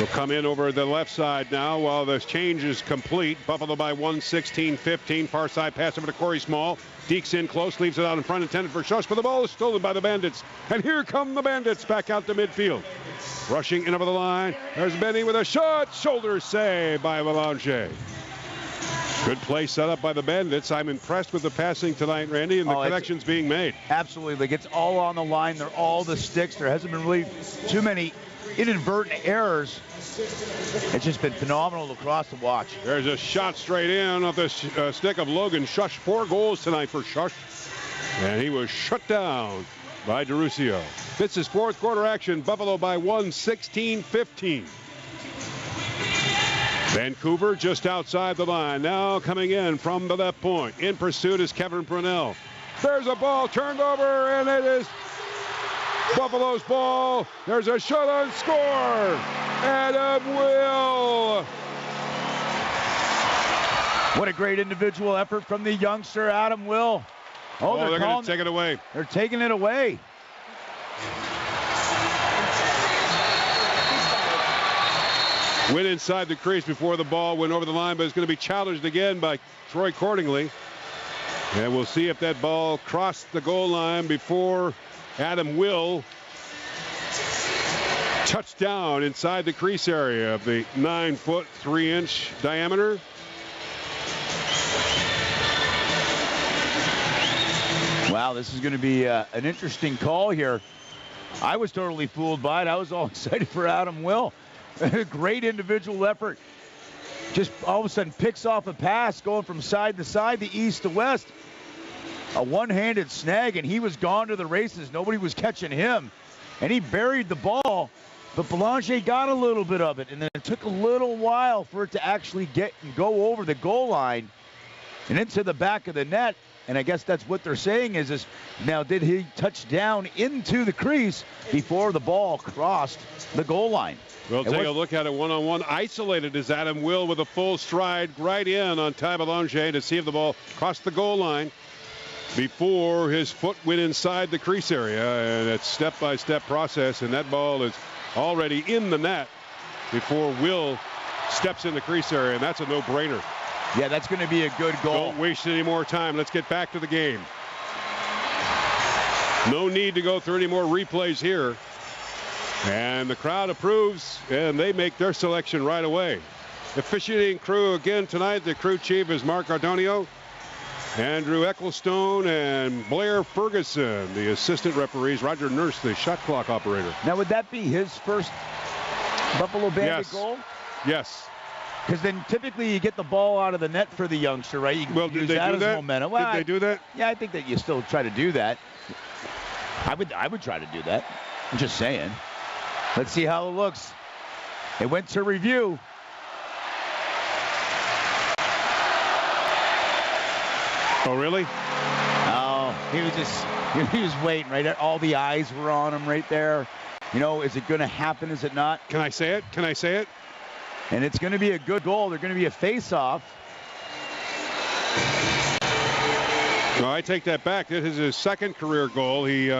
Will come in over the left side now while the change is complete. Buffalo by 1, 16-15. Far side pass over to Corey Small. Deeks in close, leaves it out in front, intended for Shush, but the ball is stolen by the Bandits. And here come the Bandits back out to midfield. Rushing in over the line. There's Benny with a shot. Shoulder save by Belanger. Good play set up by the Bandits. I'm impressed with the passing tonight, Randy, and the connections being made. Absolutely. Like, it's all on the line. They're all the sticks. There hasn't been really too many inadvertent errors. It's just been phenomenal across the watch. There's a shot straight in off the stick of Logan Shush. 4 goals tonight for Shush. And he was shut down by DeRusio. This is 4th quarter action. Buffalo by 1, 16-15. Vancouver just outside the line. Now coming in from the left point. In pursuit is Kevin Brunel. There's a ball turned over, and it is Buffalo's ball. There's a shot on score. Adam Will. What a great individual effort from the youngster, Adam Will. Oh, they're going to take it away. They're taking it away. Went inside the crease before the ball went over the line, but it's going to be challenged again by Troy Cordingley. And we'll see if that ball crossed the goal line before Adam Will touched down inside the crease area of the 9-foot, 3-inch diameter. Wow, this is going to be an interesting call here. I was totally fooled by it. I was all excited for Adam Will. Great individual effort. just all of a sudden picks off a pass going from side to side, the east to west. A one-handed snag, and he was gone to the races. Nobody was catching him. And he buried the ball, but Belanger got a little bit of it, and then it took a little while for it to actually get and go over the goal line and into the back of the net. And I guess that's what they're saying is now did he touch down into the crease before the ball crossed the goal line? We'll take a look at it one-on-one. Isolated is Adam Will with a full stride right in on Ty Belanger to see if the ball crossed the goal line before his foot went inside the crease area. And it's step-by-step process, and that ball is already in the net before Will steps in the crease area, and that's a no-brainer. Yeah, that's going to be a good goal. Don't waste any more time. Let's get back to the game. No need to go through any more replays here. And the crowd approves, and they make their selection right away. Officiating crew again tonight, the crew chief is Mark Ardonio, Andrew Ecclestone, and Blair Ferguson. The assistant referees, Roger Nurse, the shot clock operator. Now, would that be his first Buffalo Bandit goal? Yes. Because then typically you get the ball out of the net for the youngster, right? You can use that as momentum. Well, did they do that? Yeah, I think that you still try to do that. I would try to do that. I'm just saying. Let's see how it looks. It went to review. Oh, really? Oh, he was waiting right there. All the eyes were on him right there. You know, is it going to happen? Is it not? Can I say it? Can I say it? And it's going to be a good goal. They're going to be a face-off. No, I take that back. This is his second career goal. He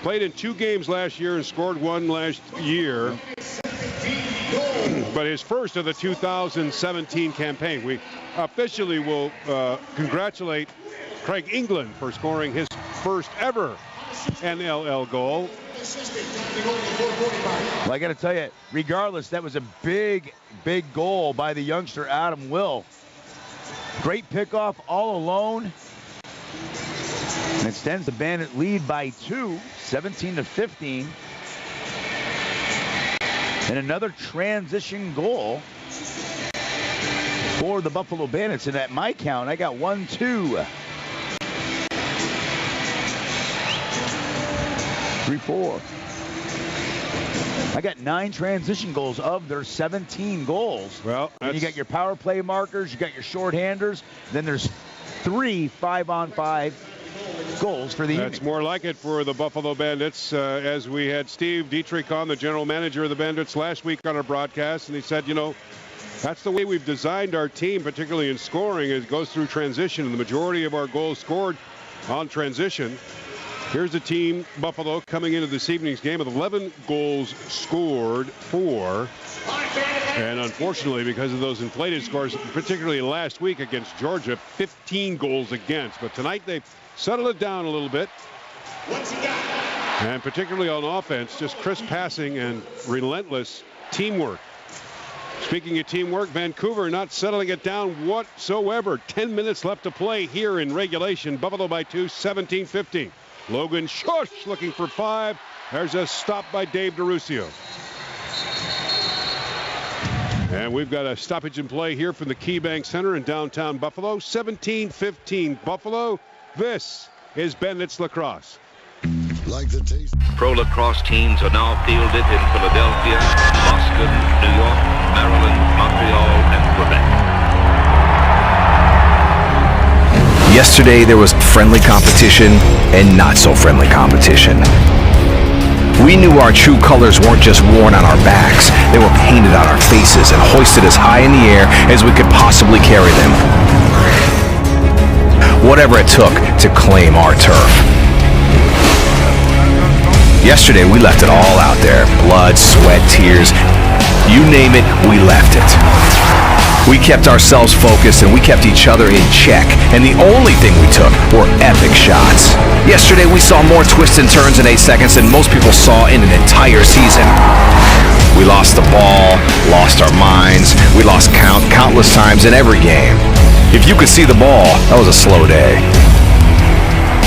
played in 2 games last year and scored 1 last year. But his first of the 2017 campaign. We officially will congratulate Craig England for scoring his first ever NLL goal. Well, I got to tell you, regardless, that was a big, big goal by the youngster Adam Will. Great pickoff all alone. And extends the Bandit lead by 2, 17-15. And another transition goal for the Buffalo Bandits. And at my count, I got 1, 2, 3, 4. I got 9 transition goals of their 17 goals. Well, and you got your power play markers, you got your shorthanders, then there's 3 5-on-5 goals for the evening. That's more like it for the Buffalo Bandits, as we had Steve Dietrich on, the general manager of the Bandits, last week on our broadcast, and he said, you know, that's the way we've designed our team, particularly in scoring. It goes through transition, and the majority of our goals scored on transition. Here's the team, Buffalo, coming into this evening's game with 11 goals scored for. And unfortunately, because of those inflated scores, particularly last week against Georgia, 15 goals against. But tonight they've settled it down a little bit. And particularly on offense, just crisp passing and relentless teamwork. Speaking of teamwork, Vancouver not settling it down whatsoever. 10 minutes left to play here in regulation. Buffalo by 2, 17-15. Logan Shush looking for 5. There's a stop by Dave DeRusio. And we've got a stoppage in play here from the KeyBank Center in downtown Buffalo. 17-15 Buffalo. This is Bandits Lacrosse. Like the taste. Pro lacrosse teams are now fielded in Philadelphia, Boston, New York, Maryland, Montreal, and Quebec. Yesterday there was friendly competition and not so friendly competition. We knew our true colors weren't just worn on our backs, they were painted on our faces and hoisted as high in the air as we could possibly carry them. Whatever it took to claim our turf. Yesterday we left it all out there. Blood, sweat, tears, you name it, we left it. We kept ourselves focused and we kept each other in check, and the only thing we took were epic shots. Yesterday we saw more twists and turns in 8 seconds than most people saw in an entire season. We lost the ball, lost our minds, we lost countless times in every game. If you could see the ball, that was a slow day.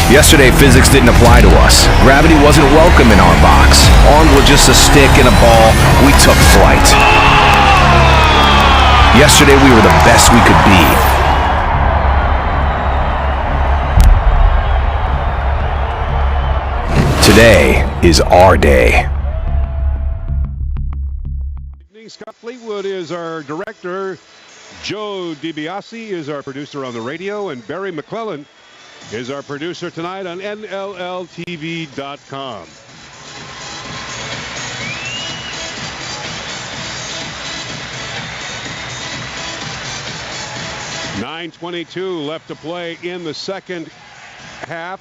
Yesterday physics didn't apply to us. Gravity wasn't welcome in our box. Armed with just a stick and a ball, we took flight. Yesterday, we were the best we could be. Today is our day. Scott Fleetwood is our director. Joe DiBiase is our producer on the radio. And Barry McClellan is our producer tonight on NLLTV.com. .9:22 left to play in the second half.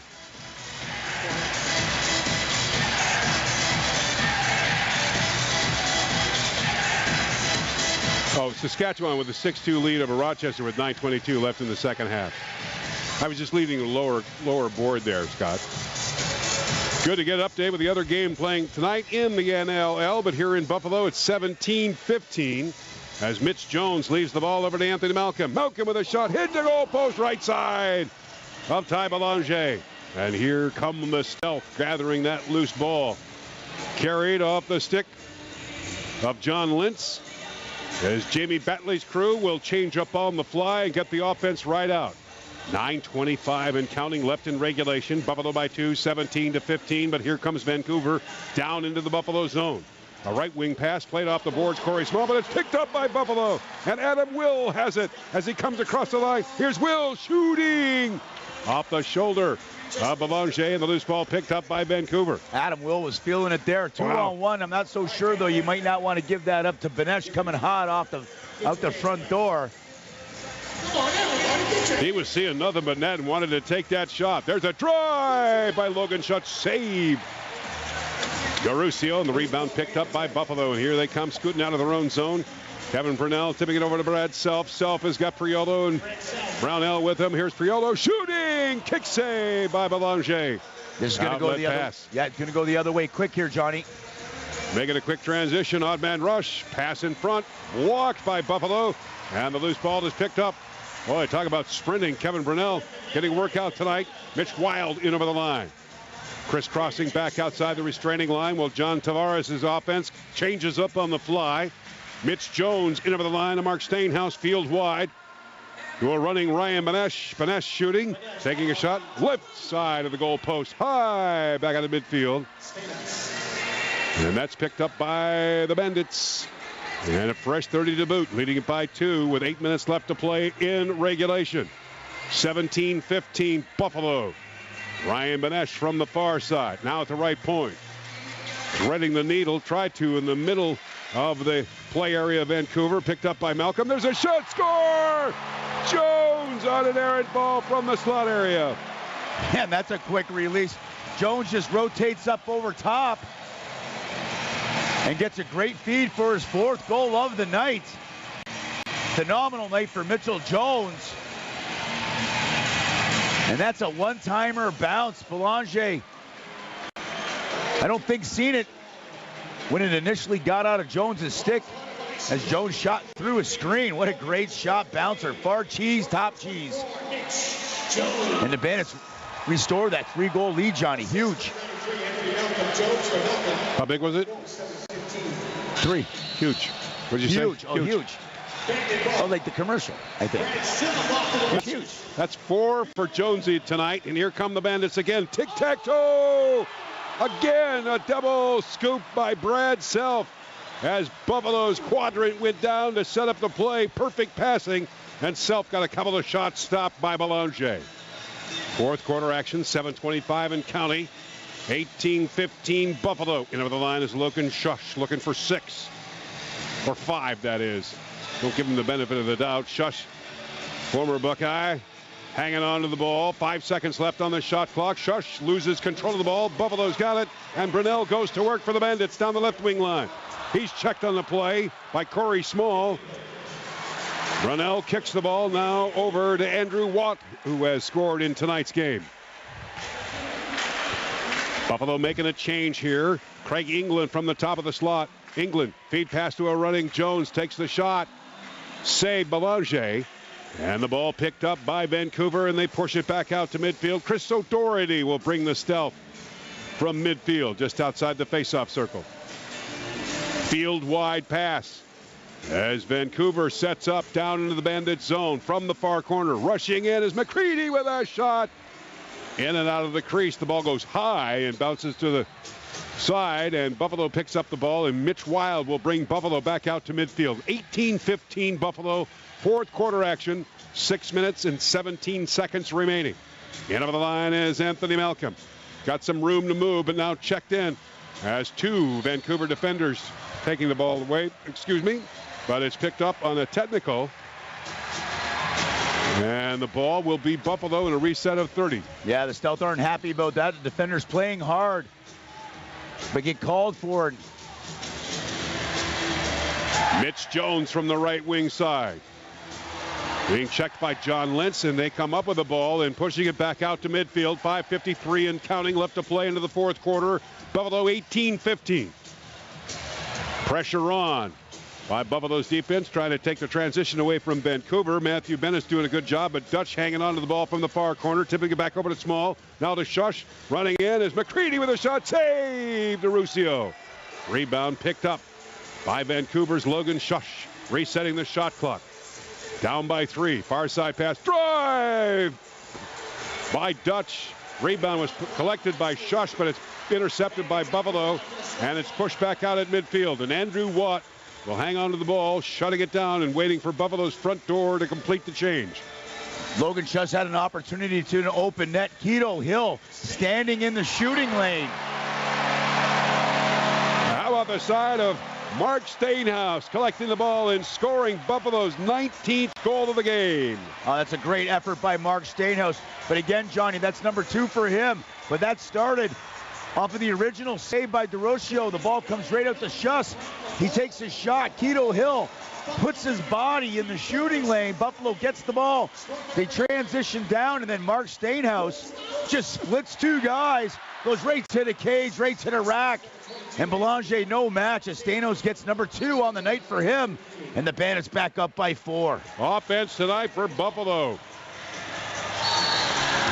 Oh, Saskatchewan with a 6-2 lead over Rochester with 9:22 left in the second half. I was just leaving the lower board there, Scott. Good to get an update with the other game playing tonight in the NLL, but here in Buffalo it's 17-15 as Mitch Jones leaves the ball over to Anthony Malcolm. Malcolm with a shot, hit the goal post right side of Ty Belanger. And here come the Stealth gathering that loose ball. Carried off the stick of John Lintz. As Jamie Batley's crew will change up on the fly and get the offense right out. 9:25 and counting left in regulation. Buffalo by 2, 17-15. But here comes Vancouver down into the Buffalo zone. A right wing pass played off the boards. Corey Small, but it's picked up by Buffalo. And Adam Will has it as he comes across the line. Here's Will shooting off the shoulder of Belanger, and the loose ball picked up by Vancouver. Adam Will was feeling it there. 2-on-1. I'm not so sure, though. You might not want to give that up to Benesh coming hot out the front door. He was seeing nothing but net and wanted to take that shot. There's a drive by Logan Schutz. Save. Garusio, and the rebound picked up by Buffalo. And here they come scooting out of their own zone. Kevin Brunell tipping it over to Brad Self. Self has got Priolo and Brownell with him. Here's Priolo shooting. Kick save by Belanger. This is going to go the other. Yeah, it's going to go the other way quick here, Johnny. Making a quick transition. Odd man rush. Pass in front. Walked by Buffalo. And the loose ball is picked up. Boy, talk about sprinting. Kevin Brunell getting workout tonight. Mitch Wild in over the line. Crisscrossing back outside the restraining line while John Tavares' offense changes up on the fly. Mitch Jones in over the line to Mark Stainhouse, field wide. To a running Ryan Benesh. Benesh shooting, taking a shot, left side of the goal post, high back out of midfield. And that's picked up by the Bandits. And a fresh 30 to boot, leading it by 2 with 8 minutes left to play in regulation. 17-15 Buffalo. Ryan Benesh from the far side, now at the right point. Threading the needle, tried to in the middle of the play area of Vancouver, picked up by Malcolm. There's a shot, score! Jones on an errant ball from the slot area. And that's a quick release. Jones just rotates up over top and gets a great feed for his 4th goal of the night. Phenomenal night for Mitchell Jones. And that's a one-timer bounce. Belanger, I don't think seen it when it initially got out of Jones' stick as Jones shot through a screen. What a great shot bouncer. Far cheese, top cheese. And the Bandits restore that 3-goal lead, Johnny. Huge. How big was it? 3. Huge. What did you huge. say? Oh, huge. Oh, like the commercial, I think. Huge. That's 4 for Jonesy tonight. And here come the Bandits again. Tic-tac-toe. Again, a double scoop by Brad Self as Buffalo's quadrant went down to set up the play. Perfect passing, and Self got a couple of shots stopped by Belanger. 4th quarter action, 7:25 and counting. 18-15 Buffalo. In over the line is Logan Shush looking for 6. Or 5, that is. Don't give him the benefit of the doubt. Shush, former Buckeye, hanging on to the ball. 5 seconds left on the shot clock. Shush loses control of the ball. Buffalo's got it. And Brunell goes to work for the Bandits down the left wing line. He's checked on the play by Corey Small. Brunell kicks the ball now over to Andrew Watt, who has scored in tonight's game. Buffalo making a change here. Craig England from the top of the slot. England, feed pass to a running Jones, takes the shot. Save Belanger. And the ball picked up by Vancouver, and they push it back out to midfield. Chris O'Doherty will bring the stealth from midfield, just outside the faceoff circle. Field wide pass. As Vancouver sets up down into the Bandit zone from the far corner. Rushing in is McCready with a shot. In and out of the crease. The ball goes high and bounces to the side, and Buffalo picks up the ball, and Mitch Wild will bring Buffalo back out to midfield. 18-15 Buffalo. Fourth quarter action. 6 minutes and 17 seconds remaining. In over the line is Anthony Malcolm. Got some room to move, but now checked in as two Vancouver defenders taking the ball away. But it's picked up on a technical. And the ball will be Buffalo in a reset of 30. Yeah, the Stealth aren't happy about that. The defenders playing hard, but get called for it. Mitch Jones from the right wing side. Being checked by John Lentz, and they come up with the ball and pushing it back out to midfield. 5:53 and counting left to play into the fourth quarter. Buffalo 18-15. Pressure on by Buffalo's defense, trying to take the transition away from Vancouver. Matthew Bennett's doing a good job, but Dutch hanging on to the ball from the far corner, tipping it back over to Small. Now to Shush. Running in is McCready with a shot. Saved to Ruscio. Rebound picked up by Vancouver's Logan Shush, resetting the shot clock. Down by 3. Far side pass. Drive by Dutch. Rebound was collected by Shush, but it's intercepted by Buffalo, and it's pushed back out at midfield. And Andrew Watt will hang on to the ball, shutting it down and waiting for Buffalo's front door to complete the change. Logan Shush had an opportunity to an open net. Keto Hill standing in the shooting lane. How about the side of Mark Stainhouse collecting the ball and scoring Buffalo's 19th goal of the game. Oh, that's a great effort by Mark Stainhouse. But again, Johnny, that's number 2 for him. But that started off of the original save by DeRocio. The ball comes right out to Shuss. He takes a shot. Keto Hill puts his body in the shooting lane. Buffalo gets the ball. They transition down, and then Mark Stainhouse just splits 2 guys. Goes right to the cage, right to the rack. And Belanger no match as Stanos gets number 2 on the night for him. And the Bandits back up by 4. Offense tonight for Buffalo.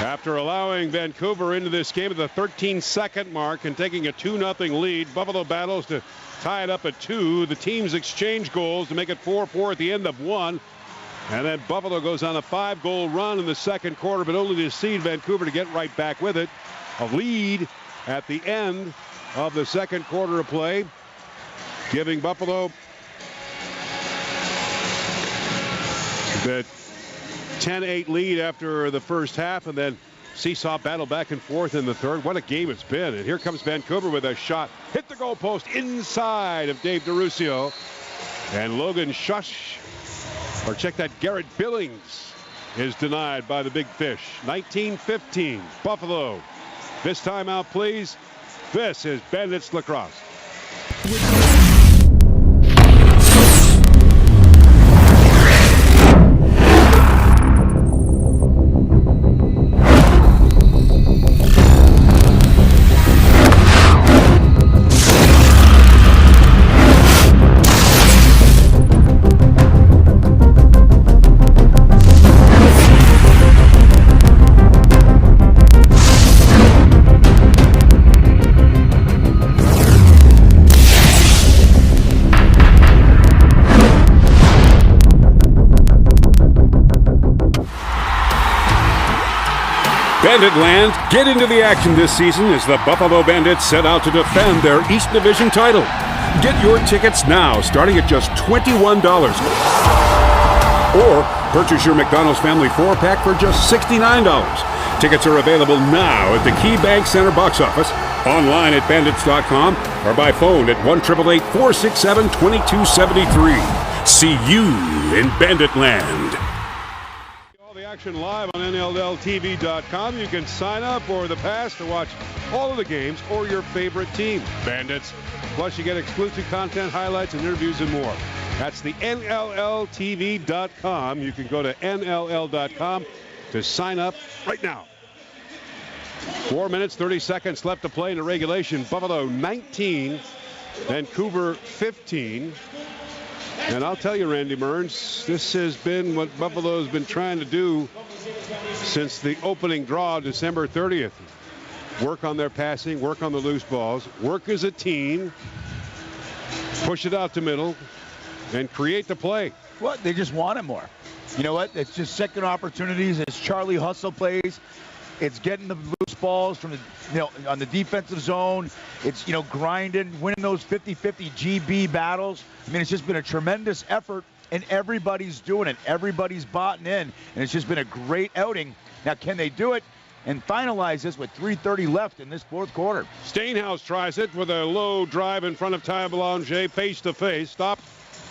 After allowing Vancouver into this game at the 13-second mark and taking a 2-0 lead, Buffalo battles to tie it up at 2. The teams exchange goals to make it 4-4 at the end of 1. And then Buffalo goes on a 5-goal run in the second quarter, but only to see Vancouver to get right back with it. A lead at the end of the second quarter of play, giving Buffalo the 10-8 lead after the first half, and then seesaw battle back and forth in the third. What a game it's been. And here comes Vancouver with a shot. Hit the goalpost inside of Dave DeRuscio. And Logan Shush, or check that, Garrett Billings, is denied by the Big Fish. 19-15, Buffalo. This time out, please. This is Bandits Lacrosse. Bandit Land, get into the action this season as the Buffalo Bandits set out to defend their East Division title. Get your tickets now, starting at just $21. Or purchase your McDonald's Family 4-pack for just $69. Tickets are available now at the KeyBank Center box office, online at bandits.com, or by phone at 1-888-467-2273. See you in Bandit Land. Action live on NLLTV.com. You can sign up for the pass to watch all of the games or your favorite team, Bandits. Plus, you get exclusive content, highlights, and interviews and more. That's the NLLTV.com. You can go to NLL.com to sign up right now. 4 minutes, 30 seconds left to play in the regulation. Buffalo 19, Vancouver 15. And I'll tell you, Randy Mearns, this has been what Buffalo's been trying to do since the opening draw, December 30th. Work on their passing, work on the loose balls, work as a team, push it out to middle, and create the play. Well, they just want it more. You know what? It's just second opportunities. It's Charlie Hustle plays. It's getting the loose balls from the, on the defensive zone. It's, grinding, winning those 50-50 GB battles. I mean, it's just been a tremendous effort, and everybody's doing it. Everybody's bought in, and it's just been a great outing. Now, can they do it and finalize this with 3:30 left in this fourth quarter? Steinhaus tries it with a low drive in front of Ty Belanger, face-to-face. Stopped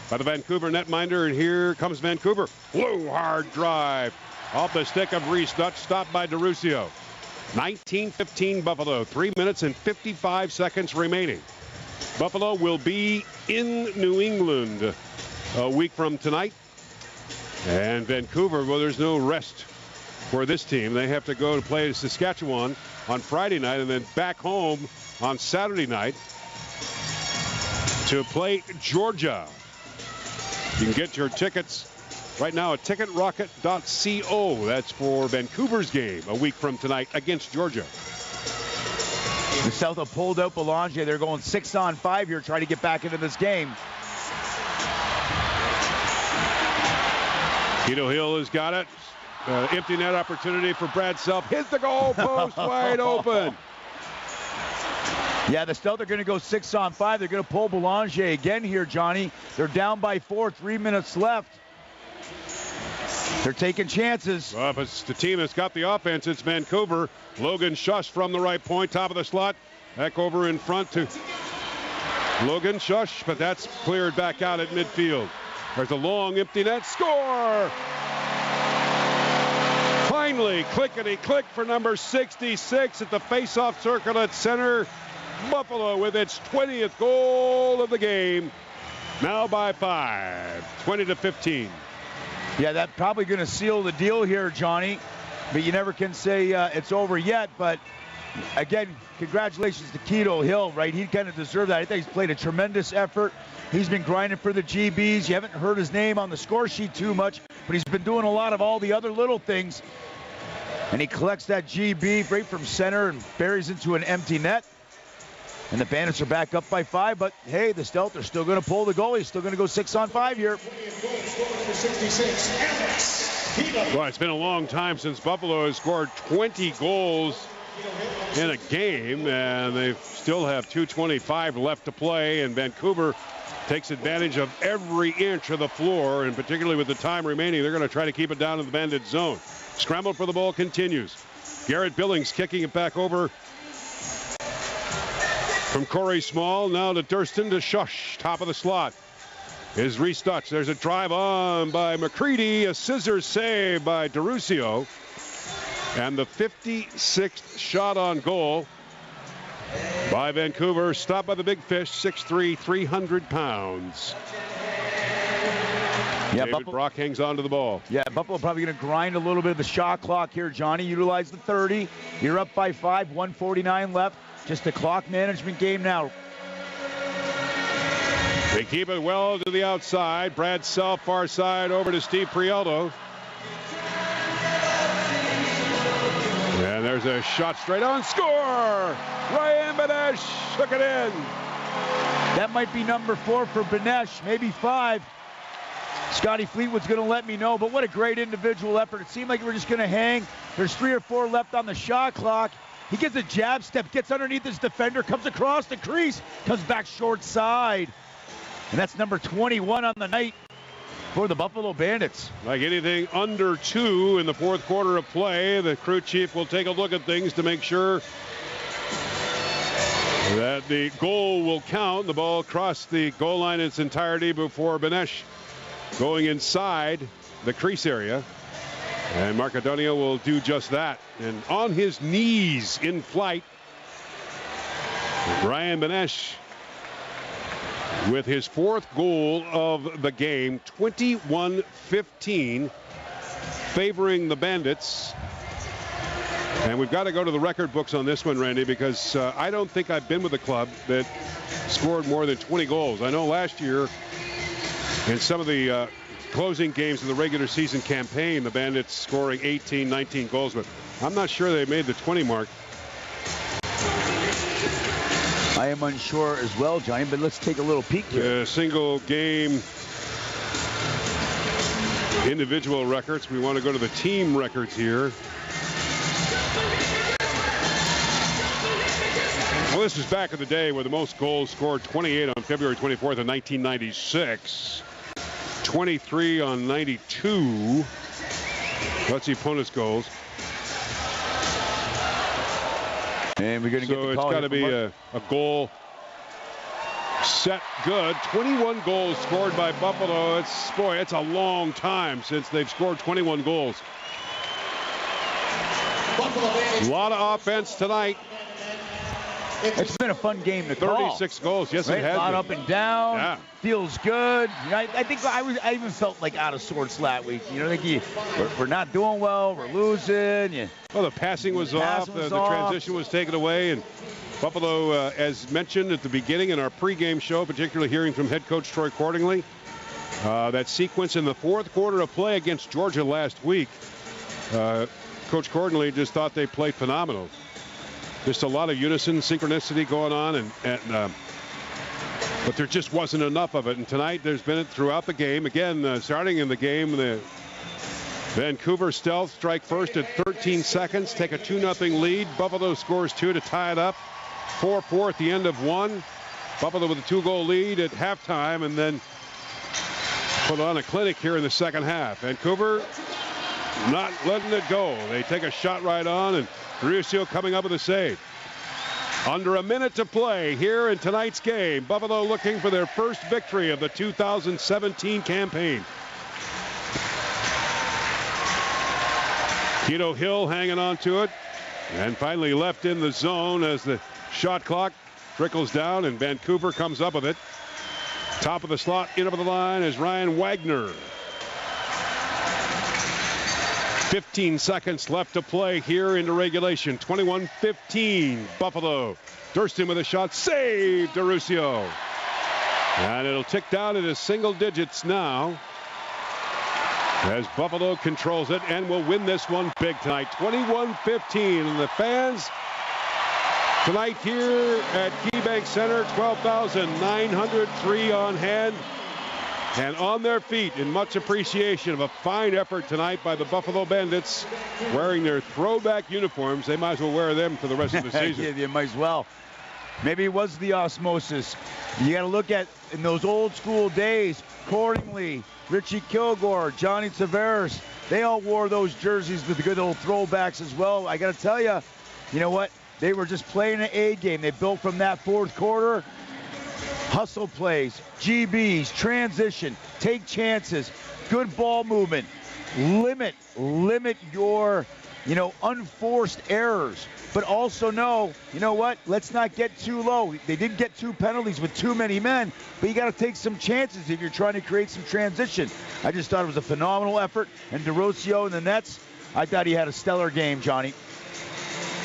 by the Vancouver netminder, and here comes Vancouver. Low, hard drive off the stick of Reese Dutch, stopped by DeRusio. 19-15 Buffalo, 3 minutes and 55 seconds remaining. Buffalo will be in New England a week from tonight. And Vancouver, well, there's no rest for this team. They have to go to play Saskatchewan on Friday night and then back home on Saturday night to play Georgia. You can get your tickets right now at ticketrocket.co. That's for Vancouver's game a week from tonight against Georgia. The South have pulled out Belanger. They're going 6-on-5 here, trying to get back into this game. Keto Hill has got it. Empty net opportunity for Brad Self. Hits the goal post wide open. Yeah, the Stealth are going to go 6-on-5. They're going to pull Belanger again here, Johnny. They're down by 4, 3 minutes left. They're taking chances. Well, if it's the team that's got the offense, it's Vancouver. Logan Shush from the right point, top of the slot. Back over in front to Logan Shush, but that's cleared back out at midfield. There's a long empty net. Score! Finally, clickety-click for number 66 at the face-off circle at center. Buffalo with its 20th goal of the game. Now by 5, 20-15. Yeah, that's probably going to seal the deal here, Johnny. But you never can say it's over yet. But again, congratulations to Keto Hill, right? He kind of deserved that. I think he's played a tremendous effort. He's been grinding for the GBs. You haven't heard his name on the score sheet too much, but he's been doing a lot of all the other little things. And he collects that GB right from center and buries into an empty net. And the Bandits are back up by 5, but hey, the Stealth are still going to pull the goal. He's still going to go 6-on-5 here. Well, it's been a long time since Buffalo has scored 20 goals in a game, and they still have 2:25 left to play, and Vancouver takes advantage of every inch of the floor, and particularly with the time remaining, they're going to try to keep it down in the Bandit zone. Scramble for the ball continues. Garrett Billings kicking it back over from Corey Small, now to Durston, to Shush, top of the slot is Reese Dutch. There's a drive on by McCready, a scissor save by DeRusio, and the 56th shot on goal by Vancouver, stopped by the big fish, 6'3", 300 pounds. Yeah, David Brock hangs on to the ball. Yeah, Buffalo probably going to grind a little bit of the shot clock here, Johnny. Utilize the 30. You're up by 5, 1:49 left. Just a clock management game now. They keep it well to the outside. Brad Self, far side, over to Steve Prialdo. And there's a shot straight on. Score! Ryan Benesh took it in. That might be number 4 for Benesh, maybe 5. Scotty Fleetwood's going to let me know, but what a great individual effort. It seemed like we're just going to hang. There's 3 or 4 left on the shot clock. He gets a jab step, gets underneath his defender, comes across the crease, comes back short side. And that's number 21 on the night for the Buffalo Bandits. Like anything under 2 in the fourth quarter of play, the crew chief will take a look at things to make sure that the goal will count. The ball crossed the goal line in its entirety before Benesh going inside the crease area. And Marcadonio will do just that. And on his knees in flight, Ryan Benesh with his 4th goal of the game, 21-15, favoring the Bandits. And we've got to go to the record books on this one, Randy, because I don't think I've been with a club that scored more than 20 goals. I know last year in some of the closing games of the regular season campaign, the Bandits scoring 18, 19 goals, but I'm not sure they made the 20 mark. I am unsure as well, Johnny, but let's take a little peek here. Single game individual records. We want to go to the team records here. Well, this is back in the day where the most goals scored, 28 on February 24th of 1996. 23 on 92. That's the opponent's goals. And we're going to get the call. So it's got to be a goal set good. 21 goals scored by Buffalo. It's a long time since they've scored 21 goals. A lot of offense tonight. It's been a fun game to call. 36 goals, yes, right? It has. A lot been. up and down. Yeah. Feels good. I think I even felt like out of sorts last week. We're not doing well. We're losing. Well, the passing was off. The transition was taken away, and Buffalo, as mentioned at the beginning in our pregame show, particularly hearing from head coach Troy Cordingley, that sequence in the fourth quarter of play against Georgia last week, Coach Cordingley just thought they played phenomenal. Just a lot of unison, synchronicity going on, but there just wasn't enough of it. And tonight, there's been it throughout the game. Again, starting in the game, the Vancouver Stealth strike first at 13 seconds, take a 2-0 lead. Buffalo scores 2 to tie it up. 4-4 at the end of 1. Buffalo with a 2-goal lead at halftime, and then put on a clinic here in the second half. Vancouver not letting it go. They take a shot right on, and Rusio coming up with a save. Under a minute to play here in tonight's game. Buffalo looking for their first victory of the 2017 campaign. Keto Hill hanging on to it, and finally left in the zone as the shot clock trickles down, and Vancouver comes up with it. Top of the slot, in over the line is Ryan Wagner. 15 seconds left to play here into regulation. 21-15 Buffalo. Durston with a shot, saved Rusio. And it'll tick down into single digits now as Buffalo controls it and will win this one big tonight. 21-15, and the fans tonight here at KeyBank Center, 12,903 on hand and on their feet in much appreciation of a fine effort tonight by the Buffalo Bandits, wearing their throwback uniforms. They might as well wear them for the rest of the season. Yeah, you might as well. Maybe it was the osmosis. You got to look at, in those old school days, Cordingley, Richie Kilgore, Johnny Tavares, they all wore those jerseys with the good old throwbacks as well. I got to tell you, you know what? They were just playing an A game. They built from that fourth quarter. Hustle plays, GBs, transition, take chances, good ball movement, limit your, unforced errors. But also know, you know what? Let's not get too low. They didn't get 2 penalties with too many men, but you got to take some chances if you're trying to create some transition. I just thought it was a phenomenal effort. And DeRosio in the nets, I thought he had a stellar game, Johnny.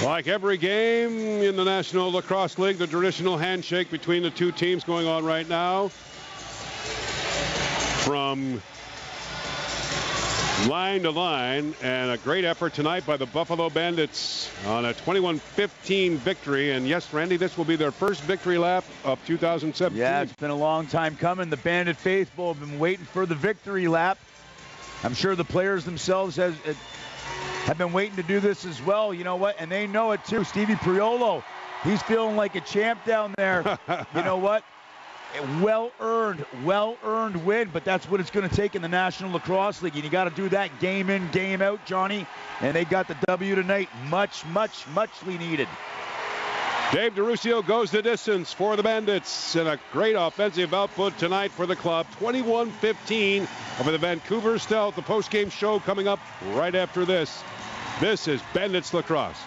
Like every game in the National Lacrosse League, the traditional handshake between the two teams going on right now. From line to line, and a great effort tonight by the Buffalo Bandits on a 21-15 victory. And yes, Randy, this will be their first victory lap of 2017. Yeah, it's been a long time coming. The Bandit faithful have been waiting for the victory lap. I'm sure the players themselves have been waiting to do this as well. You know what? And they know it too. Stevie Priolo, he's feeling like a champ down there. You know what? Well-earned win, but that's what it's going to take in the National Lacrosse League. And you got to do that game in, game out, Johnny. And they got the W tonight. Muchly needed. Dave DeRusio goes the distance for the Bandits, and a great offensive output tonight for the club. 21-15 over the Vancouver Stealth. The post-game show coming up right after this. This is Bandits Lacrosse.